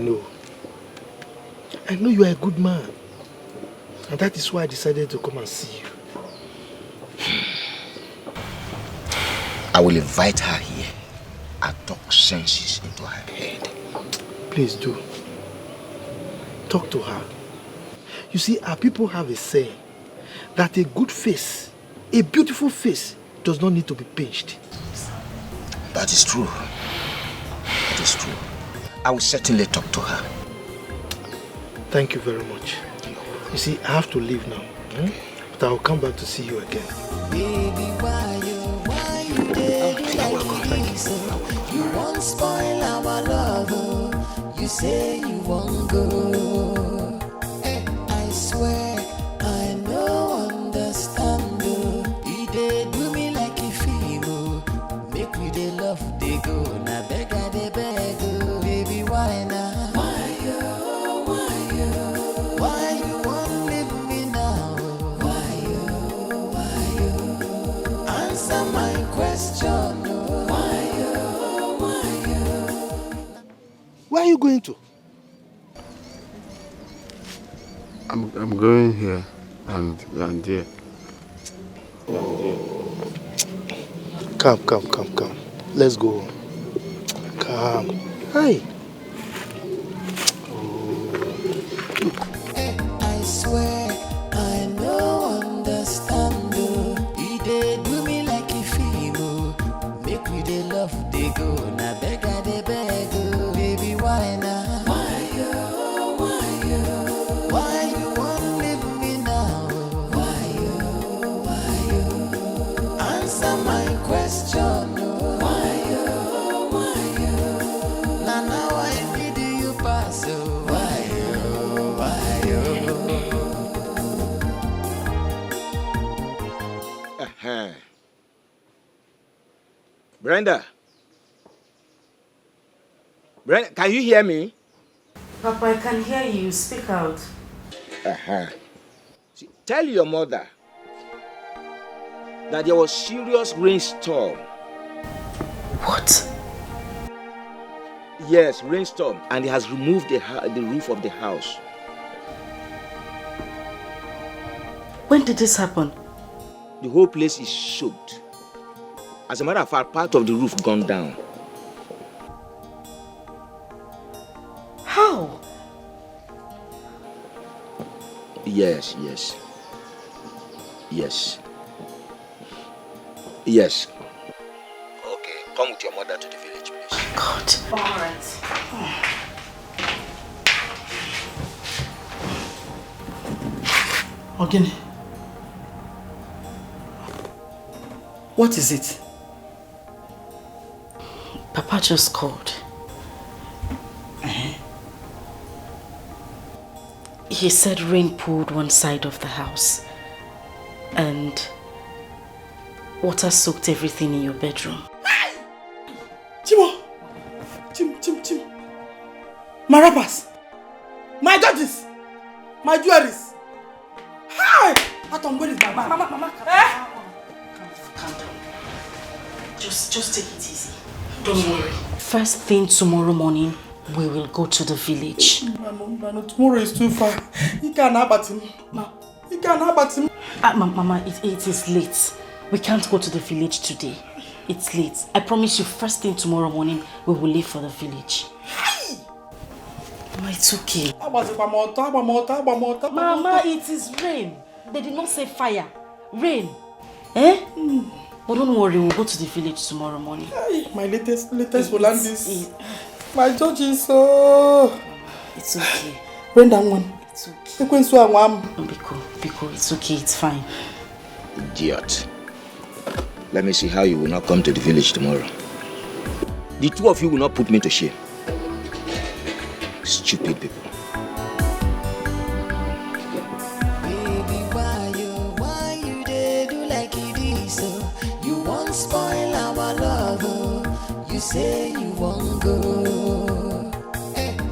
know you are a good man. And that is why I decided to come and see you. I will invite her here and talk senses into her head. Please do. Talk to her. You see, our people have a saying that a good face, a beautiful face, does not need to be pinched. That is true. That is true. I will certainly talk to her. Thank you very much. You see, I have to leave now. But I will come back to see you again. Baby, won't spoil our love, oh. You say you won't go. I swear I no understand, oh. You dey do me like a film, oh. Make we dey love, dey go. Na beg I dey beg, oh. Baby, why now? Why you won't leave me now? Answer my question. Where are you going to? I'm going here and there. Come. Let's go. Come. Hey. I swear I no understand, oh. You dey do me like a film, oh. Make we dey love, dey go. Na beg I dey beg, oh. Baby, why now? Why you won't leave me now? Answer my question, oh. Now I need you pass, oh. Brenda, can you hear me? Papa, I can hear you. Speak out. See, tell your mother that there was serious rainstorm. What? Yes, rainstorm, and it has removed the roof of the house. When did this happen? The whole place is soaked. As a matter of fact, part of the roof gone down. How? Yes. Okay, come with your mother to the village, please. God. All right. Ogini. What is it? Papa just called. He said rain poured one side of the house and water soaked everything in your bedroom. Chimo! Chim. My wrappers! My dodges! My jewelries! Hi! Atom, where is my bag? Mama. Calm down. Just take it easy. Don't worry. First thing tomorrow morning, we will go to the village. Mano, tomorrow is too far. You can't have him. You can't have him. Mama, it is late. We can't go to the village today. It's late. I promise you, first thing tomorrow morning, we will leave for the village. Mama, it's okay. Mama, it is rain. They did not say fire. Rain. But don't worry, we'll go to the village tomorrow morning. My latest Hollandis. My judge is so... It's okay. Brenda, one. It's okay. Biko, it's okay, it's fine. Idiot. Let me see how you will not come to the village tomorrow. The two of you will not put me to shame. Stupid people. Baby, why you dey do like it is, so you won't spoil our love, oh. You say you won't go.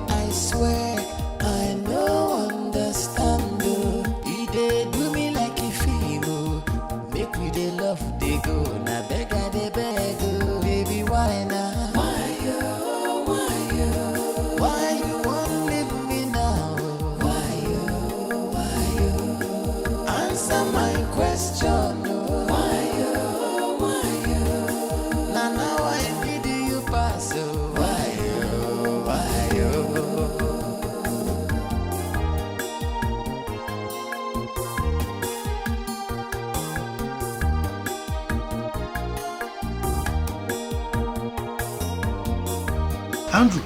I swear I no understand, oh. You dey do me like a film, oh. Make we dey love, dey go. Na beg I dey beg, oh. Baby, why now? Why you won't leave me now? Answer my question, oh. Now I need you pass, oh. Andrew,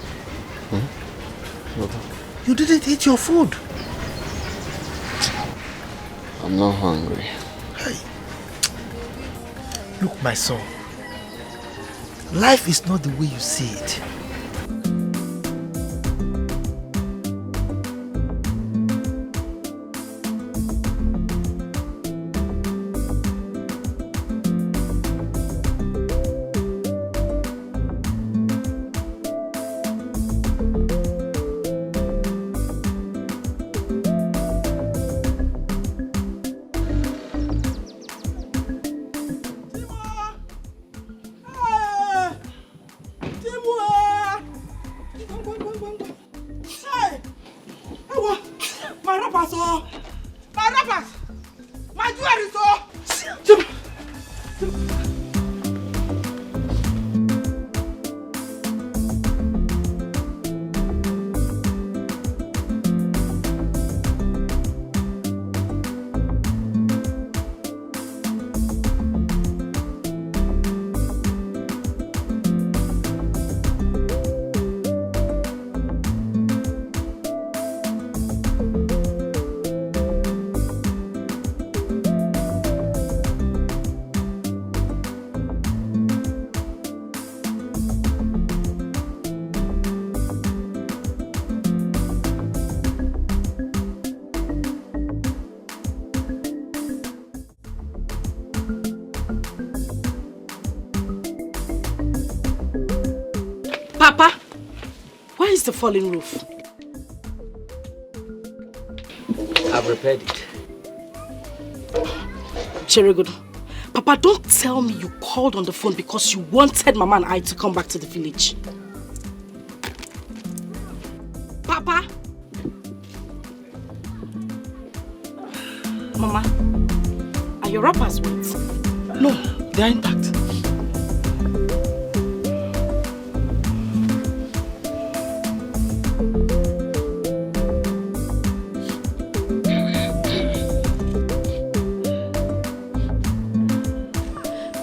you didn't eat your food. I'm not hungry. Hey, look, my son. life is not the way you see it. Papa, where is the fallen roof? I've repaired it. Cherigodo, Papa, don't tell me you called on the phone because you wanted Mama and I to come back to the village. Papa? Mama, are your wrappers wet? No, they are intact.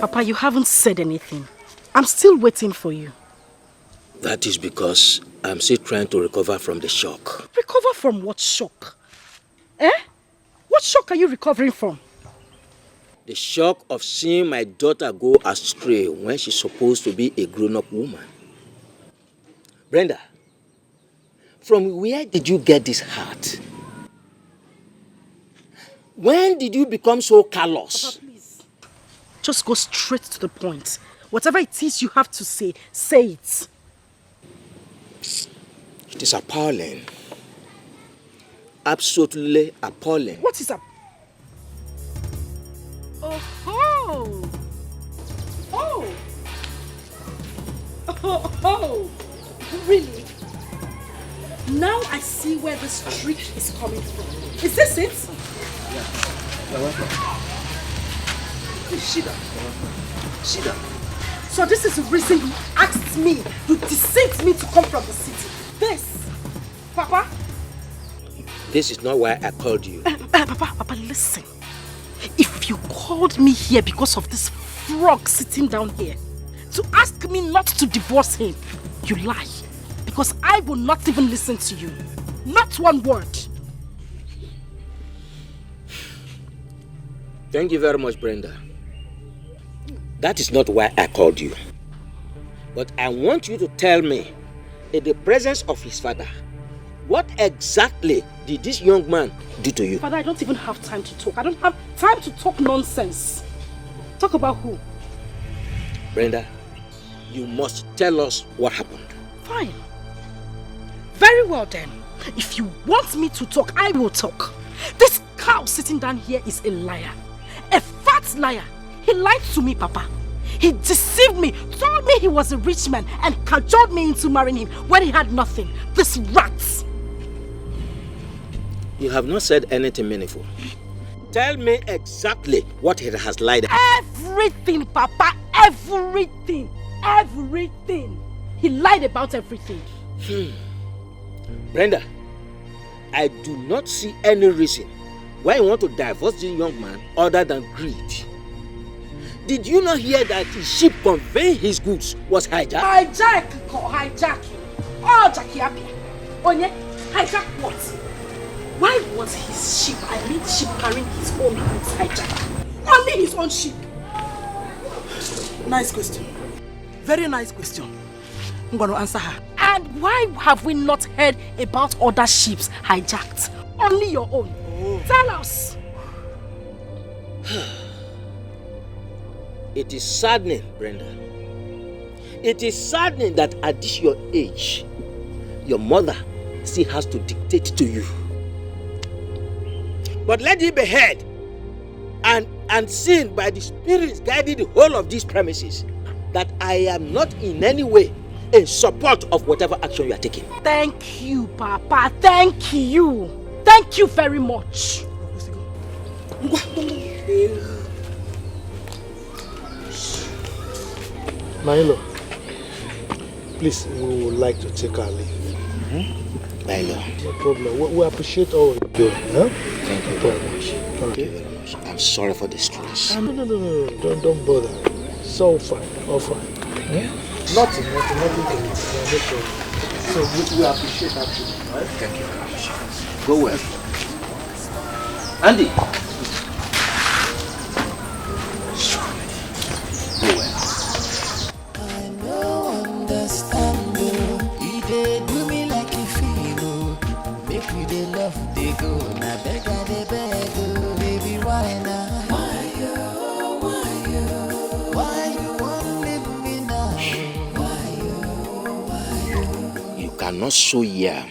Papa, you haven't said anything. I'm still waiting for you. That is because I'm still trying to recover from the shock. Recover from what shock? Eh? What shock are you recovering from? The shock of seeing my daughter go astray when she's supposed to be a grown-up woman. Brenda, from where did you get this heart? When did you become so callous? Papa, please. Just go straight to the point. Whatever it is you have to say, say it. It is appalling. Absolutely appalling. What is up? Oh! Oh! Oh! Really? Now I see where this trick is coming from. Is this it? Yeah. Shida. So this is the reason you asked me, you deceived me to come from the city. This, Papa? This is not why I called you. Papa, listen. If you called me here because of this frog sitting down here, to ask me not to divorce him, you lie. Because I will not even listen to you. Not one word. Thank you very much, Brenda. That is not why I called you. But I want you to tell me, in the presence of his father, what exactly did this young man do to you? Father, I don't even have time to talk. I don't have time to talk nonsense. Talk about who? Brenda, you must tell us what happened. Fine. Very well then. If you want me to talk, I will talk. This cow sitting down here is a liar. A fat liar. He lied to me, Papa. He deceived me, told me he was a rich man and cajoled me into marrying him when he had nothing. This rat. You have not said anything meaningful. Tell me exactly what he has lied about. Everything, Papa. Everything. Everything. He lied about everything. Brenda, I do not see any reason why you want to divorce this young man other than greed. Did you not hear that his ship conveying his goods was hijacked? Hijacking. Oh, Jackie Abia. Onye, hijack what? Why was his ship, the ship carrying his own goods hijacked? Only his own ship. Nice question. very nice question. I'm going to answer her. And why have we not heard about other ships hijacked? Only your own. Tell us. It is saddening, Brenda. It is saddening that at this your age, your mother still has to dictate to you. But let it be heard and seen by the spirits guiding the whole of these premises that I am not in any way in support of whatever action you are taking. Thank you, Papa. Thank you. Thank you very much. Milo, please, we would like to take our leave. Milo. No problem. We appreciate all you're doing. Huh? Thank you very much. Thank you very much. I'm sorry for the stress. No. Don't bother. It's all fine. All fine. Yeah? Nothing to it. No problem. So we appreciate that too. Right? Thank you very much. Go well. Andy. Go well. I no understand though. He dey do me like a feel. Make me dey love dey go. Na beg I dey beg oh. Baby why now? Why you won't leave me now? Why You cannot sow yam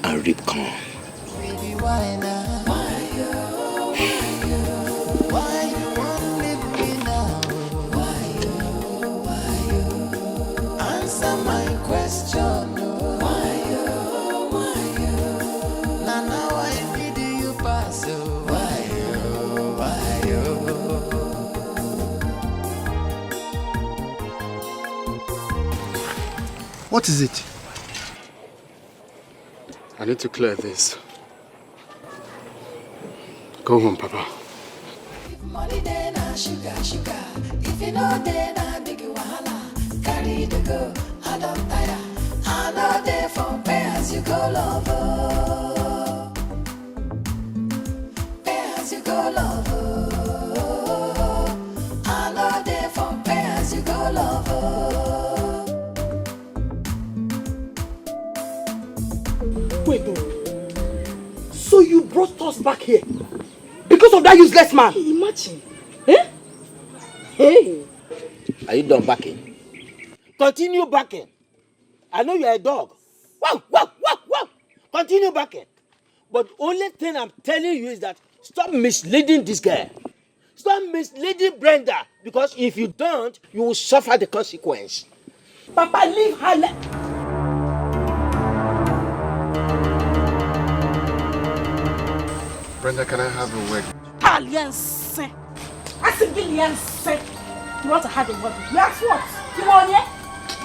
and reap corn. Baby why now? Why you won't leave me now? Why answer my question? Why now why did you pass? Why What is it? I need to clear this. Go home, Papa. Money day na sugar. If you know day na big wahala. Carry the go, I don't tire. I know day for pay as you go lover. Pay as you go lover. I know day for pay as you go lover. Wait, so you brought us back here because of that useless man? Imagine. Eh? Hey. Are you done backing? Continue backing. I know you are a dog. Wow. Continue backing. But only thing I'm telling you is that stop misleading this girl. Stop misleading Brenda. Because if you don't, you will suffer the consequence. Papa, leave her. Brenda, can I have a word? Alliance. I said alliance. You want to have a word? You ask what? You want it?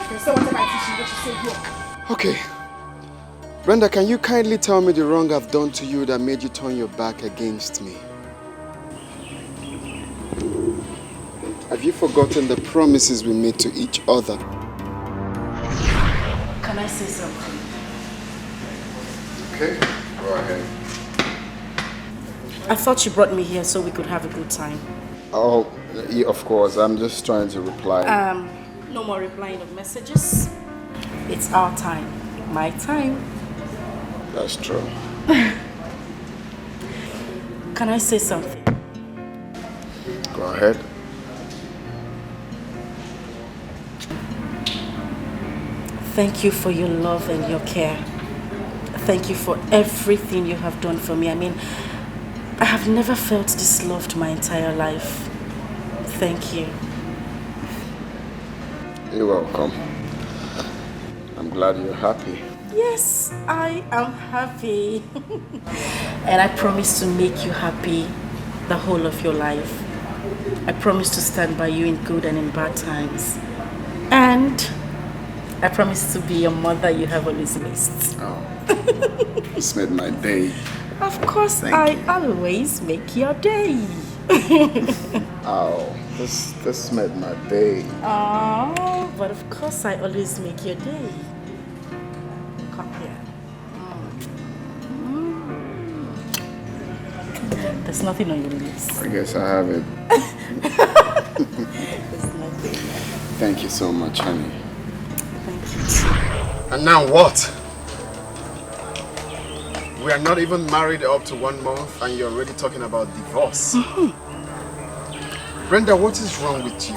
You can say whatever I teach you, what you say here. Okay. Brenda, can you kindly tell me the wrong I've done to you that made you turn your back against me? Have you forgotten the promises we made to each other? Can I say something? Okay, go ahead. I thought you brought me here so we could have a good time. Oh, yeah, of course. I'm just trying to reply. No more replying of messages. It's our time. My time. That's true. Can I say something? Go ahead. Thank you for your love and your care. Thank you for everything you have done for me. I mean, I have never felt this loved my entire life. Thank you. You're welcome. I'm glad you're happy. Yes, I am happy. And I promise to make you happy the whole of your life. I promise to stand by you in good and in bad times. And I promise to be your mother you have always missed. Oh, it's made my day. Of course, I always make your day. Oh, this made my day. Oh, but of course I always make your day. Come here. There's nothing on your lips. I guess I have it. There's nothing. Thank you so much, honey. Thank you. And now what? We are not even married up to 1 month and you're already talking about divorce. Brenda, what is wrong with you?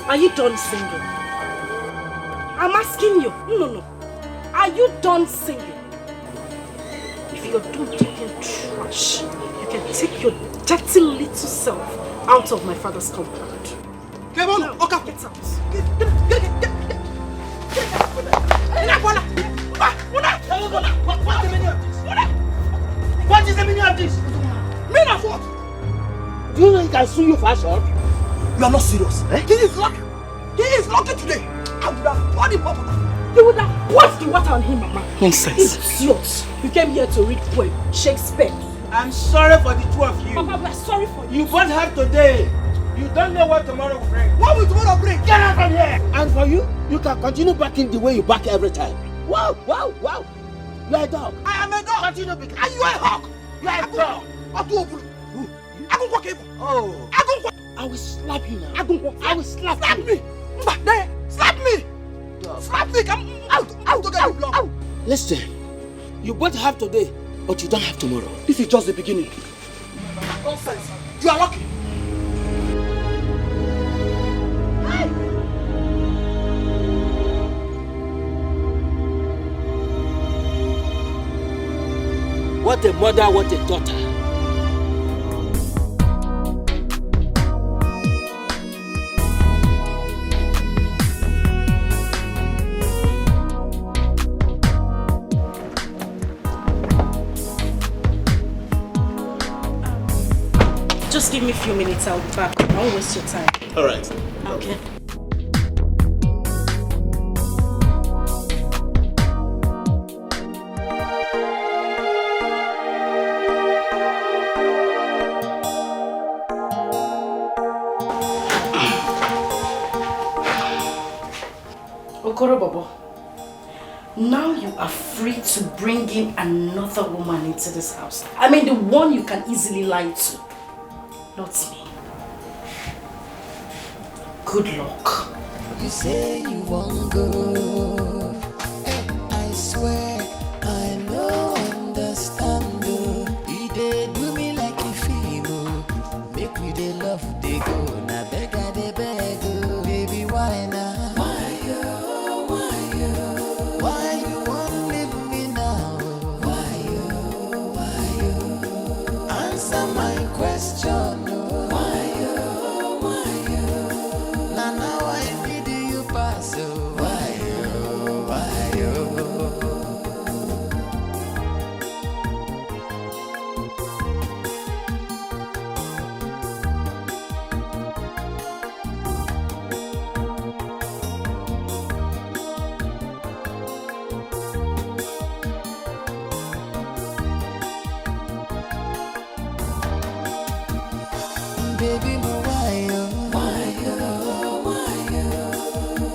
Are you done singing? I'm asking you. No. Are you done singing? If you're done talking trash, you can take your dirty little self out of my father's compound. Come on, now, okay. Get out. What is the meaning of this? Meaning of what? Do you know he can sue you for assault? You are not serious. He is lucky. He is lucky today. I would have poured him water. You would have poured the water on him, Mama. Nonsense. Idiot. You came here to read poem, Shakespeare. I'm sorry for the two of you. Papa, we are sorry for you. You both have today. You don't know what tomorrow will bring. What will tomorrow bring? Get out from here! And for you, you can continue backing the way you back every time. Wow. You are a dog. I am a dog. Continue backing. And you are a hawk. You are a dog. Oh. I will slap you now. I will slap you. Slap me. Slap me. Dog. Slap me. Come out. Listen, you both have today, but you don't have tomorrow. This is just the beginning. Nonsense. You are lucky. What a mother, what a daughter. Just give me a few minutes, I'll be back. I won't waste your time. Alright. Okay. Okoro Bobo, now you are free to bring in another woman into this house. I mean the one you can easily lie to. Not me. Good luck. You say you won't go. I swear I no understand. You dey do me like a female. Make me dey love dey go. Na beg I dey beg. Baby, why now? Why you won't leave me now? Why you? Answer my question. Why you? Now I need you pass. Why you? Baby, why you?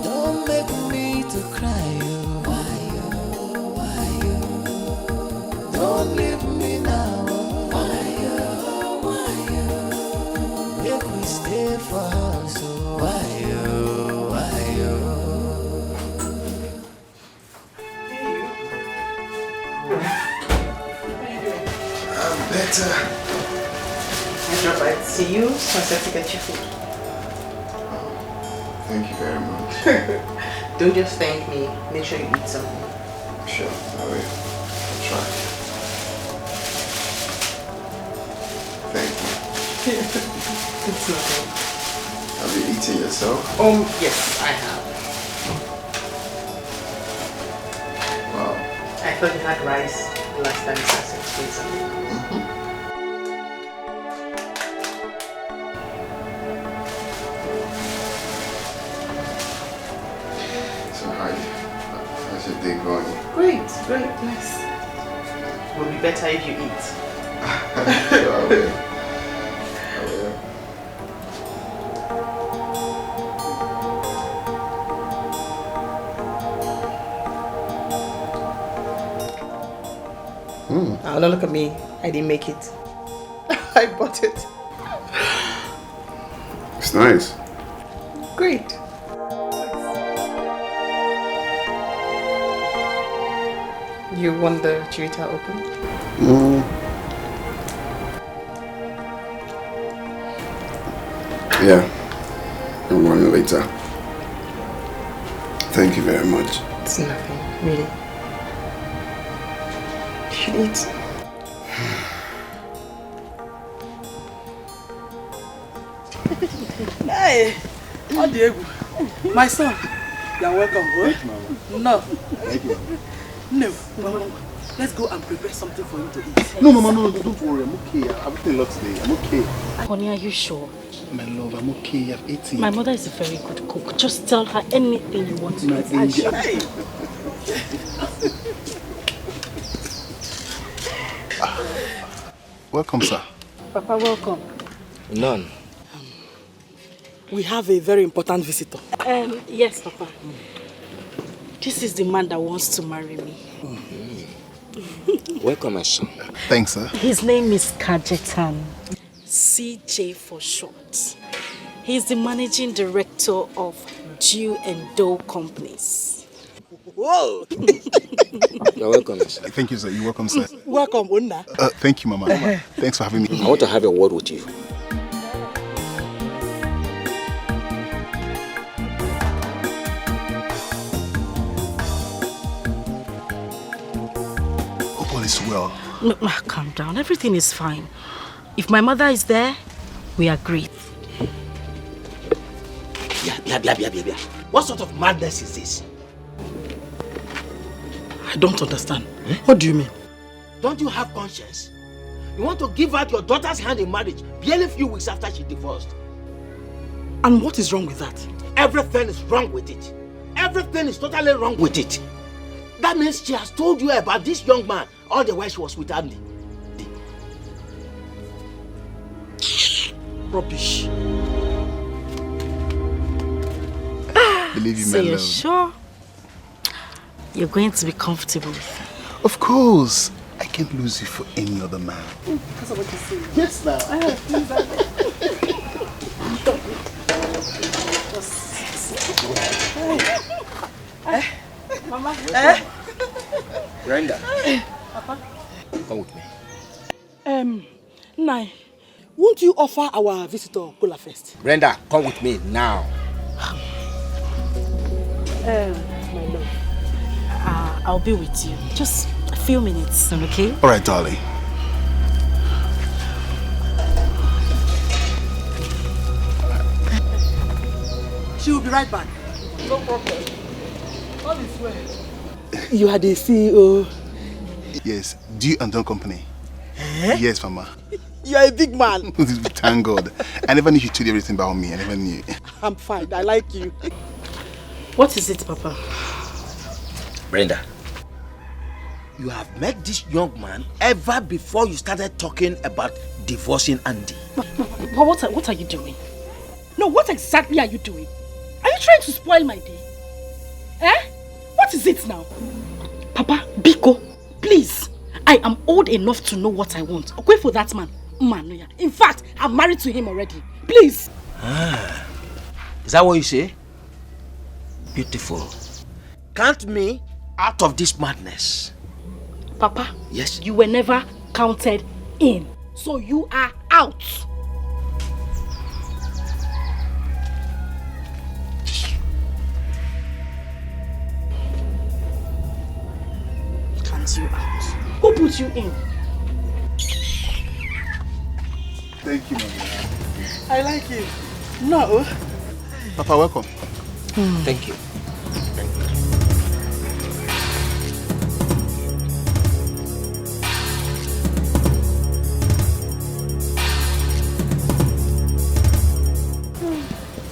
Don't make me to cry. Why you? Don't leave me now. Why you? Make we stay for house. Why you? I'm better. I drop by to see you, so I said to get you food. Thank you very much. Don't just thank me, make sure you eat something. Sure, I will. I'll try. Thank you. It's nothing. Have you eaten yourself? Yes, I have. Wow. I thought you had rice the last time you said something. How's your day going? Great, nice. Will be better if you eat. Sure, I will. Oh, no, look at me. I didn't make it. I bought it. It's nice. Great. You want the Chirita open? Yeah. I'll want it later. Thank you very much. It's nothing, really. You should eat. Hey, Diego, my son, you're welcome. Thank you, Mama. No. Thank you, Mama. No, Mama. Let's go and prepare something for him to eat. No, Mama, no, don't worry. I'm okay. I've eaten a lot today. I'm okay. Honey, are you sure? My love, I'm okay. I've eaten. My mother is a very good cook. Just tell her anything you want to My eat. angel. Welcome, sir. Papa, welcome. None. We have a very important visitor. Yes, Papa. This is the man that wants to marry me. Welcome, my son. Thanks, sir. His name is Kajetan. CJ for short. He's the managing director of Jew and Doe Companies. Whoa! You're welcome, my son. Thank you, sir. You're welcome, sir. Welcome, Unna. Thank you, Mama. Thanks for having me. I want to have a word with you. Hope all is well. No, calm down. Everything is fine. If my mother is there, we are great. Blah. What sort of madness is this? I don't understand. What do you mean? Don't you have conscience? You want to give out your daughter's hand in marriage barely a few weeks after she divorced. And what is wrong with that? Everything is wrong with it. Everything is totally wrong with it. That means she has told you about this young man all the while she was with Andy. Rubbish. Believe you, So my you're love. sure you're going to be comfortable with her? Of course. I can't lose you for any other man. Because of what you say. Yes, now. Mama. Brenda. Papa. Come with me. Nai, won't you offer our visitor cola first? Brenda, come with me now. My love, I'll be with you. Just a few minutes, okay? All right, darling. She will be right back. No problem. All is well. You are the CEO. Yes, Dew and Doe Company. Yes, Mama. You are a big man. Thank God. I never knew you told everything about me. I never knew. I'm fine. I like you. What is it, Papa? Brenda, you have met this young man ever before you started talking about divorcing Andy. But what are you doing? No, what exactly are you doing? Are you trying to spoil my day? What is it now? Papa, Biko, please. I am old enough to know what I want. Okay for that man. In fact, I'm married to him already. Please. Is that what you say? Beautiful. Count me out of this madness. Papa, yes. You were never counted in. So you are out. Count you out. Who put you in? Thank you, Mama. I like you. No. Papa, welcome. Thank you.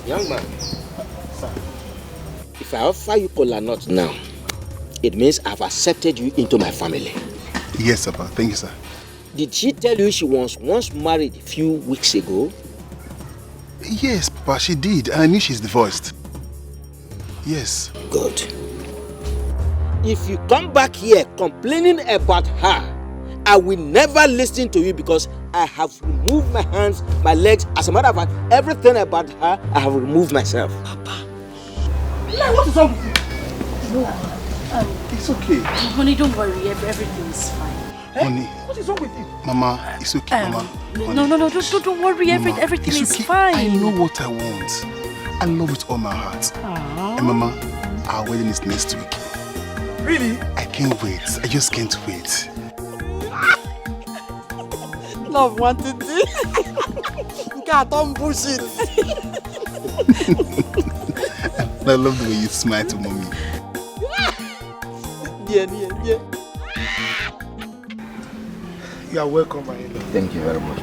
Young man, if I offer you kola nut now, it means I've accepted you into my family. Yes, Papa. Thank you, sir. Did she tell you she was once married a few weeks ago? Yes, Papa, she did. I knew she's divorced. Yes. Good. If you come back here complaining about her, I will never listen to you because I have removed my hands, my legs. As a matter of fact, everything about her, I have removed myself. Papa. Like, what is wrong with you? No, it's okay. Honey, don't worry. Everything is fine. Honey. What is wrong with you? Mama, it's okay, Mama. No, don't worry. Mama, Everything is okay. fine. I know what I want. I love it all my heart. And Mama, our wedding is next week. Really? I can't wait. I just can't wait. Love wanted this. God, don't bullshit. I love the way you smile to Mommy. Yeah. You are welcome, my love. Thank you very much.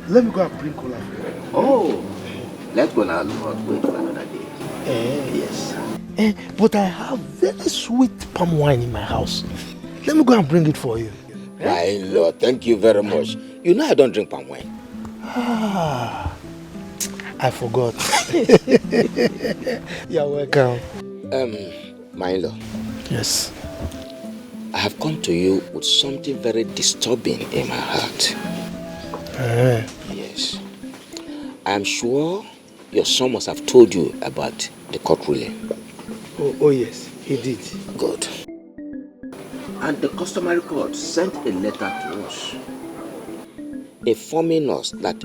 Let me go and bring cola for you. Oh, let's go now. Wait for another day. Yes. But I have very sweet palm wine in my house. Let me go and bring it for you. My Lord, thank you very much. You know I don't drink palm wine. I forgot. You're welcome. My in-law. Yes. I have come to you with something very disturbing in my heart. Yes. I am sure your son must have told you about the court ruling. Oh yes, he did. Good. And the customary court sent a letter to us informing us that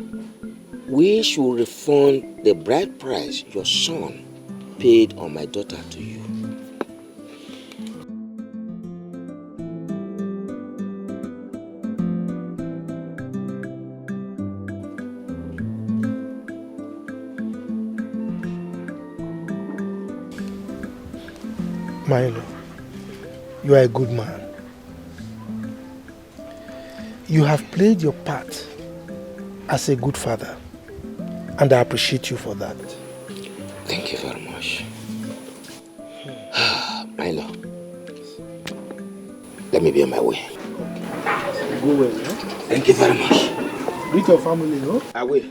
we should refund the bride price your son paid on my daughter to you. Milo, you are a good man. You have played your part as a good father, and I appreciate you for that. Thank you very much. Milo, let me be on my way. Go well, no? Thank you very much. Greet your family, no? I will.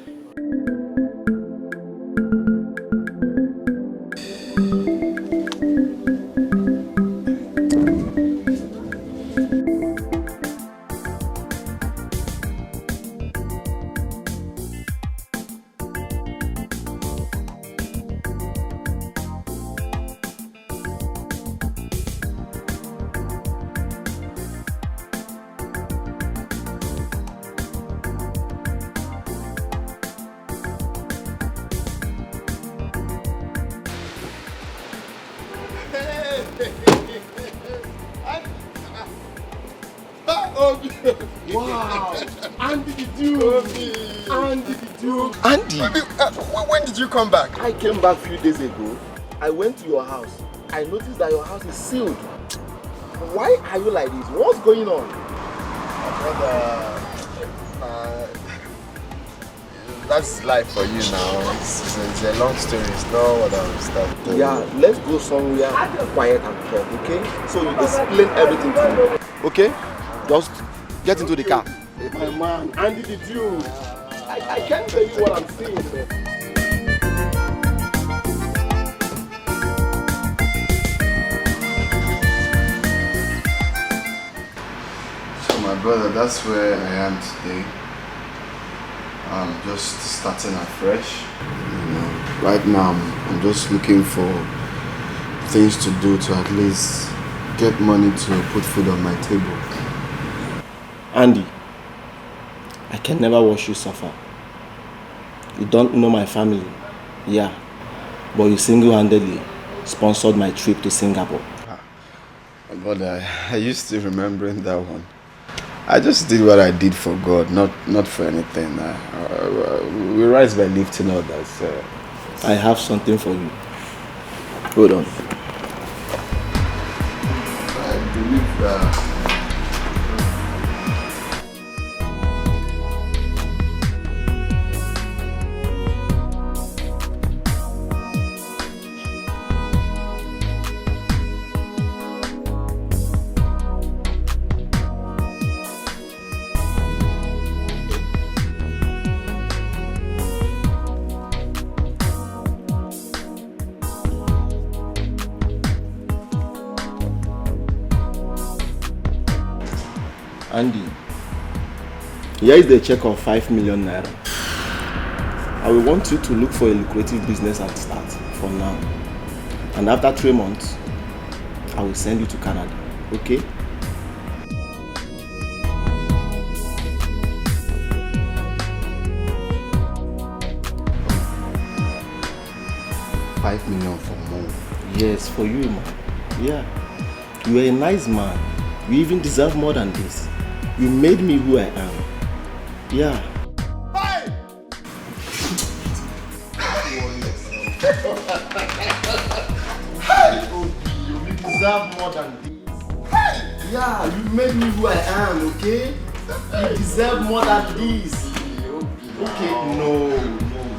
Wow! Andy the Duke! Andy the Duke! Andy! When did you come back? I came back a few days ago. I went to your house. I noticed that your house is sealed. Why are you like this? What's going on? Brother, that's life for you now. It's a long story. It's not what I'm starting. Yeah, let's go somewhere quiet and talk, okay? So you explain everything to me, okay? Just get into the car. My man, Andy the Duke. I can't tell you what I'm saying, man. So my brother, that's where I am today. I'm just starting afresh. You know, right now I'm just looking for things to do to at least get money to put food on my table. Andy, I can never watch you suffer. You don't know my family, yeah, but you single-handedly sponsored my trip to Singapore. But I used to remembering that one. I just did what I did for God, not for anything. We rise by lifting others. I have something for you. Hold on. I believe that. Here is the check of 5 million naira. I will want you to look for a lucrative business at start for now. And after 3 months, I will send you to Canada. Okay? $5 million for more. Yes, for you, man. Yeah. You are a nice man. You even deserve more than this. You made me who I am. Yeah. You deserve more than this. Yeah, you made me who I am, okay? You deserve more than this. Okay, no,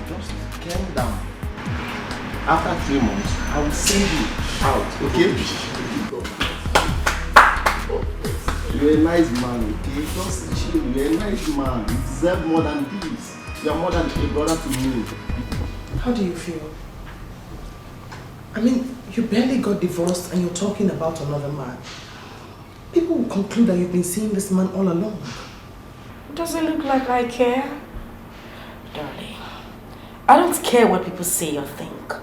just calm down. After 3 months, I will send you out, okay? You're a nice man, okay? Just chill, you're a nice man. You deserve more than this. You're more than a brother to me. How do you feel? I mean, you barely got divorced and you're talking about another man. People will conclude that you've been seeing this man all along. Does it look like I care? Darling, I don't care what people say or think.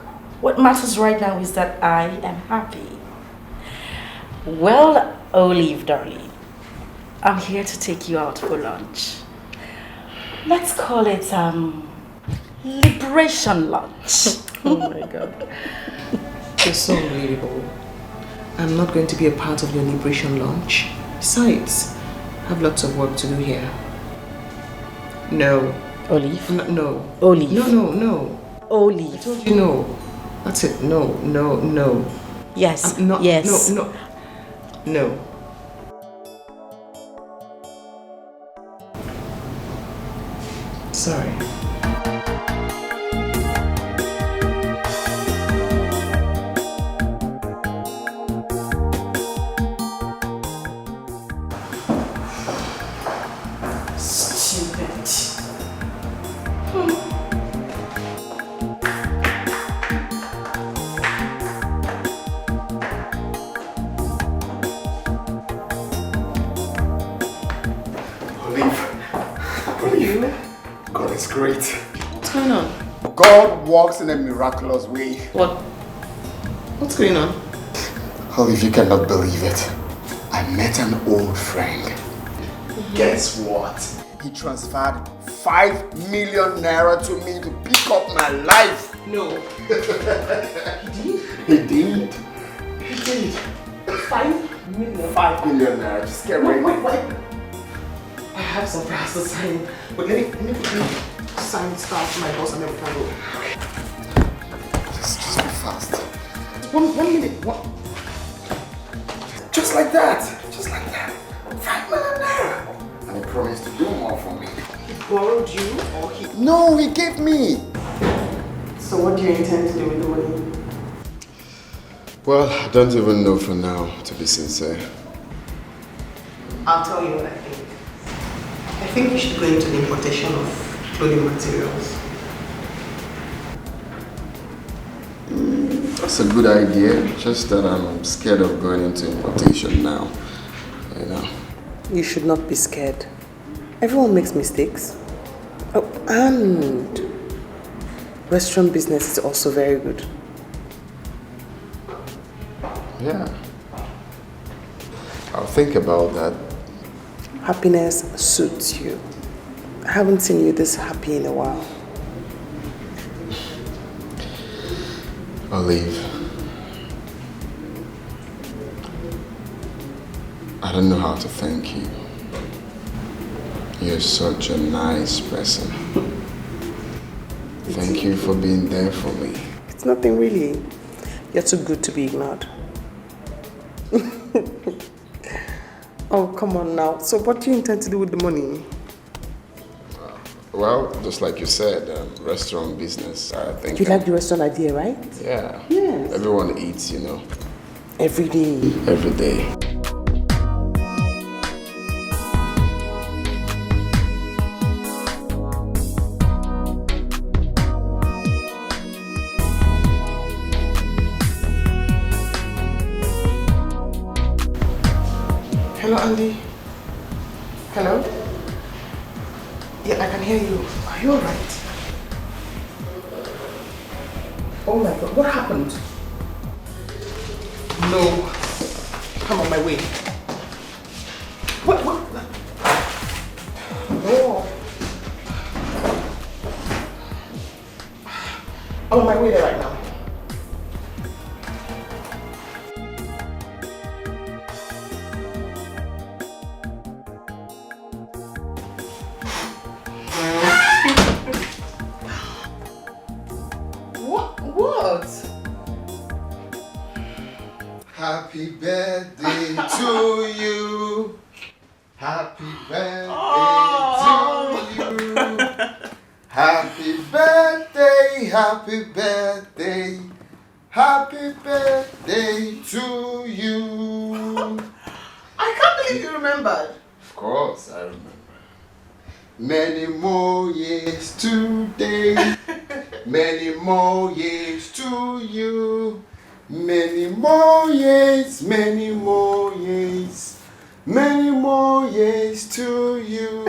What matters right now is that I am happy. Well, Olive, darling, I'm here to take you out for lunch. Let's call it, liberation lunch. Oh my God. You're so relatable. I'm not going to be a part of your liberation lunch. Besides, I have lots of work to do here. No. Olive? No. Olive. No. Olive. I told you no. That's it. No. Yes. No. Yes. No. Sorry. God is great. What's going on? God works in a miraculous way. What? What's going on? Olive, you cannot believe it. I met an old friend. Guess what? He transferred 5 million naira to me to pick up my life. No. He did. 5 million? 5 million naira. Just get ready. Wait. I have some plans to sign, but let me sign stuff for my boss and then we can go. Just be fast. 1 minute. What? Just like that. 5 million naira. And he promised to do more for me. He borrowed you or he... No, he gave me. So what do you intend to do with the money? Well, I don't even know for now, to be sincere. I'll tell you what I think. I think you should go into the importation of clothing materials. That's a good idea, just that I'm scared of going into importation now, you know. You should not be scared. Everyone makes mistakes. Oh, and restaurant business is also very good. Yeah. I'll think about that. Happiness suits you. I haven't seen you this happy in a while. Olive, I don't know how to thank you. You're such a nice person. Thank you for being there for me. It's nothing really. You're too good to be ignored. Oh, come on now. So what do you intend to do with the money? Well, just like you said, restaurant business, I think. You like the restaurant idea, right? Yeah. Yes. Everyone eats, you know. Every day. Every day. Hello, Andy. Hello? hear you. Are you alright? Oh my God, what happened? No. I'm on my way. What? No. I'm on my way there right now. What? Happy birthday to you. Happy birthday to you. Happy birthday, happy birthday. Happy birthday to you. I can't believe you remembered. Of course, I remember. Many more years today. Many more years to you. Many more years, many more years. Many more years to you.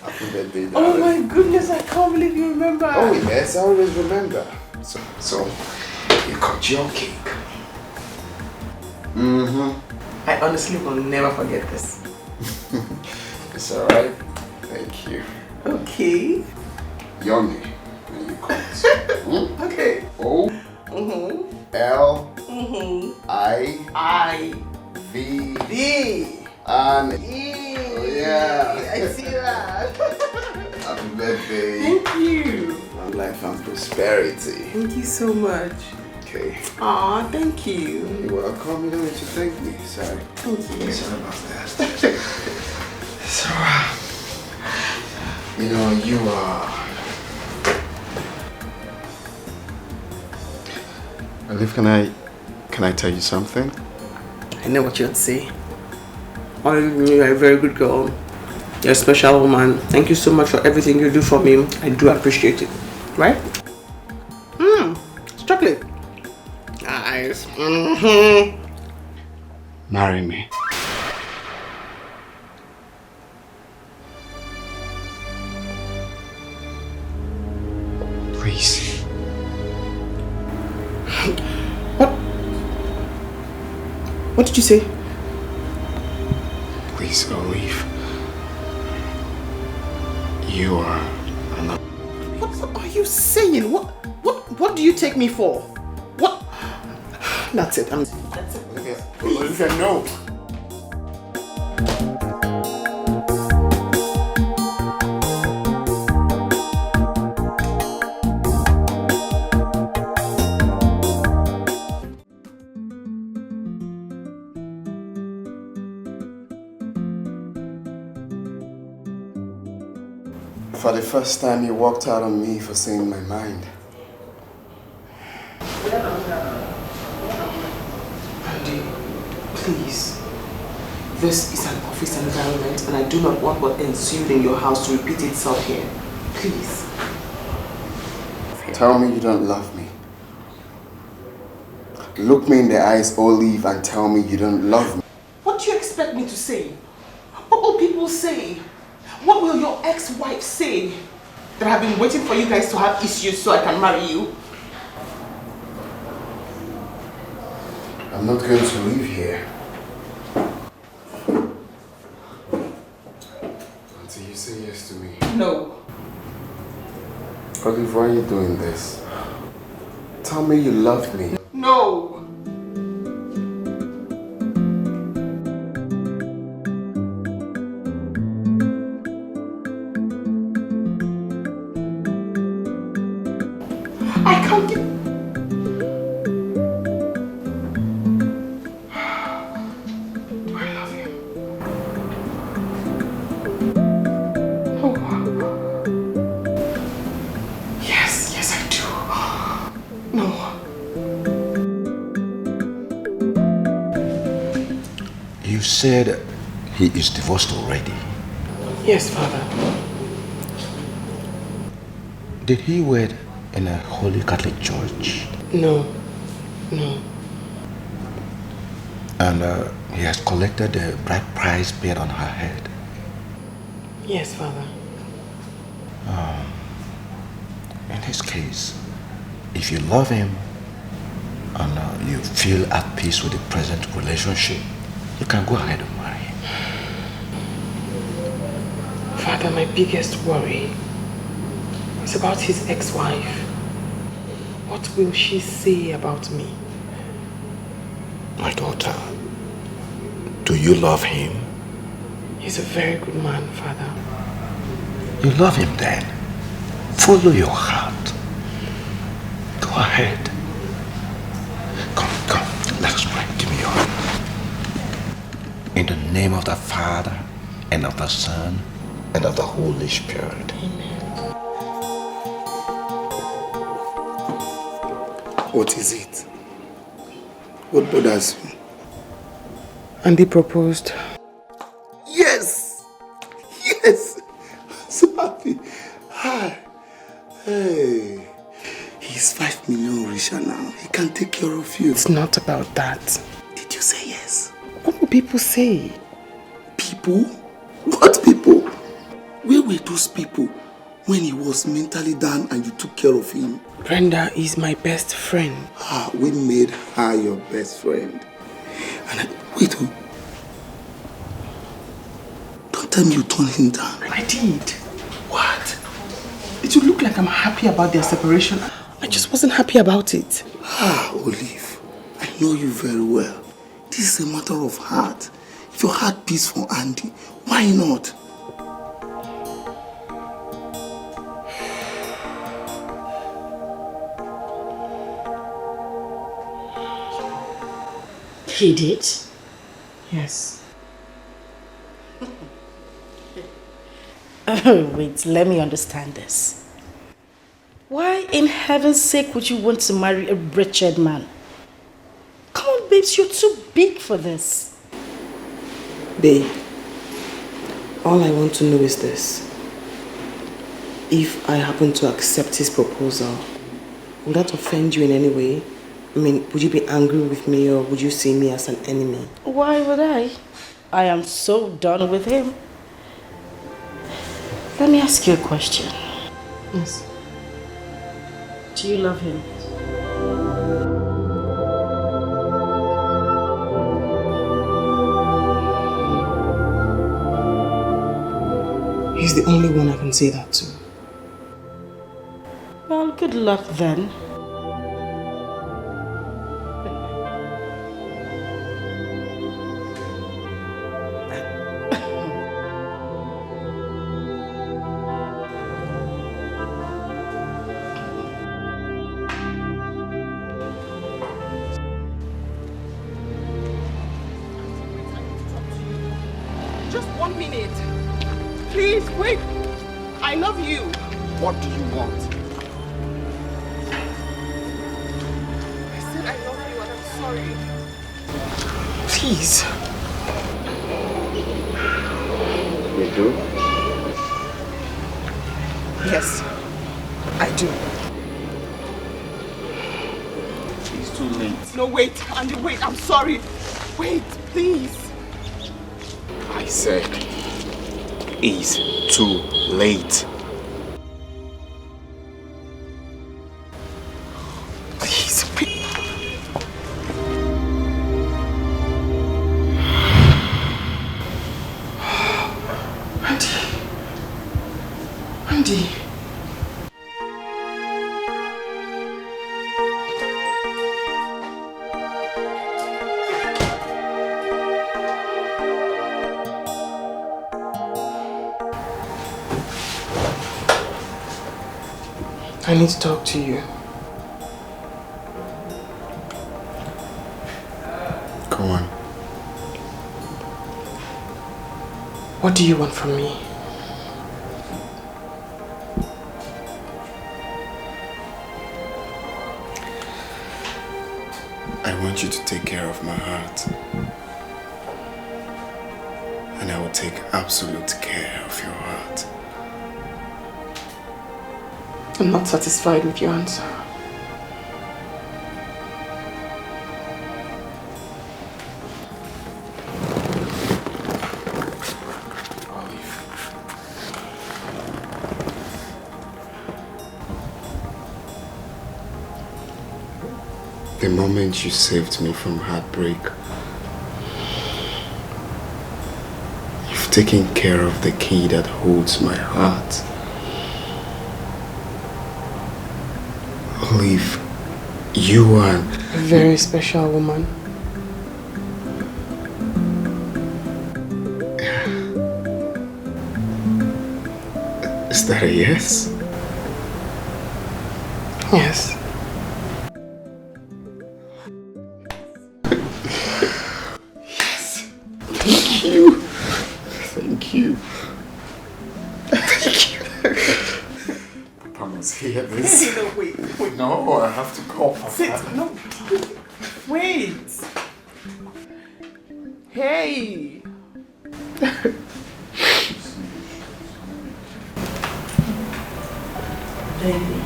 Happy birthday, darling. Oh my goodness, I can't believe you remember. Oh yes, I always remember. So you cut your cake. Mm-hmm. I honestly will never forget this. It's alright. Thank you. Okay. Yummy. When you cut. Okay. O. L. I. V. D. And E. Oh yeah. I see that. Happy birthday. Thank you. Long life and prosperity. Thank you so much. Okay. Aw, thank you. You're welcome. You don't need to thank me. Sorry. Thank you. Sorry about that. So, you know, you are. Olive, can I tell you something? I know what you'd say. You're a very good girl. You're a special woman. Thank you so much for everything you do for me. I do appreciate it. Right? It's chocolate. Nice. Marry me. Please. What did you say? Please, Olive. You are enough. What are you saying? What do you take me for? What? That's it. That's it. Olivia, no. For the first time, you walked out on me for saying my mind. Andy, please. This is an office environment and I do not want what ensued in your house to repeat itself here. Please. Tell me you don't love me. Look me in the eyes, Olive, and tell me you don't love me. What do you expect me to say? What will people say? What will your ex-wife say? That I've been waiting for you guys to have issues so I can marry you? I'm not going to leave here until you say yes to me. No. Olive, why are you doing this? Tell me you love me. No. I can't get... Do I love him? Oh. Yes, I do. No. You said he is divorced already. Yes, Father. Did he wed in a Holy Catholic Church? No. And he has collected the bride price paid on her head. Yes, Father. In this case, if you love him and you feel at peace with the present relationship, you can go ahead and marry him. Father, my biggest worry is about his ex-wife. What will she say about me? My daughter, do you love him? He's a very good man, Father. You love him then. Follow your heart. Go ahead. Come, let us pray. Give me your hand. In the name of the Father, and of the Son, and of the Holy Spirit. Amen. What is it? What bothers you? And he proposed. Yes! Yes! I'm so happy. Hi. Hey. He's 5 million richer now. He can take care of you. It's not about that. Did you say yes? What will people say? People? What people? Where were those people when he was mentally down and you took care of him? Brenda is my best friend. We made her your best friend. And wait, don't tell me you turned him down. I did. What? It would look like I'm happy about their separation. I just wasn't happy about it. Olive, I know you very well. This is a matter of heart. If your heart beats for Andy, why not? He did? Yes. Oh, wait, let me understand this. Why in heaven's sake would you want to marry a wretched man? Come on, babes, you're too big for this. Babe, all I want to know is this. If I happen to accept his proposal, will that offend you in any way? I mean, would you be angry with me or would you see me as an enemy? Why would I? I am so done with him. Let me ask you a question. Yes. Do you love him? He's the only one I can say that to. Well, good luck then. Just 1 minute. Please, wait. I love you. What do you want? I said I love you and I'm sorry. Please. You do? Yes, I do. It's too late. No, wait. Andy, wait. I'm sorry. Wait, please. I said, it's too late. Please, please. Andy. I need to talk to you. Go on. What do you want from me? I want you to take care of my heart. And I will take absolute care of your heart. I'm not satisfied with your answer. The moment you saved me from heartbreak, you've taken care of the key that holds my heart. Olive, you are a very special woman. Is that a yes? Yes. Yes. Thank you. Thank you. Thank you. Papa must hear this. No, wait. No, I have to call Papa. Sit. No. Wait. Hey. Baby.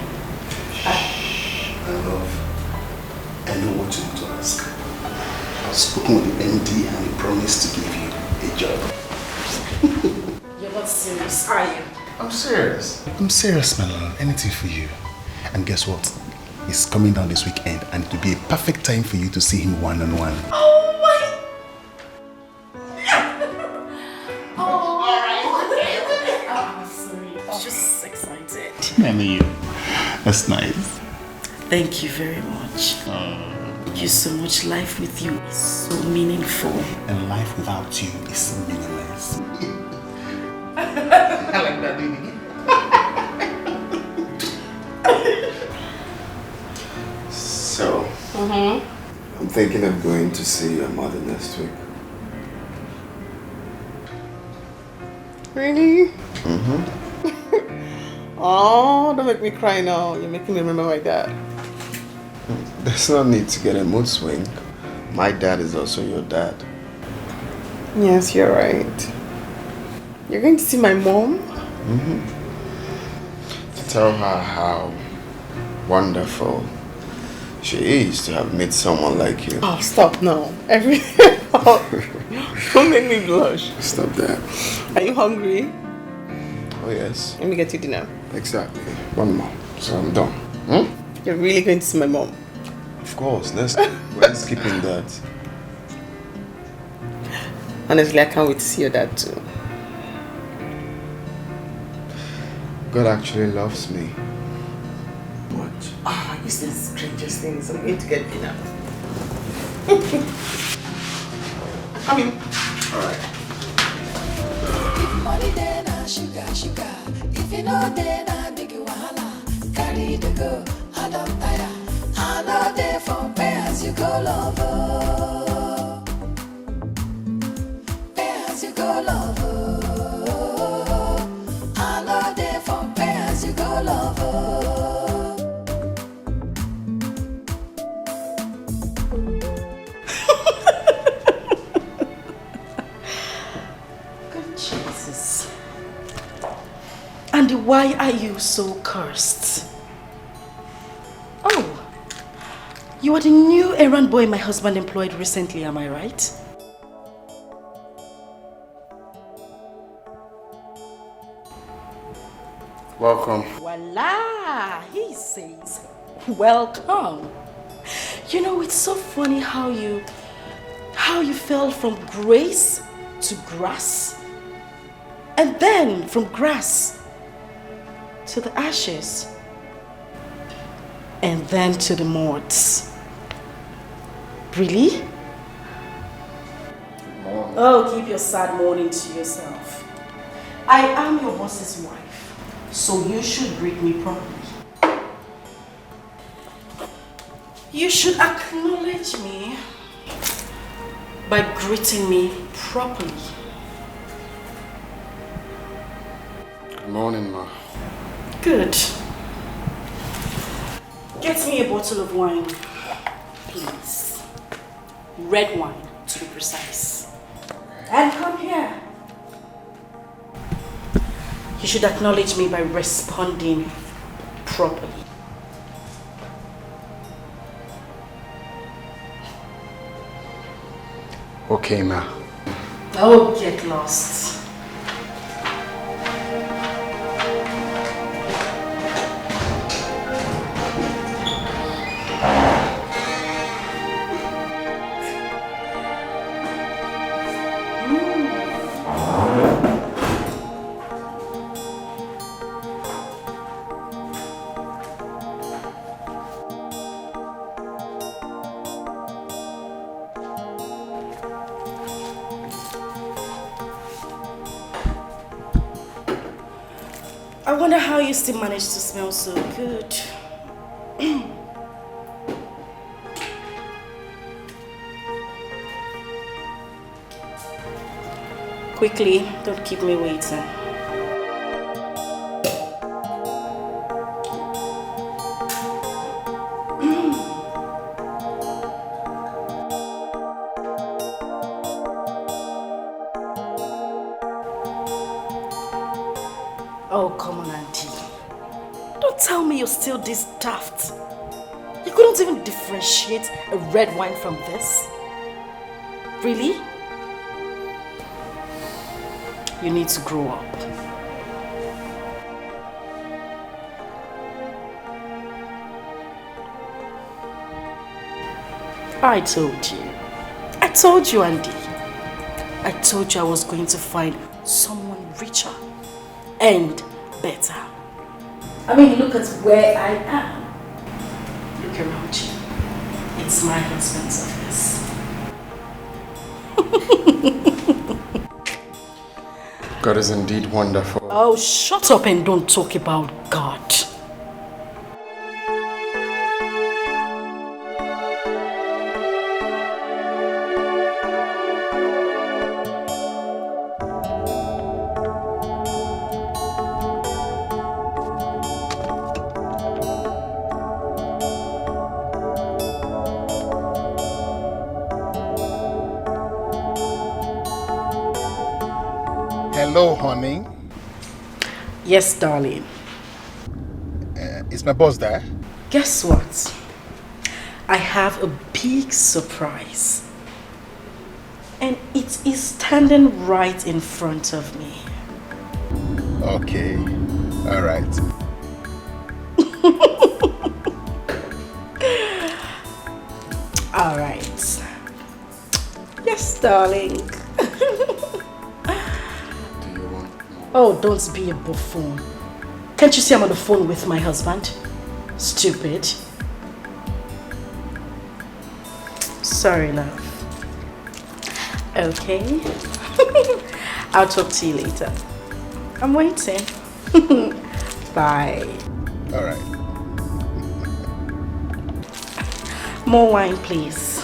My love, I know what you want to ask. I've spoken with the MD and he promised to give you a job. You're not serious, are you? I'm serious. I'm serious, my love. Anything for you. And guess what? He's coming down this weekend and it will be a perfect time for you to see him one-on-one. Oh my... Just excited. I know you. That's nice. Thank you very much. Thank you so much. Life with you is so meaningful. And life without you is meaningless. I like that, baby. So, I'm thinking of going to see your mother next week. Really? Mm-hmm. Oh, don't make me cry now. You're making me remember my dad. There's no need to get a mood swing. My dad is also your dad. Yes, you're right. You're going to see my mom? Mm-hmm. To tell her how wonderful she is to have met someone like you. Oh, stop now. Don't make me blush. Stop that. Are you hungry? Oh, yes. Let me get you dinner. Exactly. One more. So I'm done. You're really going to see my mom? Of course. We're skipping that. Honestly, I can't wait to see your dad too. God actually loves me. What? Ah, you said the strangest things. I'm going to get dinner. Come in. Alright. Money then a sugar. If you know then a big wahala. Carry the go, I don't tire. I know they from pay as you go lover. Pay as you go lover. I know they from pay as you go lover. Jesus. And why are you so cursed? Oh, you are the new errand boy my husband employed recently, am I right? Welcome. Voila! He says, welcome. You know, it's so funny how you fell from grace to grass, and then from grass to the ashes, and then to the mods. Really? Oh, keep your sad mourning to yourself. I am your boss's wife, so you should greet me properly. You should acknowledge me by greeting me properly. Good morning, Ma. Good. Get me a bottle of wine, please. Red wine, to be precise. And come here. You should acknowledge me by responding properly. Okay, Ma. Oh, get lost. I wonder how you still manage to smell so good. Quickly, don't keep me waiting. Oh, come on, Auntie. Don't tell me you're still this daft. You couldn't even differentiate a red wine from this? Really? You need to grow up. I told you, Andy. I told you I was going to find someone richer and better. I mean, look at where I am. Look around you. It's my husband's office. God is indeed wonderful. Oh, shut up and don't talk about God. Hello, honey. Yes, darling. Is my boss there? Guess what? I have a big surprise. And it is standing right in front of me. Okay. All right. All right. Yes, darling. Oh, don't be a buffoon. Can't you see I'm on the phone with my husband? Stupid. Sorry, love. Okay. I'll talk to you later. I'm waiting. Bye. All right. More wine, please.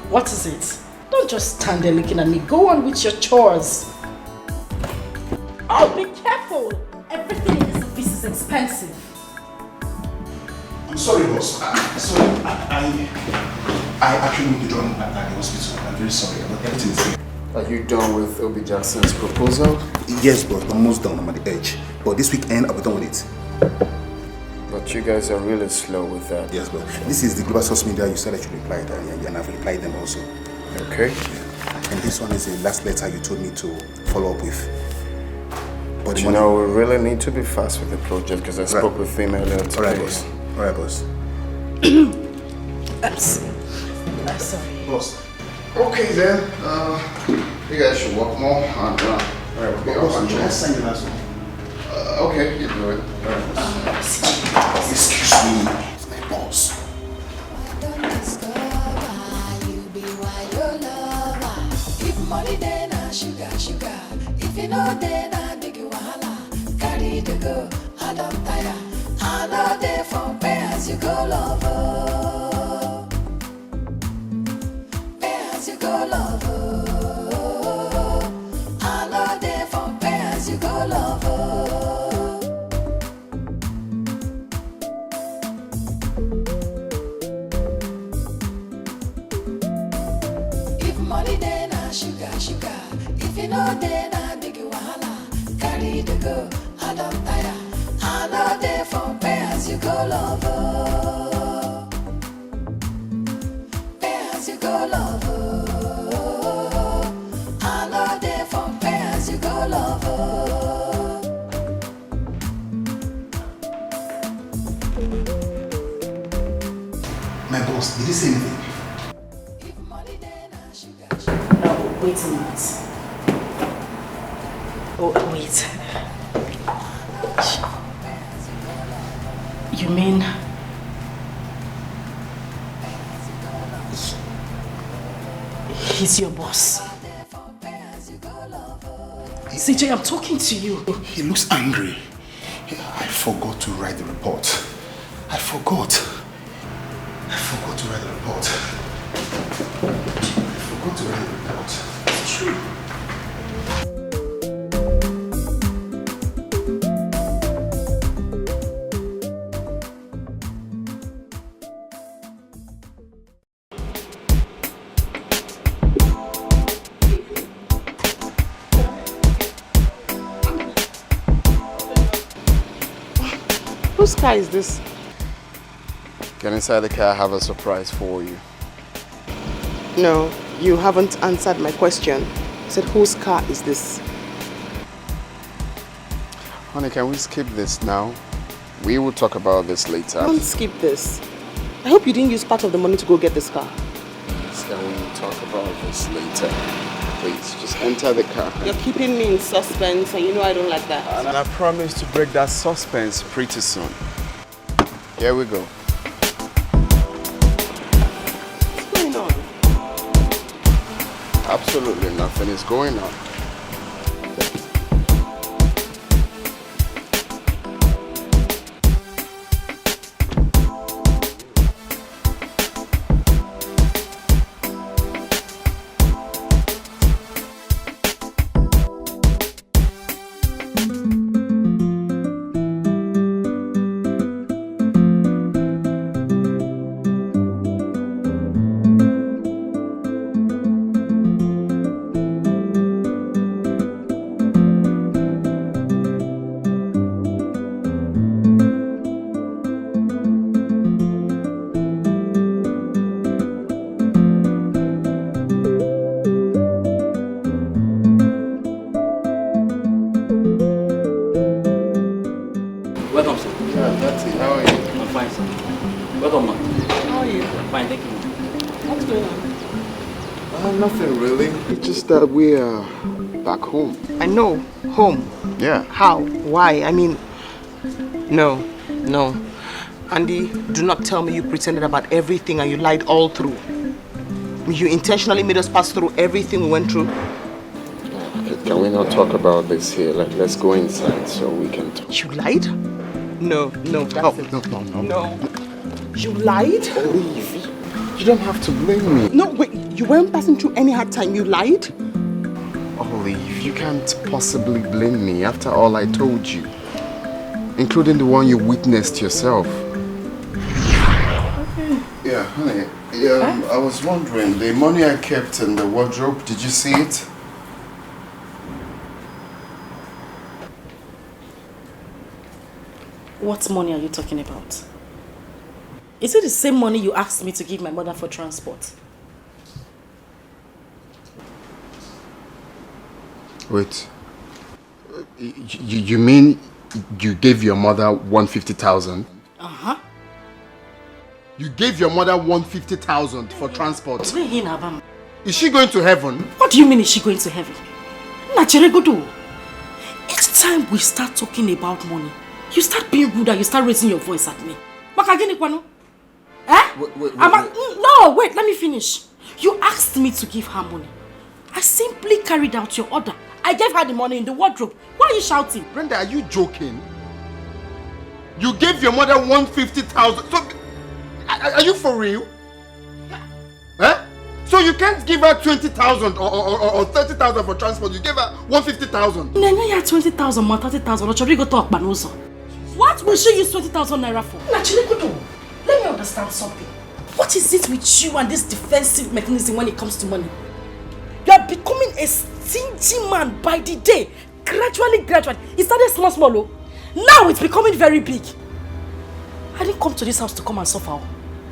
What is it? Don't just stand there looking at me. Go on with your chores. Oh, be careful. Everything in this office is expensive. I'm sorry, boss. Sorry, I actually need to join at the hospital. I'm very sorry, but everything is here. Are you done with Obi Jackson's proposal? Yes, boss. I'm almost done. I'm at the edge. But this weekend, I'll be done with it. But you guys are really slow with that. Yes, but this is the global source media you said I should reply to, and I've replied them also. Okay. And this one is the last letter you told me to follow up with. But you know, we really need to be fast with the project because I spoke with him earlier today. Alright, boss. Alright, boss. I'm sorry. Boss. Okay then. You guys should work more and alright, we'll be off and Let's sign the last one. Okay, you do it. Excuse me, it's my boss. If money then a sugar. If you know then a big wahala. Carry the go, I don't tire. I know they for pay as you go lover. Pay as you go lover. I know they for pay as you go lover. Money then a sugar. If you know then a big wahala. Carry the go, I don't tire. I know they for pay as you go lover. Pay as you go lover. I know they for pay as you go lover. My boss, did he say anything? Oh, wait a minute. Oh, wait. You mean... He's your boss? CJ, I'm talking to you. He looks angry. I forgot to write the report. I forgot to write the report. It's true. Whose car is this? Get inside the car, I have a surprise for you. No, you haven't answered my question. I said, whose car is this? Honey, can we skip this now? We will talk about this later. Don't skip this. I hope you didn't use part of the money to go get this car. Can we talk about this later? Please, just enter the car. You're keeping me in suspense and you know I don't like that. And I promise to break that suspense pretty soon. Here we go. What's going on? Absolutely nothing is going on. That we are back home. I know. Home. Yeah. How? Why? I mean, no. Andy, do not tell me you pretended about everything and you lied all through. You intentionally made us pass through everything we went through. Can we not talk about this here? Let's go inside so we can talk. You lied? No, that's it. No. You lied? Olive, you don't have to blame me. No, wait. You weren't passing through any hard time. You lied? Olive, you can't possibly blame me after all I told you. Including the one you witnessed yourself. Okay. Yeah, honey. I was wondering, the money I kept in the wardrobe, did you see it? What money are you talking about? Is it the same money you asked me to give my mother for transport? Wait. You mean you gave your mother 150,000? Uh-huh. You gave your mother 150,000 for transport? Is she going to heaven? What do you mean is she going to heaven? Each time we start talking about money, you start being rude and you start raising your voice at me. No, wait, let me finish. You asked me to give her money. I simply carried out your order. I gave her the money in the wardrobe. Why are you shouting? Brenda, are you joking? You gave your mother 150,000. So, are you for real? Huh? So you can't give her 20,000 or 30,000 for transport. You gave her 150,000. No, you had 20,000 or 30,000. What will she use 20,000 naira for? Let me understand something. What is it with you and this defensive mechanism when it comes to money? You are becoming a stingy man by the day. Gradually. It started small. Now it's becoming very big. I didn't come to this house to come and suffer.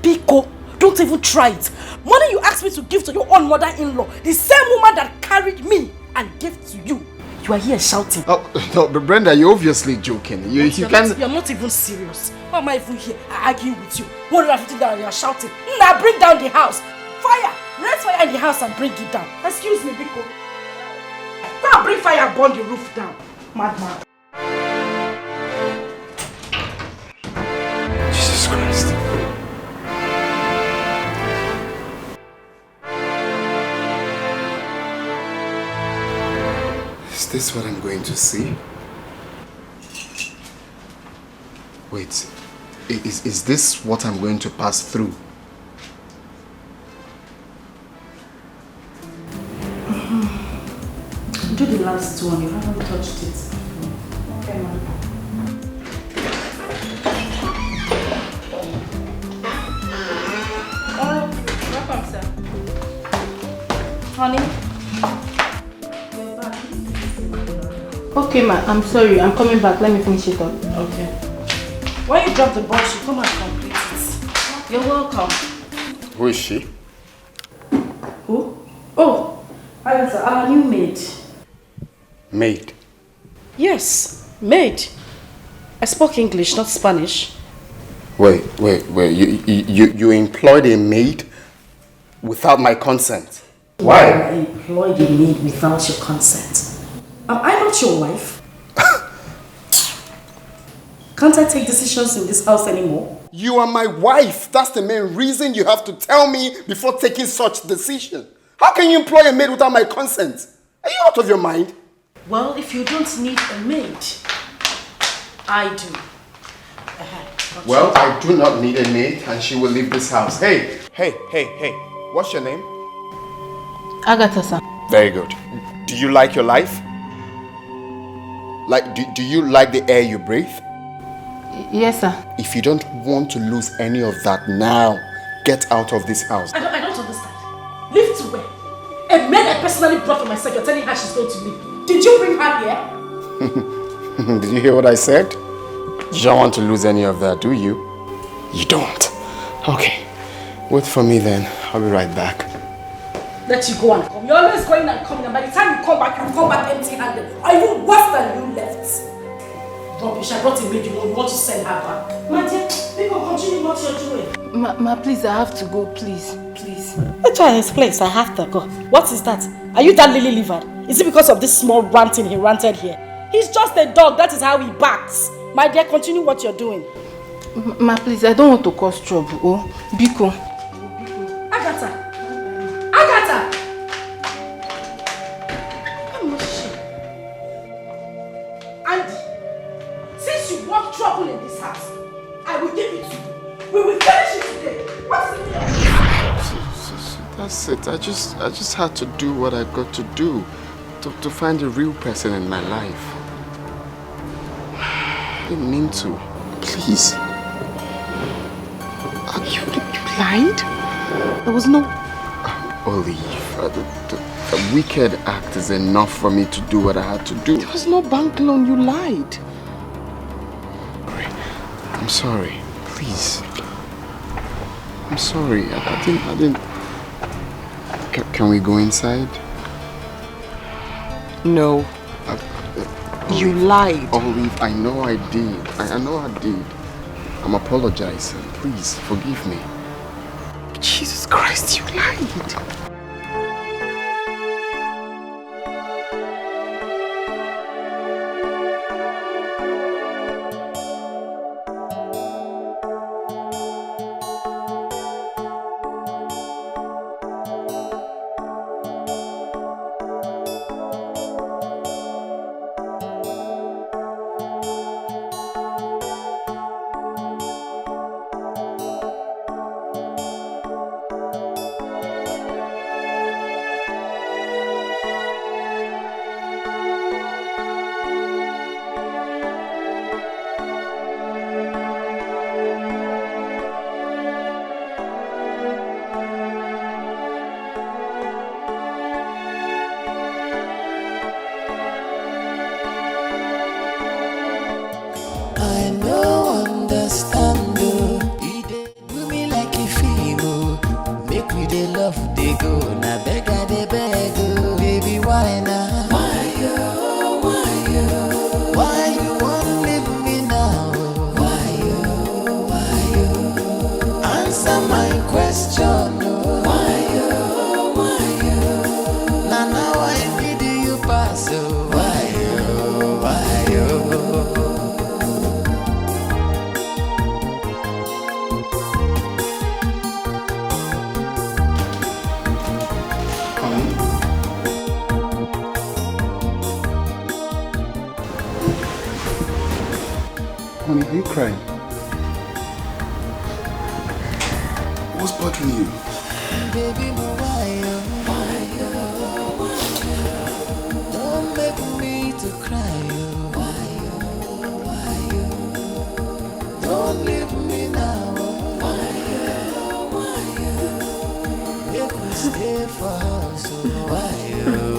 Pico, don't even try it. Money you asked me to give to your own mother-in-law, the same woman that carried me and gave to you. You are here shouting. Oh, no, but Brenda, you're obviously joking. You can't... You're not even serious. Why am I even here arguing with you? 150 down and you're shouting. Now bring down the house. Fire! Raise fire in the house and bring it down. Excuse me, Biko. Go and bring fire and burn the roof down. Madman. Jesus Christ. Is this what I'm going to see? Wait, is this what I'm going to pass through? Do the last one, you haven't touched it. Okay, ma'am. Welcome, sir. Honey? Okay, ma. I'm sorry. I'm coming back. Let me finish it up. Okay. When you drop the box, you come and complete it. You're welcome. Who is she? Who? Oh, Agatha, our new maid. Maid. Yes, maid. I spoke English, not Spanish. Wait. You employed a maid without my consent? Why? I employed a maid without your consent. Am I not your wife? Can't I take decisions in this house anymore? You are my wife. That's the main reason you have to tell me before taking such decision. How can you employ a maid without my consent? Are you out of your mind? Well, if you don't need a maid, I do. Well, I do not need a maid and she will leave this house. Hey. What's your name? Agatha, sir. Very good. Do you like your life? Do you like the air you breathe? Yes, sir. If you don't want to lose any of that now, get out of this house. I don't understand. Leave to where? A maid I personally brought for myself, you're telling her she's going to leave. Did you bring her here? Did you hear what I said? You don't want to lose any of that, do you? You don't. Okay. Wait for me then. I'll be right back. Let you go and come. You're always going and coming, and by the time you come back empty-handed. Or even worse than you left. Rubbish, I brought a maid, you want to send her back. My dear, people continue what you're doing. Ma, please, I have to go, please. Please. Let's try his place, I have to go. What is that? Are you that lily-livered? Is it because of this small ranting he ranted here? He's just a dog, that is how he barks. My dear, continue what you're doing. Ma, please, I don't want to cause trouble. Oh, Biko. Agatha! Andy, since you want trouble in this house, I will give it to you. We will finish it today. What is it? That's it. I just had to do what I got to do to find a real person in my life. I didn't mean to. Please. You lied? There was no... Olive, the wicked act is enough for me to do what I had to do. There was no bank loan. You lied. I'm sorry. Please. I'm sorry. I didn't... Can we go inside? No. You lied. Olive, I know I did. I know I did. I'm apologizing. Please, forgive me. Jesus Christ, you lied. answer my question. Why you? Now I need you pass. Why you? Honey, are you crying? What's bothering you? Baby, why you? Don't make me to cry. Why you? Don't leave me now. Why you? Make me stay for us. Why you?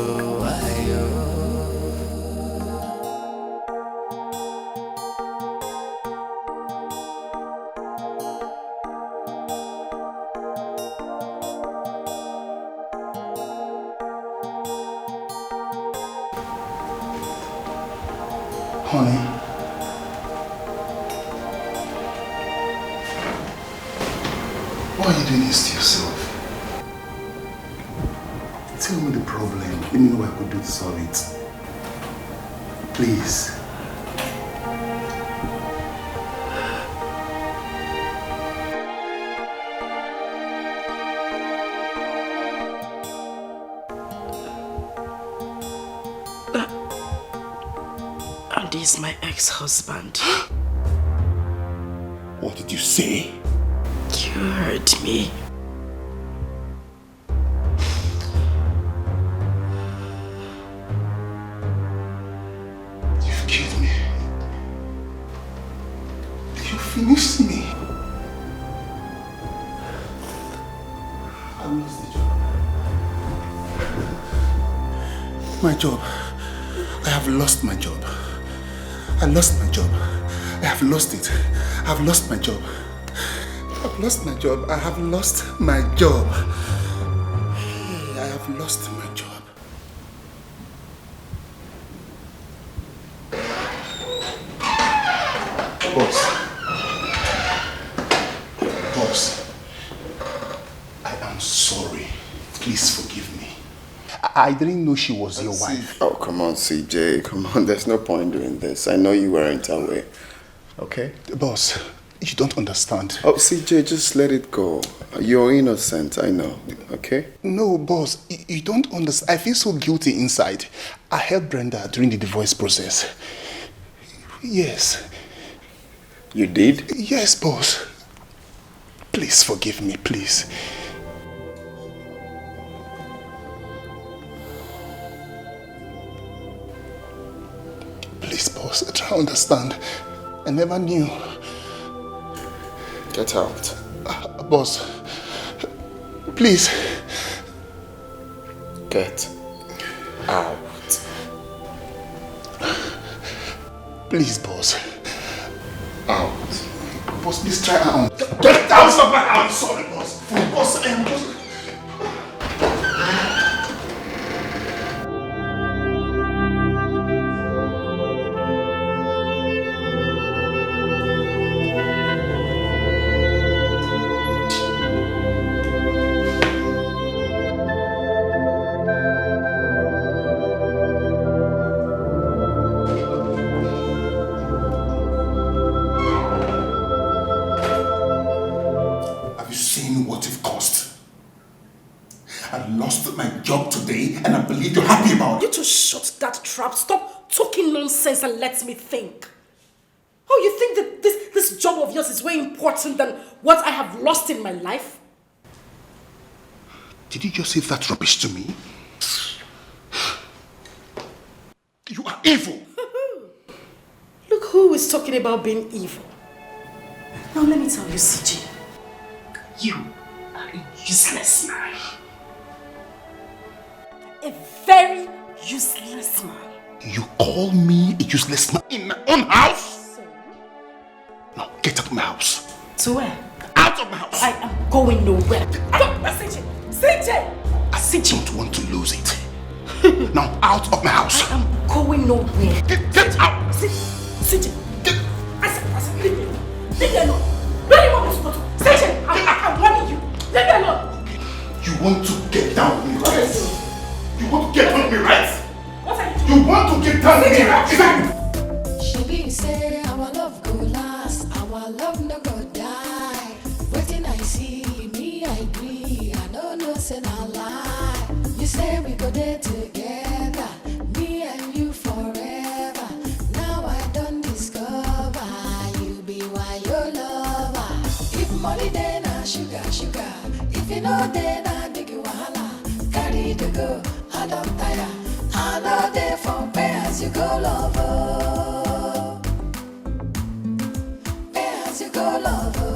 Honey. Why are you doing this to yourself? Tell me the problem. Let me know what I could do to solve it. Please. Andy is my ex-husband. What did you say? You heard me. You've killed me. You finished me. I lost the job. My job. I have lost my job. I lost my job. I have lost it. I have lost my job. I've lost my job. I have lost my job. I have lost my job. Boss, I am sorry. Please forgive me. I didn't know she was your wife. Oh, come on, CJ. Come on, there's no point doing this. I know you weren't aware. Okay? Boss, you don't understand. Oh, CJ, just let it go. You're innocent, I know. Okay? No, boss, you don't understand. I feel so guilty inside. I helped Brenda during the divorce process. Yes. You did? Yes, boss. Please forgive me, please. Please, boss, try to understand. I never knew. Get out. Boss, please. Get out. Please, boss. Out. Boss, please try out. Get out of my house! I'm sorry, boss. Boss, I am boss. That trap. Stop talking nonsense and let me think. Oh, you think that this job of yours is way important than what I have lost in my life? Did you just say that rubbish to me? You are evil. Look who is talking about being evil. Now let me tell you, CJ. You are a useless man. A very useless man. You call me a useless man in my own house? So? Now get out of my house. To where? Out of my house. I am going nowhere. CJ! CJ! I don't want to lose it. Now out of my house. I am going nowhere. Get out. CJ! I said, leave me alone. Leave me alone. Where do you want me to go to? CJ! I You want to get down with me, right? You want to get down with me, right? What are you doing? You want to get down with me, right? She be say our love go last, our love no go die. Waiting I see, me I agree, I don't know say na lie. You say we go there together, me and you forever. Now I don't discover, you be why your lover. If money then na sugar, sugar. If you know then I big wahala. Carry the go, I don't tire. I know they for pay as you go lover. You go lover.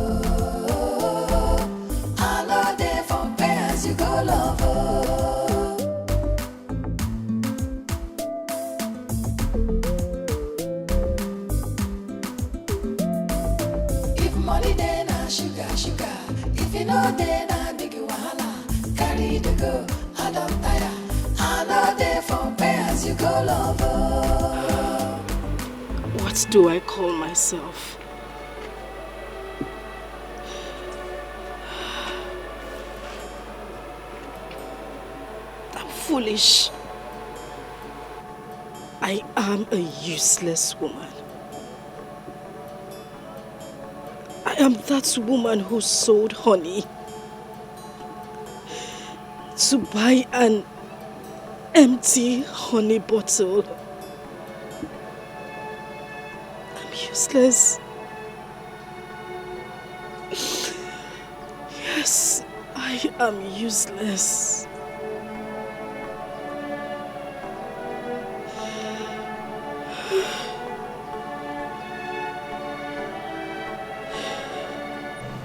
I know they for pay as you go lover. If money then na sugar, sugar. If you know then I big wahala. Carry the go, I don't tire. I know they for pay as you go lover. What do I call myself? Foolish. I am a useless woman. I am that woman who sold honey to buy an empty honey bottle. I'm useless. Yes, I am useless.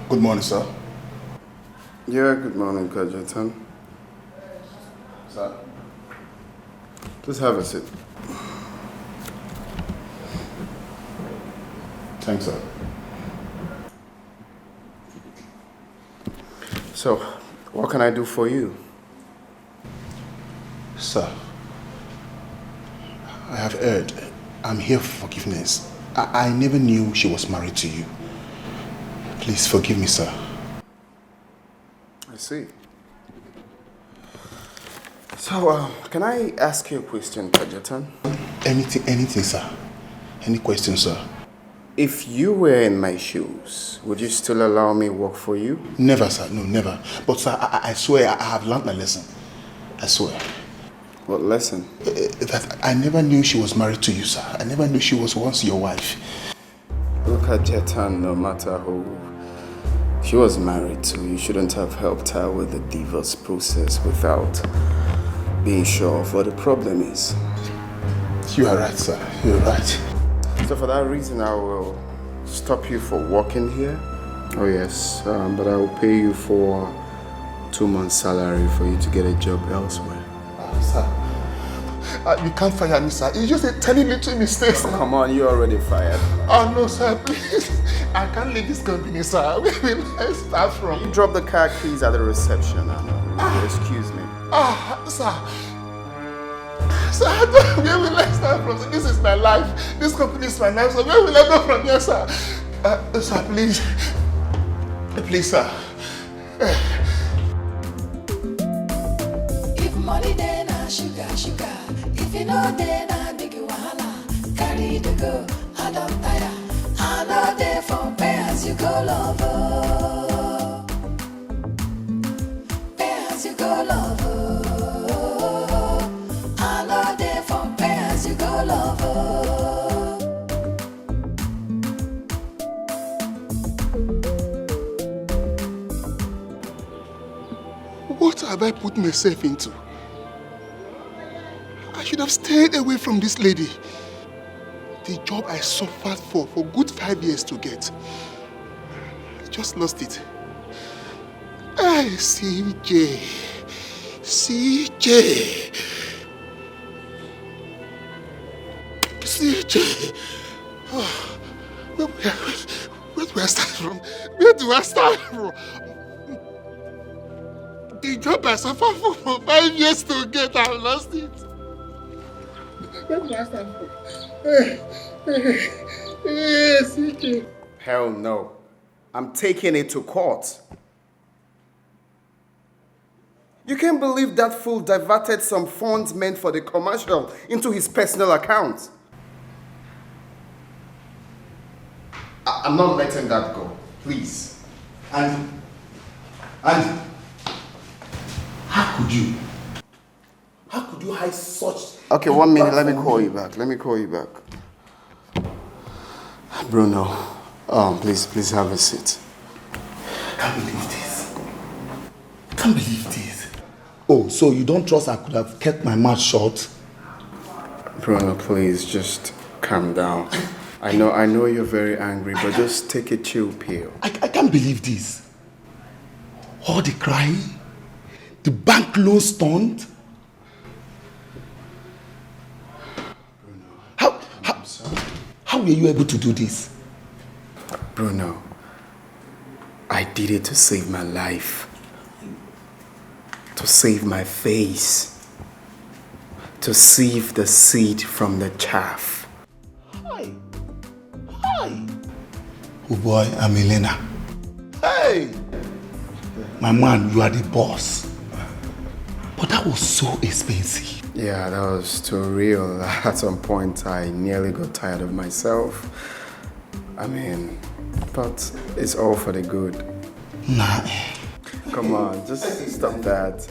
Good morning, sir. Yeah, good morning, Kajetan. Sir? Just have a seat. Thanks, sir. So, what can I do for you? Sir, I have heard. I'm here for forgiveness. I never knew she was married to you. Please forgive me, sir. I see. So, can I ask you a question, Kajetan? Anything, sir. Any question, sir? If you were in my shoes, would you still allow me work for you? Never, sir. No, never. But, sir, I swear I have learned my lesson. I swear. What lesson? That I never knew she was married to you, sir. I never knew she was once your wife. Look at Jetan, no matter who she was married to, you shouldn't have helped her with the divorce process without being sure of what the problem is. You are right, sir. You are right. So for that reason, I will stop you for working here. Oh yes, but I will pay you for 2 months' salary for you to get a job elsewhere. Sir, you can't fire me, sir. It's just a tiny little mistake, sir. Come on, you're already fired. Oh no, sir, please. I can't leave this company, sir. Where will I start from? You drop the car keys at the reception. Excuse me. Sir. Sir, where will I start from? This is my life. This company is my life, so where will I go from here, sir? Sir, please. Please, sir. If money then na sugar, sugar. If you know then na big wahala. Carry the go, I don't tire. I know they for pay as you go lover. Pay as you go lover. I know they for pay as you go lover. What have I put myself into? I should have stayed away from this lady. The job I suffered for good 5 years to get. I just lost it. Hey, CJ. Oh, where do I start from? Where do I start from? The job I suffered for 5 years to get, I lost it. Where do I start from? CJ. Hell no. I'm taking it to court. You can't believe that fool diverted some funds meant for the commercial into his personal account. I'm not letting that go. Please. Andy, how could you? How could you hide such... Okay, 1 minute. Let me call you back. Bruno, please have a seat. Can't believe this. Oh, so you don't trust I could have kept my mouth shut? Bruno, please just calm down. I know you're very angry, but just take a chill pill. I can't believe this. All the crying, the bank loan stunt. How were you able to do this? Bruno, I did it to save my life, to save my face, to sieve the seed from the chaff. Hi. Oh boy, I'm Elena. Hey! My man, you are the boss. But that was so expensive. Yeah, that was too real. At some point, I nearly got tired of myself. I mean, but it's all for the good. Nah. Come on, just stop that.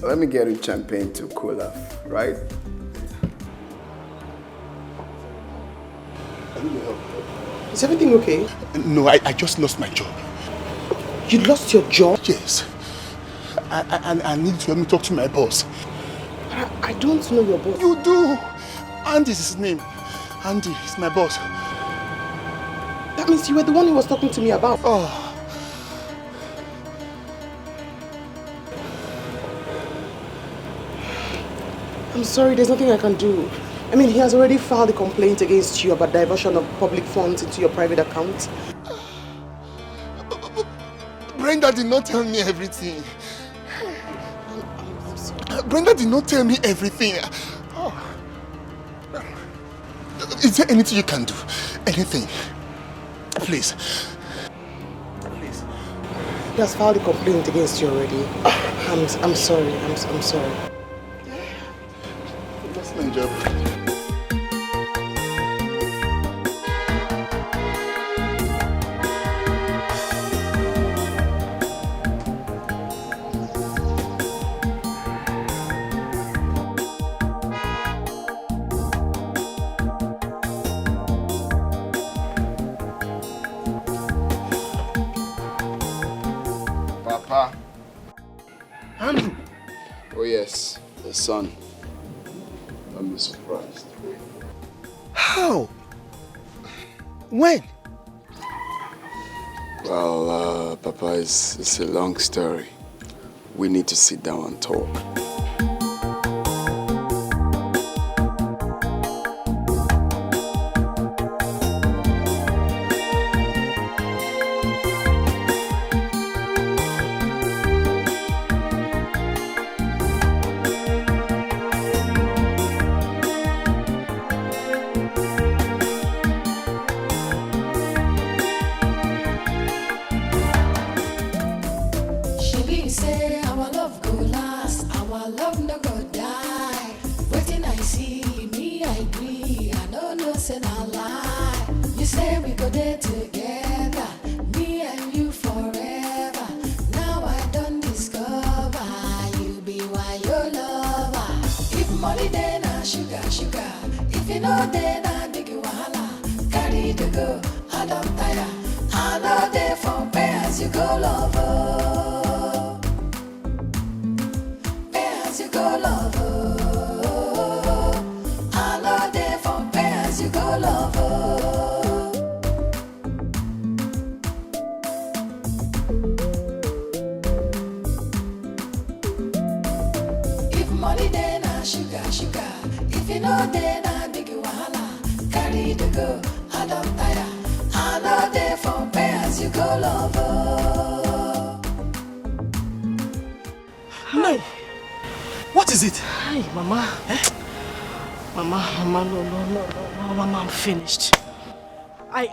Let me get you champagne to cool off, right? Is everything okay? No, I just lost my job. You lost your job? Yes. I need to let me talk to my boss. I don't know your boss. You do. Andy is his name. Andy is my boss. That means you were the one he was talking to me about. Oh. I'm sorry, there's nothing I can do. I mean, he has already filed a complaint against you about diversion of public funds into your private account. Brenda did not tell me everything. Brenda did not tell me everything. Oh. Is there anything you can do? Anything? Please. He has filed a complaint against you already. I'm sorry. I'm sorry. That's my job. Papa. Andrew. Oh yes, the son. Don't be surprised. How? When? Well, Papa, it's a long story. We need to sit down and talk.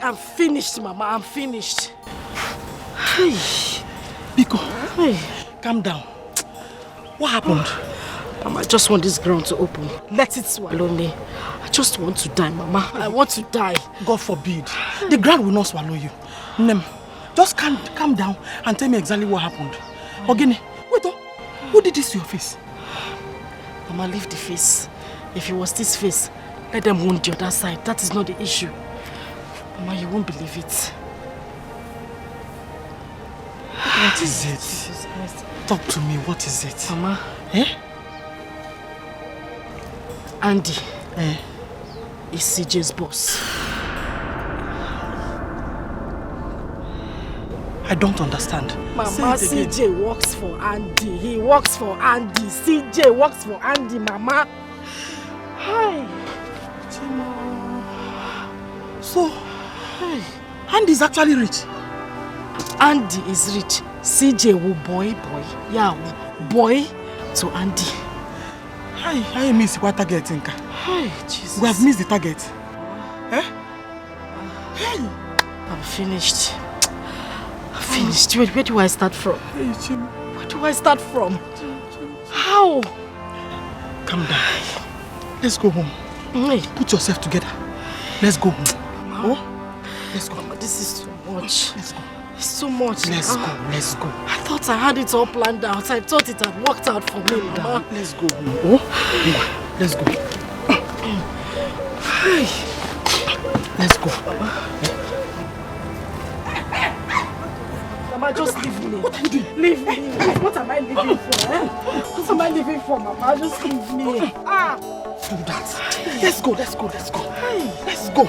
I'm finished, Mama. I'm finished. Biko, Calm down. What happened? Mama, I just want this ground to open. Let it swallow me. I just want to die, Mama. I want to die. God forbid. The ground will not swallow you. Nem, just calm down and tell me exactly what happened. Ogene, wait, who did this to your face? Mama, leave the face. If it was this face, let them wound the other side. That is not the issue. Mama, you won't believe it. What is it? Talk to me, what is it? Mama. Eh? Andy is CJ's boss. I don't understand. Mama, CJ works for Andy. He works for Andy. CJ works for Andy, Mama. Hi. So, Andy is actually rich. Andy is rich. CJ will boy. Yeah, boy to Andy. I miss what target, Inka. Hi, Jesus. We have missed the target. Eh? Hey. I'm finished. Finished. Where do I start from? Where do I start from? How? Calm down. Let's go home. Hey. Put yourself together. Let's go home. Mama. Oh? Let's go. Mama, this is too much. Let's go. It's too much. Let's go. I thought I had it all planned out. I thought it had worked out for me, Mama. Let's go home. Oh? Let's go. Let's go. Mama, just leave me. What are you doing? Leave me. What am I living for? What am I living for, Mama? Just leave me. Do that. Let's go. Let's go.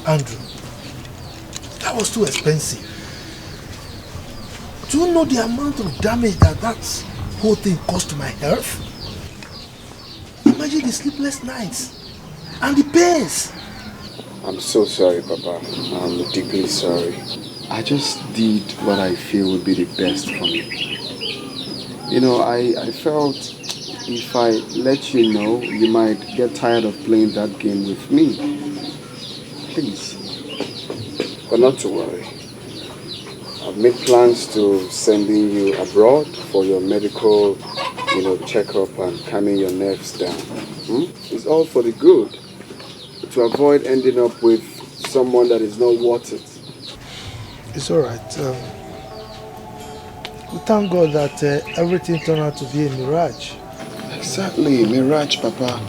Andrew, that was too expensive. Do you know the amount of damage that whole thing caused to my health? Imagine the sleepless nights and the pains. I'm so sorry, Papa. I'm deeply sorry. I just did what I feel would be the best for me. You know, I felt if I let you know, you might get tired of playing that game with me. Please. But not to worry. I've made plans to sending you abroad for your medical, checkup and calming your nerves down. It's all for the good. To avoid ending up with someone that is not worth it. It's alright. We thank God that everything turned out to be a mirage. Exactly, mirage, Papa.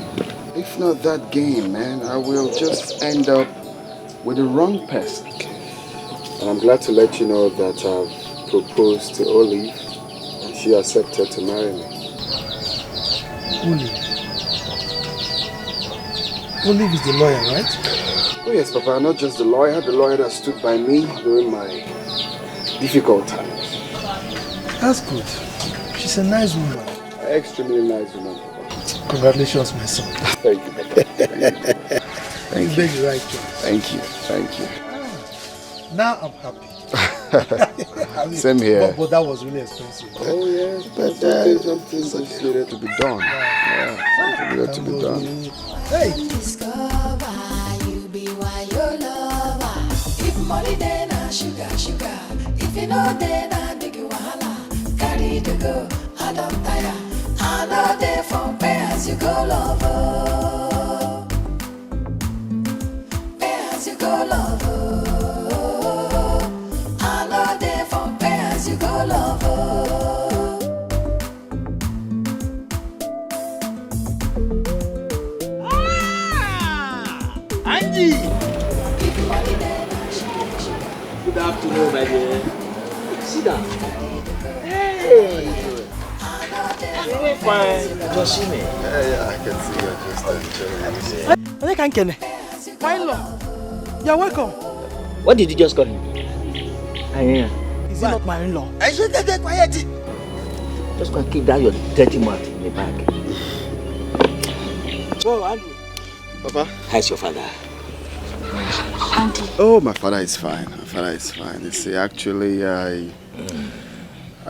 If not that game, man, I will just end up with the wrong person. And I'm glad to let you know that I've proposed to Olive and she accepted to marry me. Olive is the lawyer, right? Oh yes, Papa, not just the lawyer that stood by me during my difficult times. That's good. She's a nice woman. An extremely nice woman, Papa. Congratulations, my son. Thank you, Papa. Thank you. You made the right choice. Thank you. Now I'm happy. Same here. But that was really expensive. Oh yes, but something just needed to be done. Yeah, something needed to be done. Hey. Discover you be why your lover. If money then sugar. If you know then big wahala. Carry to go, I don't tire. I know they from pay as you go lover. Pay as you go lover. I know they from pay as you go lover. Andy! Good afternoon, my dear. Sit down. Hey! Very fine. Just see me. Yeah, I can see you're just chilling. You're welcome. What did you just call him? Is he not my in-law? Quiet. Just go and keep that your dirty mouth in the bag. Oh, Andrew. Papa? How's your father? Auntie. Oh, my father is fine. My father is fine. You see, actually, I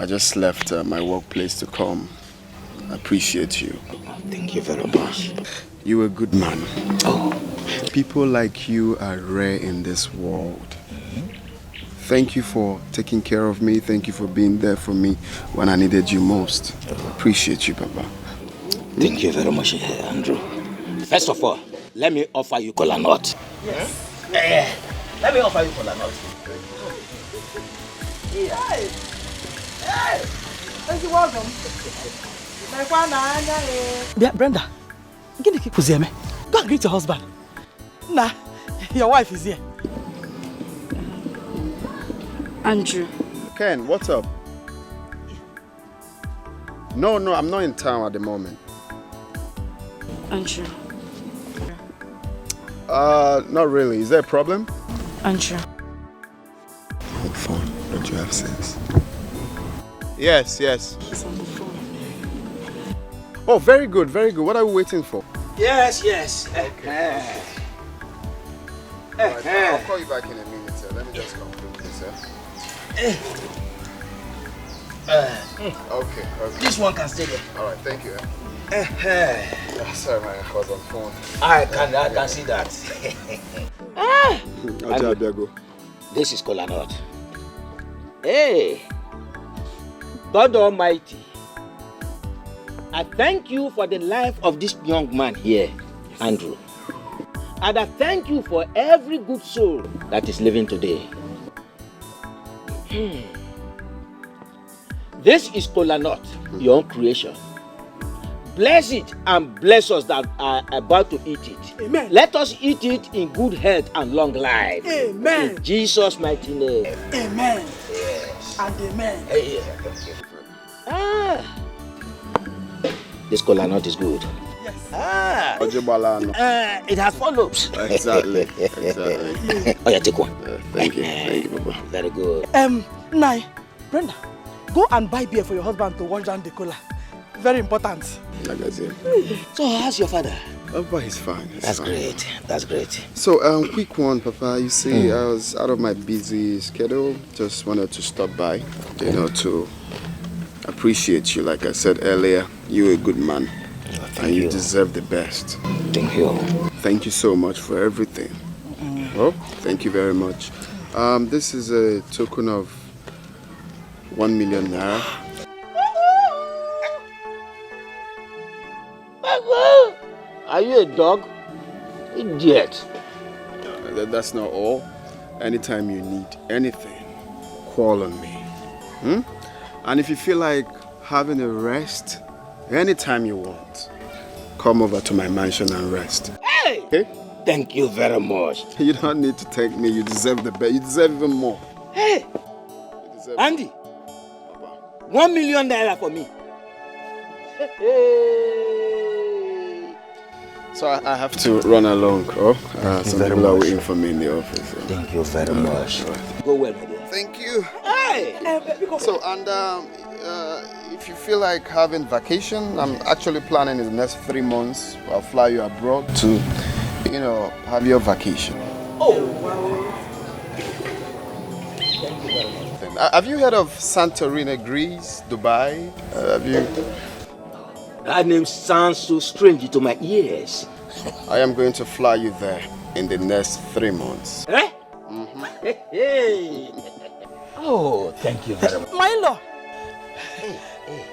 just left my workplace to come. I appreciate you. Thank you very much. You're a good man. Oh. People like you are rare in this world. Thank you for taking care of me. Thank you for being there for me when I needed you most. Appreciate you, Papa. Thank you very much, Andrew. First of all, let me offer you cola nut. Yes. Let me offer you cola nut. Hey! Hey! Thank you, welcome. Brenda, get the kick me. Go and greet your husband. Nah, your wife is here. Andrew. Ken, what's up? No, I'm not in town at the moment. Andrew. Not really. Is there a problem? Andrew. On the phone. Don't you have sense? Yes. He's on the phone. Oh, very good, very good. What are we waiting for? Yes. Okay. Right, I'll call you back in a minute, sir. Let me just conclude this, sir. Okay. This one can stay there. All right, thank you. Sorry, man, I was on phone. I can see that. Go. This is cola nut. Hey, God Almighty, I thank you for the life of this young man here, Andrew. And I thank you for every good soul that is living today. This is cola nut, your own creation. Bless it and bless us that are about to eat it. Amen. Let us eat it in good health and long life. Amen. In Jesus' mighty name. Amen. Yes. And amen. This cola nut is good. Yes. It has 4 lobes. Exactly. Oh yeah, take one. Thank you, Papa. Very good. Nai, Brenda, go and buy beer for your husband to wash down the cola. Very important. Like I said. So how's your father? Papa is fine. That's great. That's great. So, quick one, Papa. You see, I was out of my busy schedule. Just wanted to stop by, to appreciate you. Like I said earlier, you're a good man. And you deserve the best. Thank you. Thank you so much for everything. Oh, thank you very much. This is a token of 1 million naira. Are you a dog? Idiot. That's not all. Anytime you need anything, call on me. And if you feel like having a rest, anytime you want, come over to my mansion and rest. Hey! Okay? Thank you very much. You don't need to thank me. You deserve the best. You deserve even more. Hey! Andy! 1 million naira for me. So I have to run along. Some people are waiting for me in the office. So. Thank you very much. Go well, my dear. Thank you. Hey! So, and if you feel like having vacation, I'm actually planning in the next 3 months. I'll fly you abroad to, have your vacation. Oh, wow. Thank you very much. Have you heard of Santorini, Greece, Dubai? Have you? That name sounds so strange to my ears. I am going to fly you there in the next 3 months. Eh? Hey. Oh, thank you very much. My in-law.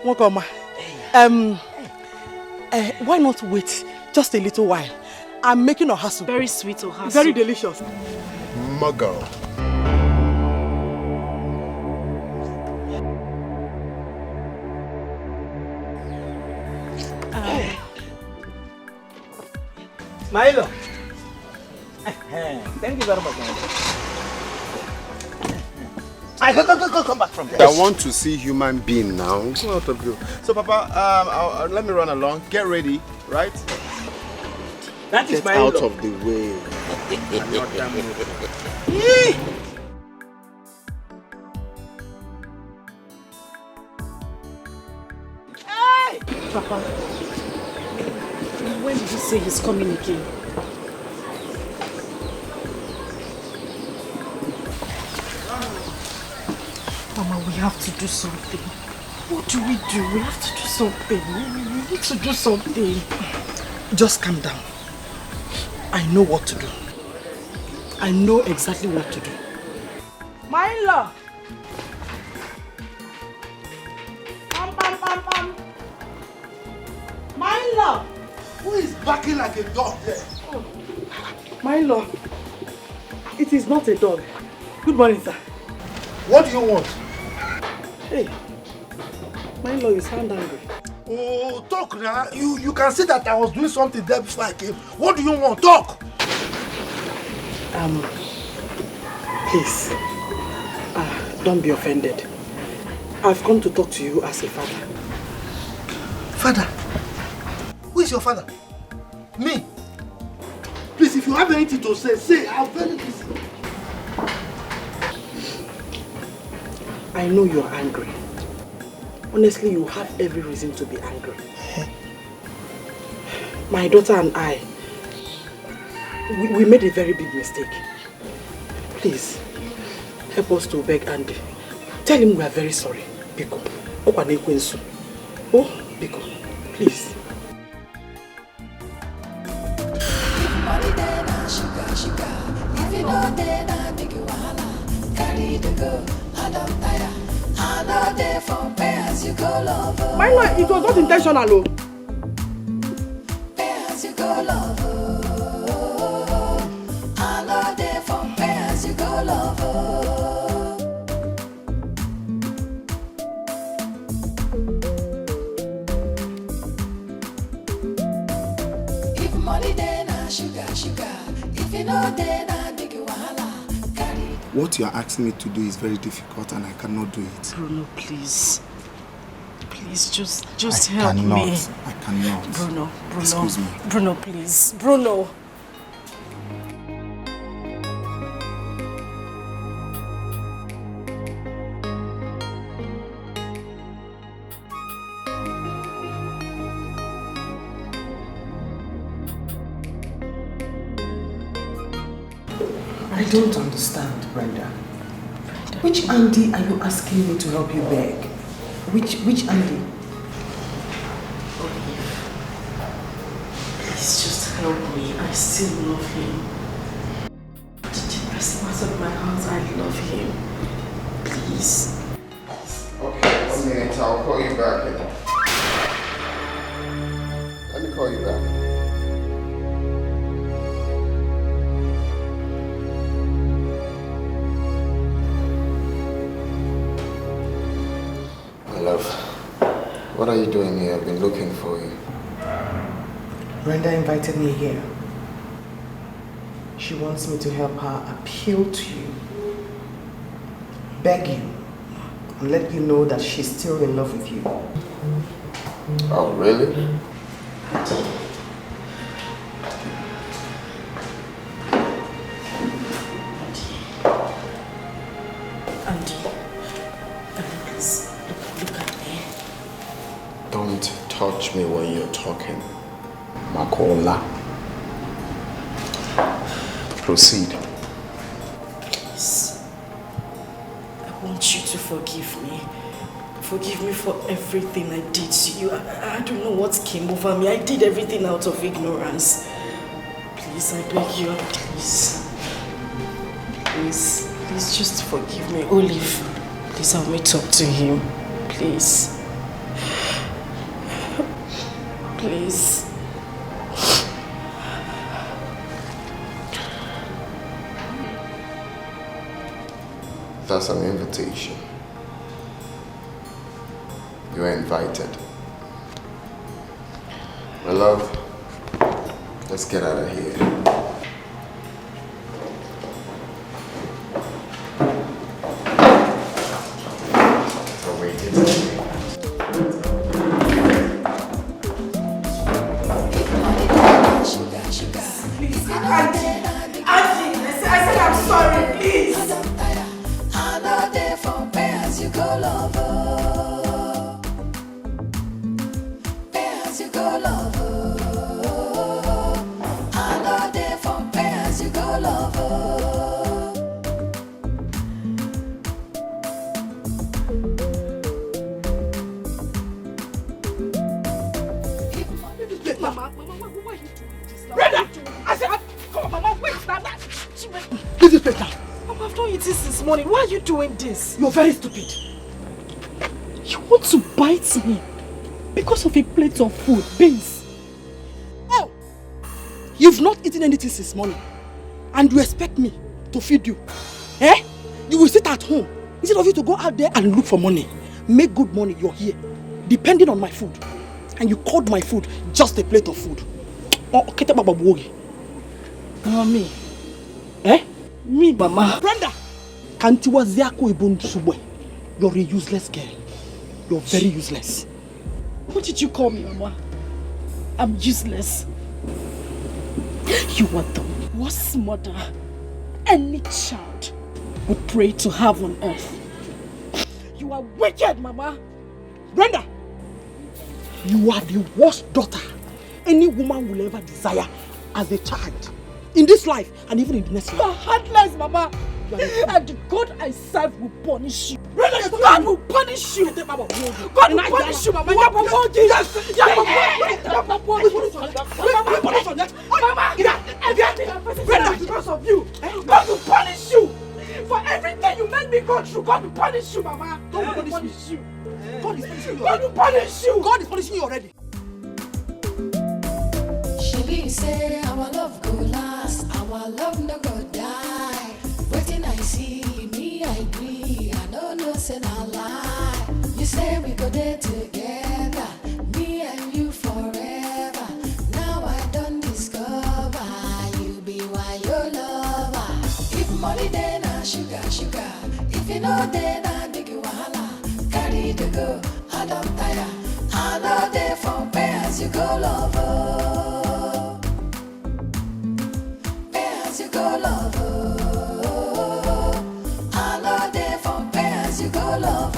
Welcome. Why not wait just a little while? I'm making ohasu. Very sweet ohasu. Very delicious. Muggle. Milo. Thank you very much. Come back from there. I want to see human being now. Go out of you. So, Papa, let me run along. Get ready, right? That is Get out of the way. I'm not done with it. Papa, When did he say he's coming again? Mama, we have to do something. What do? We have to do something. We need to do something. Just calm down. I know what to do. I know exactly what to do. My in-law! Pam. My in-law! Who is barking like a dog there? Oh. My in-law, it is not a dog. Good morning, sir. What do you want? Hey, my in-law, you sound angry. Oh, talk now. You can see that I was doing something there before I came. What do you want? Talk! Please, don't be offended. I've come to talk to you as a father. Father? Who is your father? Me? Please, if you have anything to say. I'm very busy. I know you're angry. Honestly, you have every reason to be angry. My daughter and I, we made a very big mistake. Please, help us to beg Andy. Tell him we are very sorry. Biko. Oh, Biko, please. Money then sugar. If you know then I make you wahala. Carry the go, I don't tire. I know they from pay as you go love. My lord, it was not intentional. Pay as you go love. I know they from pay as you go love. If money then I sugar. If you know then I make you wahala. Carry. What you are asking me to do is very difficult and I cannot do it. Bruno, please. Please, just help me. I cannot. Bruno. Excuse me. Bruno, please. Bruno. I don't understand, Brenda. Which Andy are you asking me to help you beg? Which Andy? Please just help me. I still love him. The deepest part of my heart, I love him. Please. Okay, 1 minute. I'll call you back. Let me call you back. Love, what are you doing here? I've been looking for you. Brenda invited me here. She wants me to help her appeal to you, beg you, and let you know that she's still in love with you. Oh, really? Don't touch me when you're talking. Makola. Proceed. Please. I want you to forgive me. Forgive me for everything I did to you. I don't know what came over me. I did everything out of ignorance. Please, I beg you, please. Please just forgive me. Olive, please help me talk to him. Please. Please. That's an invitation. You are invited. My love, let's get out of here. Go love. Leave this plate now. Mama, I've not eaten since morning. Why are you doing this? You're very stupid. You want to bite me because of a plate of food, beans. Oh! You've not eaten anything since morning. And you expect me to feed you. Eh? You will sit at home instead of you to go out there and look for money. Make good money, you're here. Depending on my food. And you called my food just a plate of food. Mommy. Eh? Me, Mama. Brenda! Kantiwa Ziako Ibun Subwe. You're a useless girl. You're very useless. What did you call me, Mama? I'm useless. You are the worst mother any child would pray to have on earth. You are wicked, Mama. Brenda! You are the worst daughter any woman will ever desire as a child. In this life and even in the next life. You are heartless, Mama. And the God I serve will punish you. God will punish you. God will punish you, Mama. Mama, because of you. God will punish you. For everything you made me go through, God will punish you, Mama. God will punish you. God is punishing you. God will punish you. God is punishing you already. She say our love go last, our love no go die. Waiting I see, me I agree, I don't know say na lie. You say we go there together, me and you forever. Now I don't discover, you be why your lover. If money then I sugar, sugar. If you know then I big wahala. Carry the go, I don't tire. I know they for pay as you go lover. You go love, I know they for pay as you go love.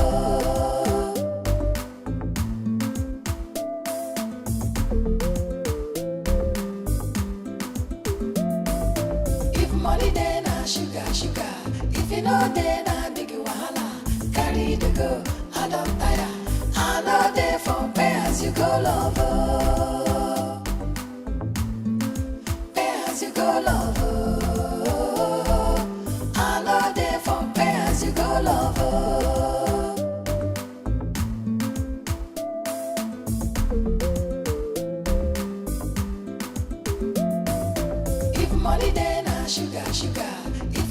If money then I sugar, sugar. If you know then I big wahala. Carry the go, I don't tire. I know they for pay as you go love. Pay as you go love.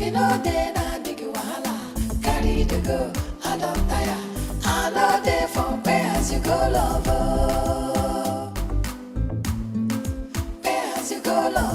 You know then I big wahala. Carry the go, I don't tire. I know they for pay as you go love. Pay as you go love.